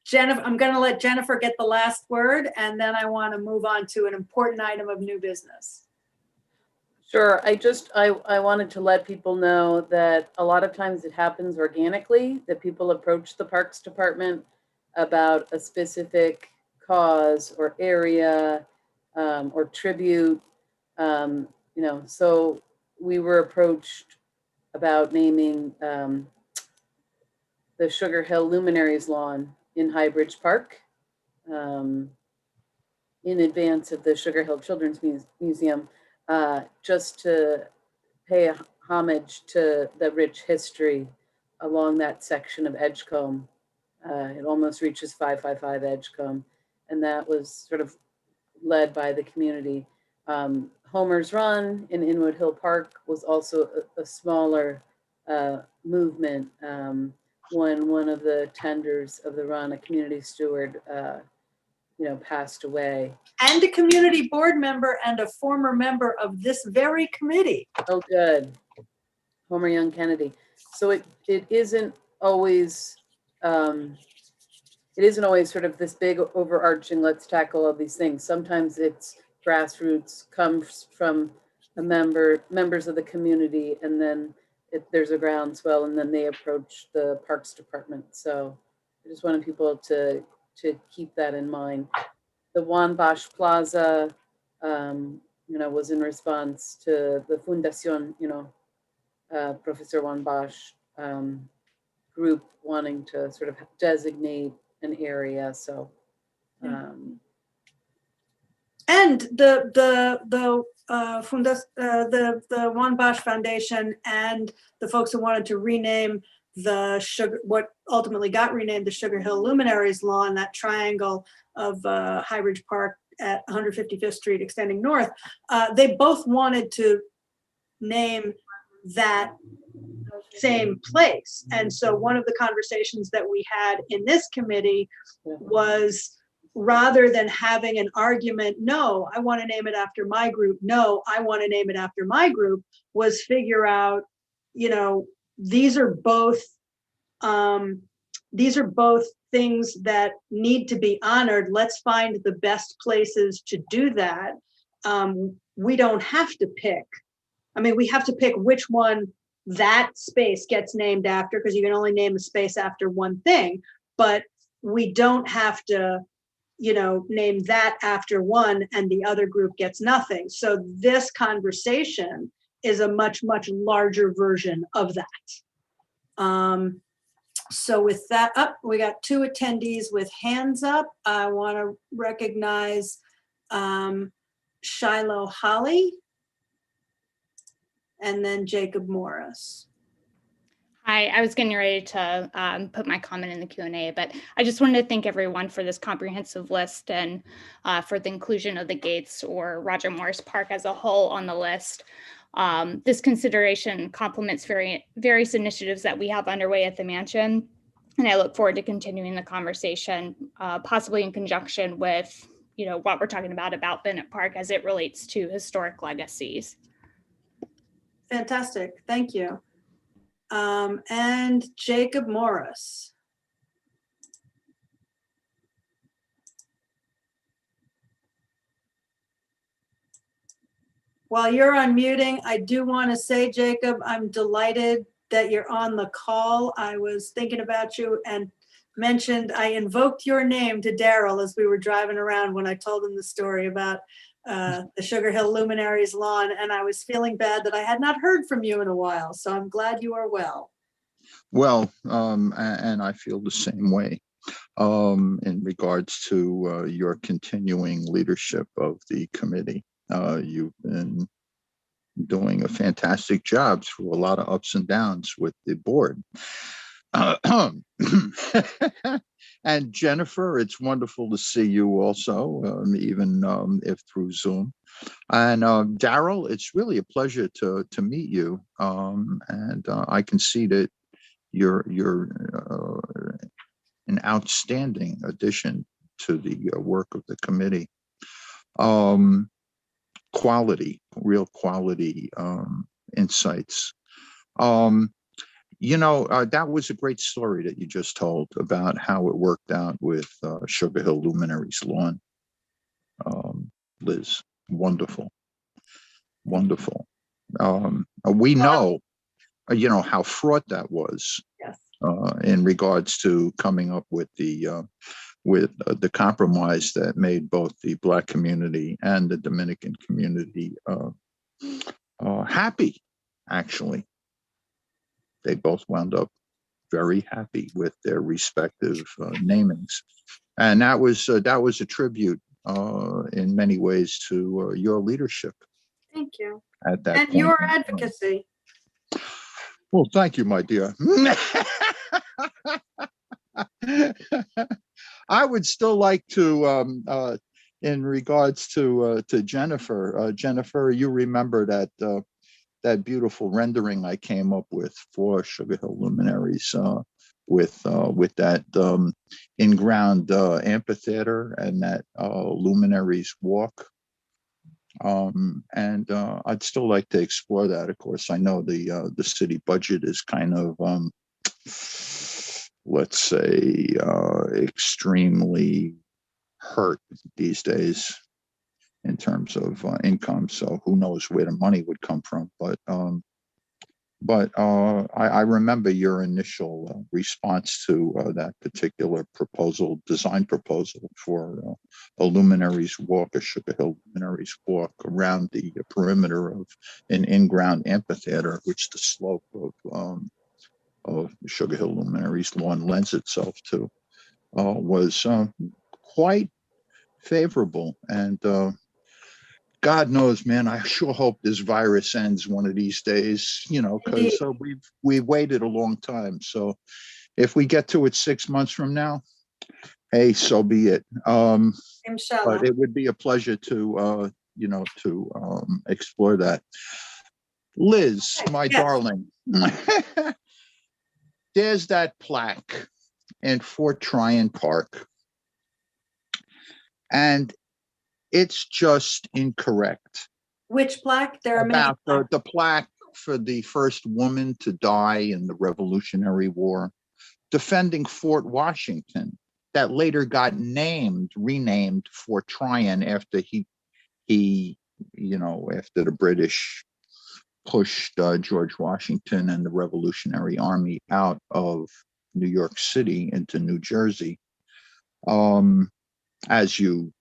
Jennifer, I'm going to let Jennifer get the last word, and then I want to move on to an important item of new business. Sure. I wanted to let people know that a lot of times it happens organically, that people approach the Parks Department about a specific cause or area or tribute. So we were approached about naming the Sugar Hill Luminaries lawn in Highbridge Park in advance of the Sugar Hill Children's Museum, just to pay homage to the rich history along that section of Edgecombe. It almost reaches 555 Edgecombe, and that was sort of led by the community. Homer's Run in Inwood Hill Park was also a smaller movement when one of the tenders of the run, a community steward, passed away. And a community board member and a former member of this very committee. Oh, good. Homer Young Kennedy. So it isn't always sort of this big overarching, let's tackle all these things. Sometimes it's grassroots, comes from members of the community, and then there's a groundswell, and then they approach the Parks Department. So I just wanted people to keep that in mind. The Juan Bosch Plaza, was in response to the Fundación, Professor Juan Bosch group wanting to sort of designate an area. So, and the Juan Bosch Foundation and the folks who wanted to rename what ultimately got renamed the Sugar Hill Luminaries Lawn, that triangle of High Ridge Park at 155th Street extending north, they both wanted to name that same place. And so one of the conversations that we had in this committee was, rather than having an argument, no, I want to name it after my group, no, I want to name it after my group, was figure out, these are both things that need to be honored. Let's find the best places to do that. We don't have to pick. We have to pick which one that space gets named after, because you can only name a space after one thing, but we don't have to, name that after one and the other group gets nothing. So this conversation is a much, much larger version of that. So with that up, we got 2 attendees with hands up. I want to recognize Shiloh Holly and then Jacob Morris. Hi, I was getting ready to put my comment in the Q&A, but I just wanted to thank everyone for this comprehensive list and for the inclusion of the Gates or Roger Morris Park as a whole on the list. This consideration complements various initiatives that we have underway at the mansion, and I look forward to continuing the conversation, possibly in conjunction with, what we're talking about Bennett Park as it relates to historic legacies. Fantastic, thank you. And Jacob Morris. While you're unmuting, I do want to say, Jacob, I'm delighted that you're on the call. I was thinking about you and I invoked your name to Daryl as we were driving around when I told him the story about the Sugar Hill Luminaries Lawn, and I was feeling bad that I had not heard from you in a while. So I'm glad you are well. Well, and I feel the same way in regards to your continuing leadership of the committee. You've been doing a fantastic job through a lot of ups and downs with the board. And Jennifer, it's wonderful to see you also, even if through Zoom. And Daryl, it's really a pleasure to meet you. And I can see that you're an outstanding addition to the work of the committee. Real quality insights. That was a great story that you just told about how it worked out with Sugar Hill Luminaries Lawn. Liz, wonderful. We know, how fraught that was. Yes. In regards to coming up with the compromise that made both the Black community and the Dominican community happy. Actually, they both wound up very happy with their respective namings, and that was a tribute in many ways to your leadership. Thank you. At that and point your advocacy. Well, thank you, my dear. I would still like to, in regards to Jennifer. Jennifer, you remember that that beautiful rendering I came up with for Sugar Hill Luminaries, with that in-ground amphitheater and that Luminaries walk. And I'd still like to explore that. Of course, I know the city budget is kind of, let's say, extremely hurt these days in terms of income. So who knows where the money would come from? But I remember your initial response to that particular proposal, design proposal for a Luminaries Walk, a Sugar Hill Luminaries Walk around the perimeter of an in-ground amphitheater, which the slope of Sugar Hill Luminaries lawn lends itself to, was quite favorable. And God knows, man, I sure hope this virus ends one of these days, you know, because we've waited a long time. So if we get to it 6 months from now, hey, so be it. Inshallah. But it would be a pleasure to, you know, to explore that. Liz, my darling, there's that plaque in Fort Tryon Park. And it's just incorrect. Which plaque? There are many. About the plaque for the first woman to die in the Revolutionary War, defending Fort Washington, that later got renamed Fort Tryon after he, you know, after the British pushed George Washington and the Revolutionary Army out of New York City into New Jersey. As you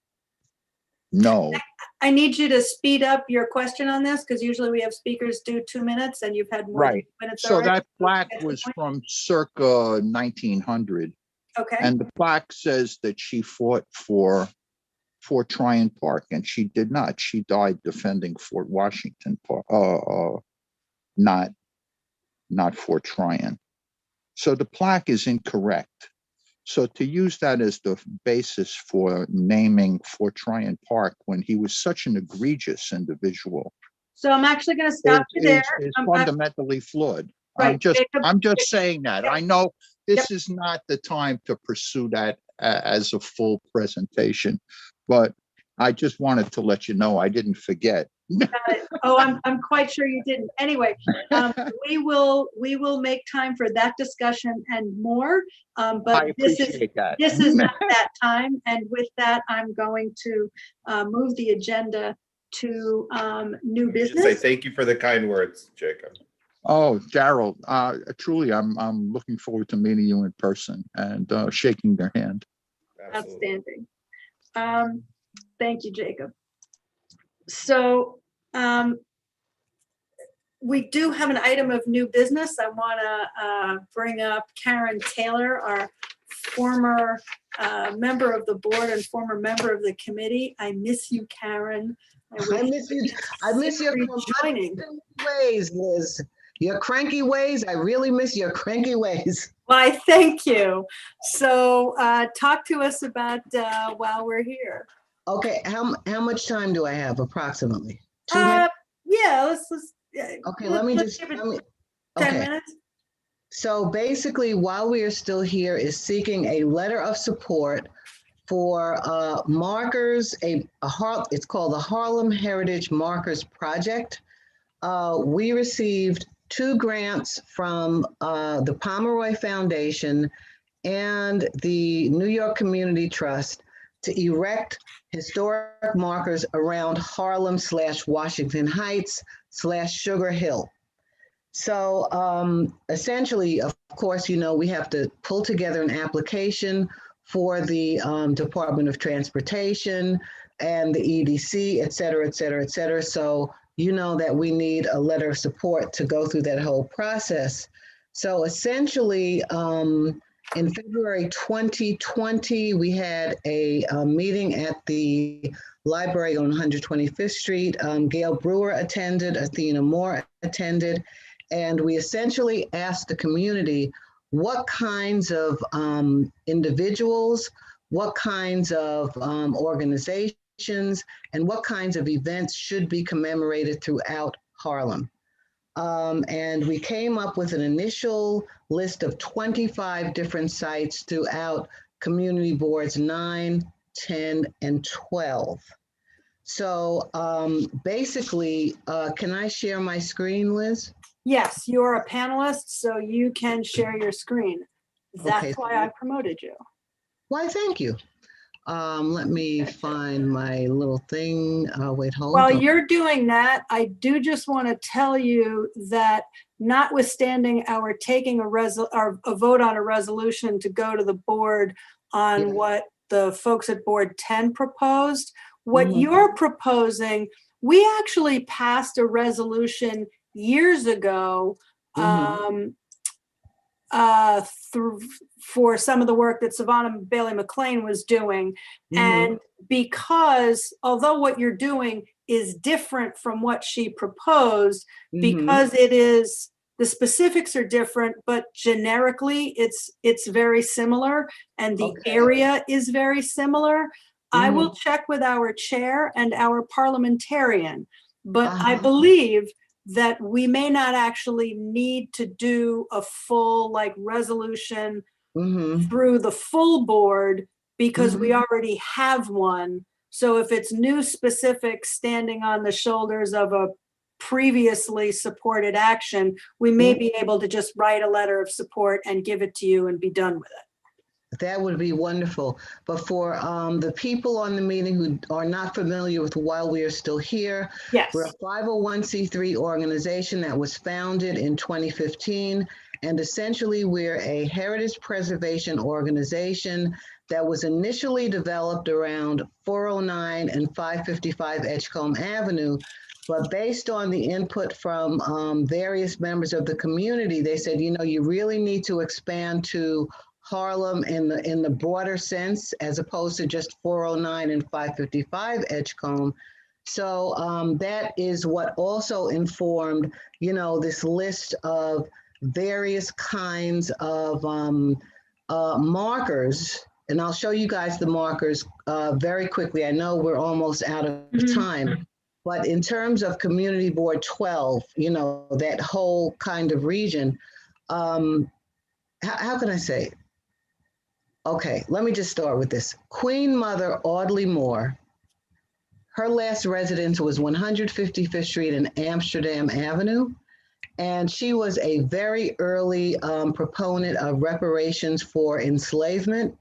know, I need you to speed up your question on this because usually we have speakers do 2 minutes and you've had more than 2 minutes So already. that plaque was from circa 1900. Okay. And the plaque says that she fought for Fort Tryon Park, and she did not. She died defending Fort Washington Park, not Fort Tryon. So the plaque is incorrect. So to use that as the basis for naming Fort Tryon Park when he was such an egregious individual, So I'm actually going to stop you there. is fundamentally flawed. Right, I'm just saying that. I know this is not the time to pursue that as a full presentation, but I just wanted to let you know I didn't forget. Oh, I'm quite sure you didn't. Anyway, we will make time for that discussion and more. But this is not that time. And with that, I'm going to move the agenda to new business. Say thank you for the kind words, Jacob. Oh, Daryl, truly, I'm looking forward to meeting you in person and shaking your hand. Outstanding. Thank you, Jacob. So we do have an item of new business. I want to bring up Karen Taylor, our former member of the board and former member of the committee. I miss you, Karen. I miss you. I miss your cranky ways, Liz. Your cranky ways. I really miss your cranky ways. Why, thank you. So talk to us about while we're here. Okay, how much time do I have approximately? 2 minutes? Yeah, let's okay, let me 10 minutes. So basically, while we are still here, is seeking a letter of support for markers. It's called the Harlem Heritage Markers Project. We received 2 grants from the Pomeroy Foundation and the New York Community Trust to erect historic markers around Harlem / Washington Heights / Sugar Hill. So essentially, of course, you know, we have to pull together an application for the Department of Transportation and the EDC, et cetera, et cetera, et cetera. So you know that we need a letter of support to go through that whole process. So essentially, in February 2020, we had a meeting at the library on 125th Street. Gail Brewer attended, Athena Moore attended, And we essentially asked the community what kinds of individuals, what kinds of organizations, and what kinds of events should be commemorated throughout Harlem. And we came up with an initial list of 25 different sites throughout community boards 9, 10, and 12. So basically, can I share my screen, Liz? Yes, you're a panelist, so you can share your screen. That's Okay. why I promoted you. Why, thank you. Let me find my little thing. Wait, hold While on. you're doing that, I do just want to tell you that notwithstanding our taking a vote on a resolution to go to the board on what the folks at Board 10 proposed, what you're proposing, we actually passed a resolution years ago for some of the work that Savannah Bailey McLean was doing. And because, although what you're doing is different from what she proposed, because it is, the specifics are different, but generically it's very similar, and the area is very similar. I will check with our chair and our parliamentarian, but I believe that we may not actually need to do a full resolution through the full board, because we already have one. So if it's new specifics standing on the shoulders of a previously supported action, we may be able to just write a letter of support and give it to you and be done with it. That would be wonderful. But for the people on the meeting who are not familiar with While We Are Still Here, we're a 501c3 organization that was founded in 2015. And essentially, we're a heritage preservation organization that was initially developed around 409 and 555 Edgecombe Avenue. But based on the input from various members of the community, they said, you know, you really need to expand to Harlem in the broader sense, as opposed to just 409 and 555 Edgecombe. So that is what also informed, you know, this list of various kinds of markers. And I'll show you guys the markers very quickly. I know we're almost out of time. But in terms of Community Board 12, you know, that whole kind of region, how can I say it? Okay, let me just start with this. Queen Mother Audley Moore, her last residence was 155th Street and Amsterdam Avenue. And she was a very early proponent of reparations for enslavement.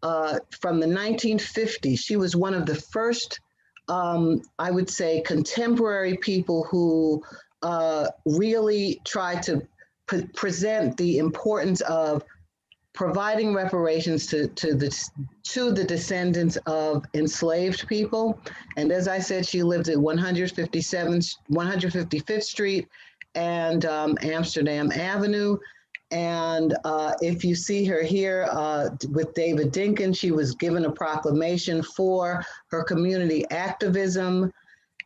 From the 1950s, she was one of the first, I would say, contemporary people who really tried to present the importance of providing reparations to the descendants of enslaved people. And as I said, she lived at 155th Street and Amsterdam Avenue. And if you see her here with David Dinkin, she was given a proclamation for her community activism.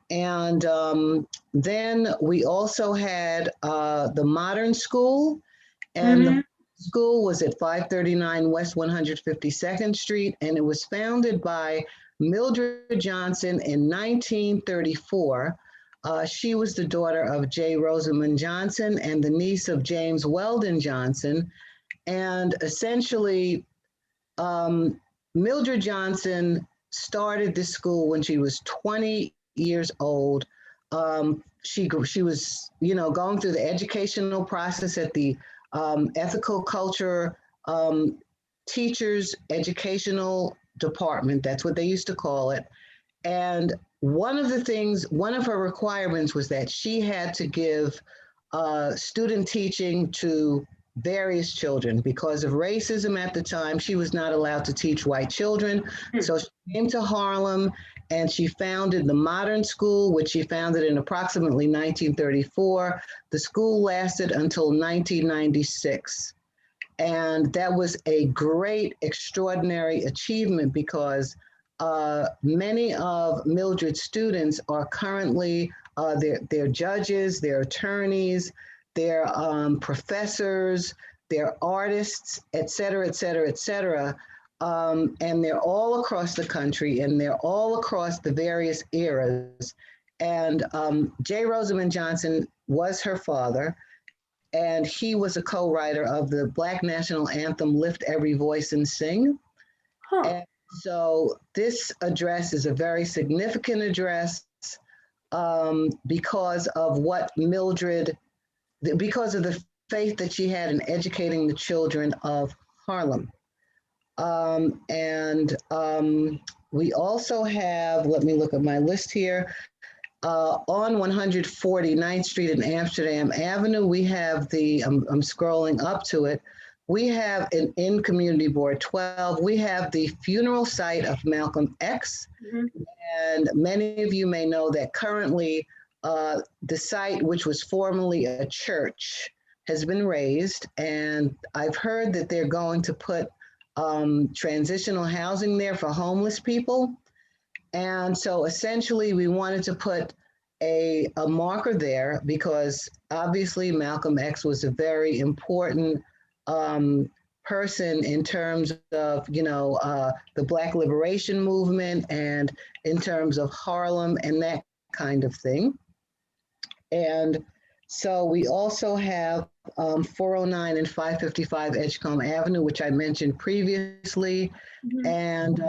And then we also had the Modern School, and the school was at 539 West 152nd Street, and it was founded by Mildred Johnson in 1934. She was the daughter of J. Rosamond Johnson and the niece of James Weldon Johnson. And essentially, Mildred Johnson started this school when she was 20 years old. She was, you know, going through the educational process at the ethical culture teachers educational department. That's what they used to call it. And one of her requirements was that she had to give student teaching to various children. Because of racism at the time, she was not allowed to teach white children. So she came to Harlem and she founded the Modern School, which she founded in approximately 1934. The school lasted until 1996. And that was a great, extraordinary achievement because many of Mildred's students are currently, they're judges, they're attorneys, they're professors, they're artists, et cetera, et cetera, et cetera. And they're all across the country and they're all across the various eras. And J. Rosamond Johnson was her father, and he was a co-writer of the Black National Anthem, Lift Every Voice and Sing. And so this address is a very significant address because of what Mildred, because of the faith that she had in educating the children of Harlem. We also have, let me look at my list here, on 149th Street and Amsterdam Avenue, we have the, I'm scrolling up to it, we have in Community Board 12, we have the funeral site of Malcolm X. And many of you may know that currently the site, which was formerly a church, has been raised. And I've heard that they're going to put transitional housing there for homeless people. And so essentially we wanted to put a marker there because obviously Malcolm X was a very important person in terms of, you know, the Black liberation movement and in terms of Harlem and that kind of thing. And so we also have 409 and 555 Edgecombe Avenue, which I mentioned previously. And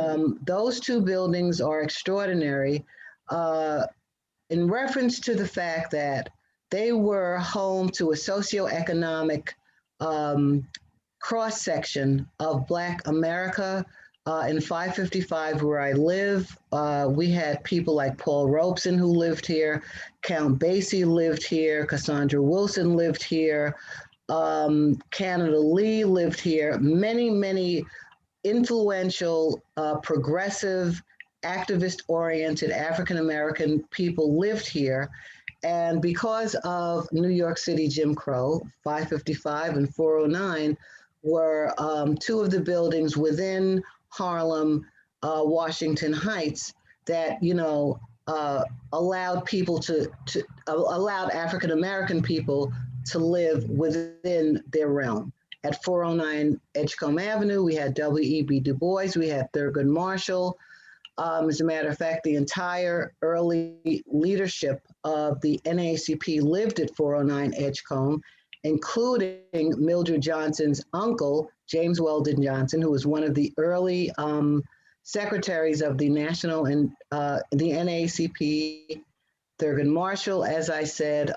those two buildings are extraordinary in reference to the fact that they were home to a socioeconomic cross-section of Black America. In 555, where I live, we had people like Paul Robeson who lived here, Count Basie lived here, Cassandra Wilson lived here, Canada Lee lived here, many, many influential, progressive, activist-oriented African-American people lived here. And because of New York City Jim Crow, 555 and 409 were two of the buildings within Harlem, Washington Heights that, you know, allowed people allowed African-American people to live within their realm. At 409 Edgecombe Avenue, we had W.E.B. Du Bois, we had Thurgood Marshall. As a matter of fact, the entire early leadership of the NAACP lived at 409 Edgecombe, including Mildred Johnson's uncle, James Weldon Johnson, who was one of the early secretaries of the National and the NAACP. Thurgood Marshall, as I said,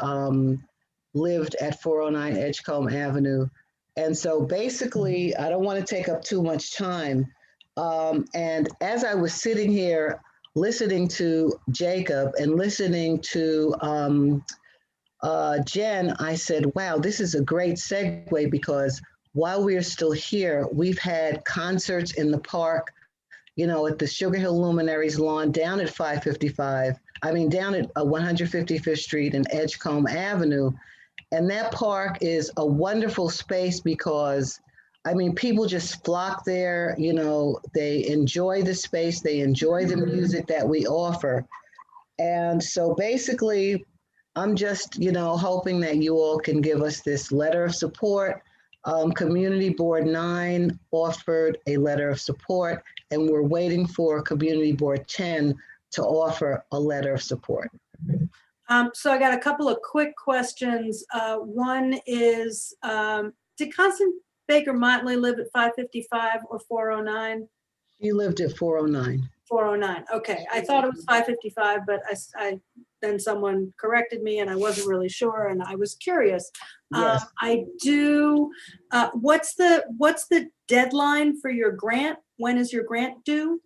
lived at 409 Edgecombe Avenue. And so basically, I don't want to take up too much time. And as I was sitting here listening to Jacob and listening to Jen, I said, wow, this is a great segue because while we're still here, we've had concerts in the park, you know, at the Sugar Hill Luminaries lawn down at 555, I mean, down at 155th Street and Edgecombe Avenue. And that park is a wonderful space because, I mean, people just flock there, you know, they enjoy the space, they enjoy the music that we offer. And so basically, I'm just, you know, hoping that you all can give us this letter of support. Community Board 9 offered a letter of support, and we're waiting for Community Board 10 to offer a letter of support. So I got a couple of quick questions. One is, did Constance Baker Motley live at 555 or 409? She lived at 409. 409, okay. I thought it was 555, but then someone corrected me and I wasn't really sure and I was curious. Yes. I do, what's the deadline for your grant? When is your grant due?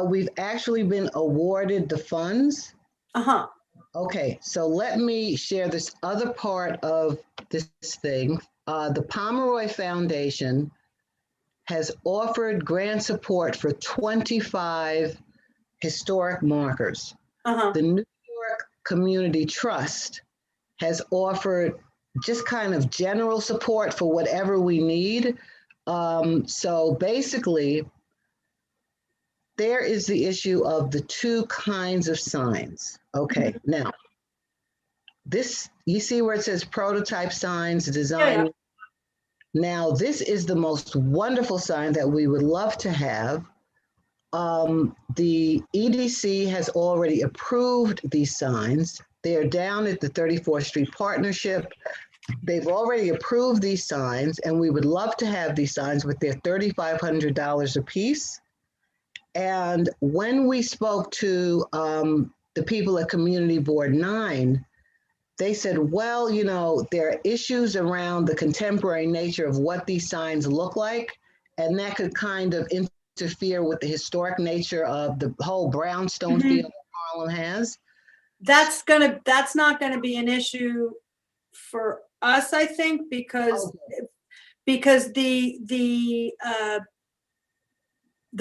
We've actually been awarded the funds. Uh-huh. Okay, so let me share this other part of this thing. The Pomeroy Foundation has offered grant support for 25 historic markers. The New York Community Trust has offered just kind of general support for whatever we need. So basically, there is the issue of the two kinds of signs. Okay, now, this, you see where it says prototype signs design? Yeah. Now, this is the most wonderful sign that we would love to have. The EDC has already approved these signs. They are down at the 34th Street Partnership. They've already approved these signs, and we would love to have these signs, but they're $3,500 a piece. And when we spoke to the people at Community Board 9, they said, well, you know, there are issues around the contemporary nature of what these signs look like, and that could kind of interfere with the historic nature of the whole brownstone field that Harlem has. That's not gonna be an issue for us, I think, because the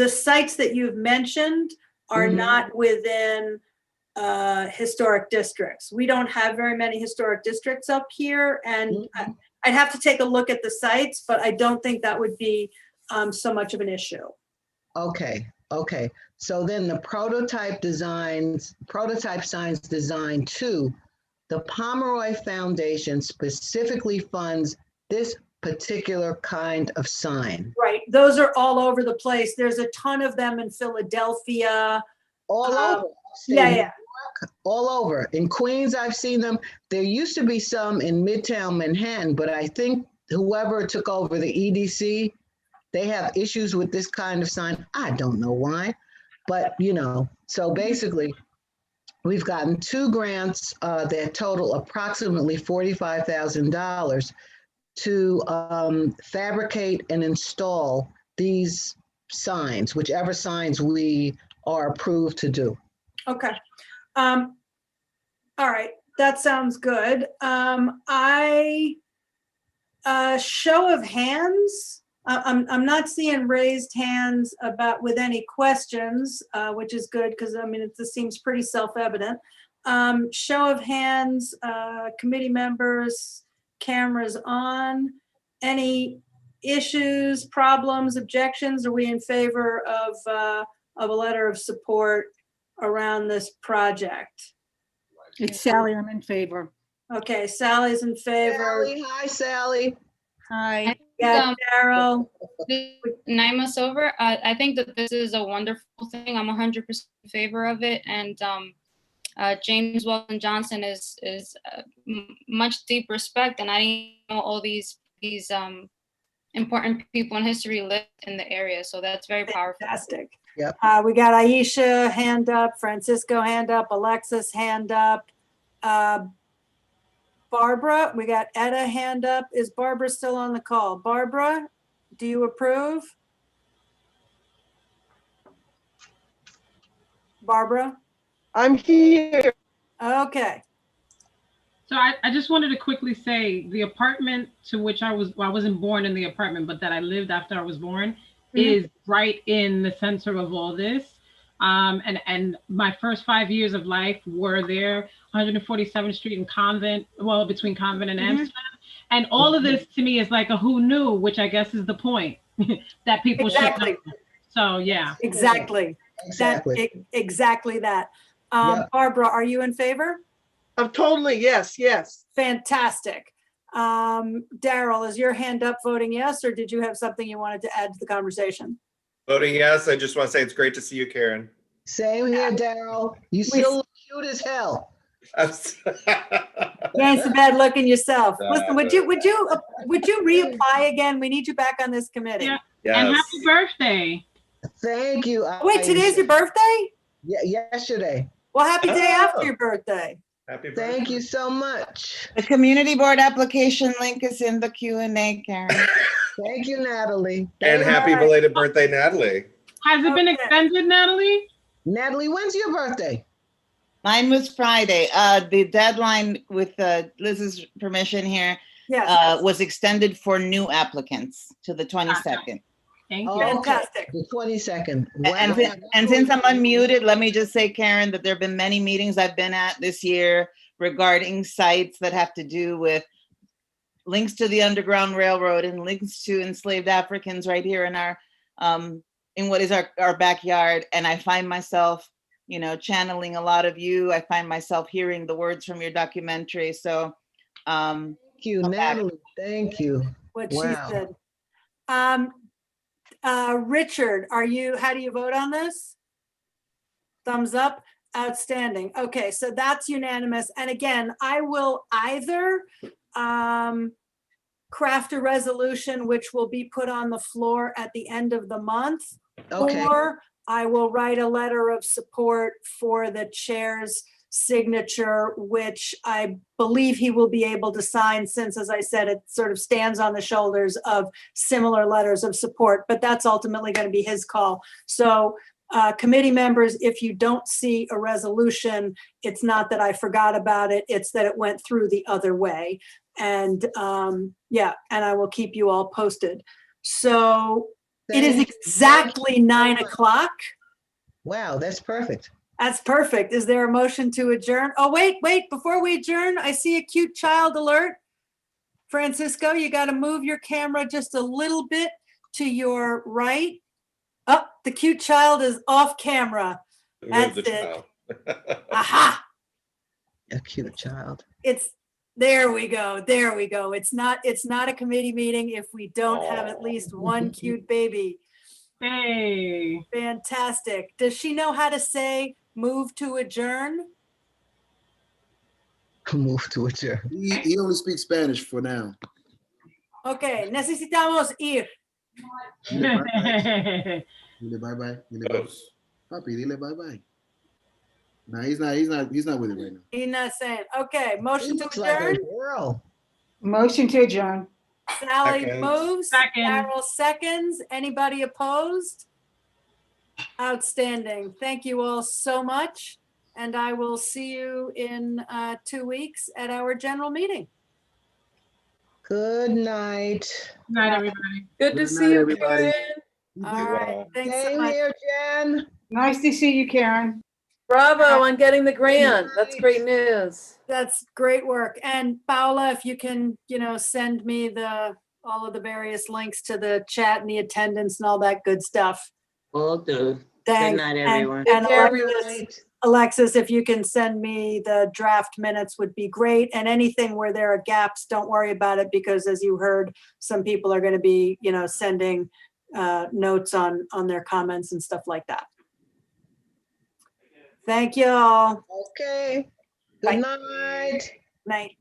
sites that you've mentioned are not within historic districts. We don't have very many historic districts up here, and I'd have to take a look at the sites, but I don't think that would be so much of an issue. Okay. So then the prototype signs design 2, the Pomeroy Foundation specifically funds this particular kind of sign. Right, those are all over the place. There's a ton of them in Philadelphia. All over. Yeah. All over. In Queens, I've seen them. There used to be some in Midtown Manhattan, but I think whoever took over the EDC, they have issues with this kind of sign. I don't know why, but you know, so basically we've gotten 2 grants that total approximately $45,000 to fabricate and install these signs, whichever signs we are approved to do. Okay. All right, that sounds good. Show of hands. I'm not seeing raised hands with any questions, which is good because I mean this seems pretty self-evident. Show of hands, committee members, cameras on. Any issues, problems, objections? Are we in favor of a letter of support around this project? It's Sally, I'm in favor. Okay, Sally's in favor. Sally, hi, Sally. Hi. Yeah, Daryl. Naima over. I think that this is a wonderful thing. I'm 100% in favor of it. And James Weldon Johnson is much deep respect. And I didn't know all these important people in history live in the area. So that's very powerful. Fantastic. Yep. We got Aisha hand up, Francisco hand up, Alexis hand up. Barbara, we got Etta hand up. Is Barbara still on the call? Barbara, do you approve? Barbara? I'm here. Okay. So I just wanted to quickly say the apartment to which I wasn't born in the apartment, but that I lived after I was born is right in the center of all this. And my first 5 years of life were there, 147th Street and Convent, well, between Convent and Amsterdam. And all of this to me is like a who knew, which I guess is the point that people should know. So yeah. Exactly. Exactly that. Barbara, are you in favor? Totally, yes. Fantastic. Daryl, is your hand up voting yes, or did you have something you wanted to add to the conversation? Voting yes. I just want to say it's great to see you, Karen. Same here, Daryl. You still look cute as hell. You ain't so bad looking yourself. Listen, would you reapply again? We need you back on this committee. Yeah. Yes. And happy birthday. Thank you. Wait, today's your birthday? Yeah, yesterday. Well, happy day after your birthday. Happy birthday. Thank you so much. The community board application link is in the Q&A, Karen. Thank you, Natalie. And happy belated birthday, Natalie. Has it been extended, Natalie? Natalie, when's your birthday? Mine was Friday. The deadline, with Liz's permission here, was extended for new applicants to the 22nd. Thank you. Fantastic. The 22nd. And since I'm unmuted, let me just say, Karen, that there have been many meetings I've been at this year regarding sites that have to do with links to the Underground Railroad and links to enslaved Africans right here in our in what is our backyard. And I find myself you know, channeling a lot of you. I find myself hearing the words from your documentary. So, Thank you, Natalie. Thank you. What Wow. she said. Richard, how do you vote on this? Thumbs up. Outstanding. Okay, so that's unanimous. And again, I will either craft a resolution which will be put on the floor at the end of the month, Okay. or I will write a letter of support for the chair's signature, which I believe he will be able to sign, since, as I said, it sort of stands on the shoulders of similar letters of support, but that's ultimately going to be his call. So committee members, if you don't see a resolution, it's not that I forgot about it, it's that it went through the other way. And yeah, and I will keep you all posted. So it is exactly 9 o'clock. Wow, that's perfect. That's perfect. Is there a motion to adjourn? Oh, wait, before we adjourn, I see a cute child alert. Francisco, you got to move your camera just a little bit to your right. Oh, the cute child is off camera. Where's That's the it. child? Aha! A cute child. There we go. There we go. It's not a committee meeting if we don't have at least one cute baby. Hey. Fantastic. Does she know how to say move to adjourn? Move to adjourn. He only speaks Spanish for now. Okay, necesitamos ir. Dile bye-bye. Dile bye-bye. Dile bye. Papi, dile bye-bye. No, he's not with it right now. He's not saying. Okay, motion to Looks like a adjourn. girl. Motion to adjourn. Sally Seconds. moves. Second. Carol seconds. Anybody opposed? Outstanding. Thank you all so much. And I will see you in 2 weeks at our general meeting. Good night. Good night, everybody. Good to see you, everybody. Karen. All right. Thanks so Same much. here, Jen. Nice to see you, Karen. Bravo on getting the grant. That's great news. That's great work. And Paula, if you can, send me all of the various links to the chat and the attendance and all that good stuff. Will do. Thanks. Good night, everyone. And Take care, Alexis, if you can send me the draft minutes would be great. And anything where there are gaps, don't worry about it, because as you heard, some people are going to be, sending notes on their comments and stuff like that. Thank you all. Okay. Bye. Good night. Night.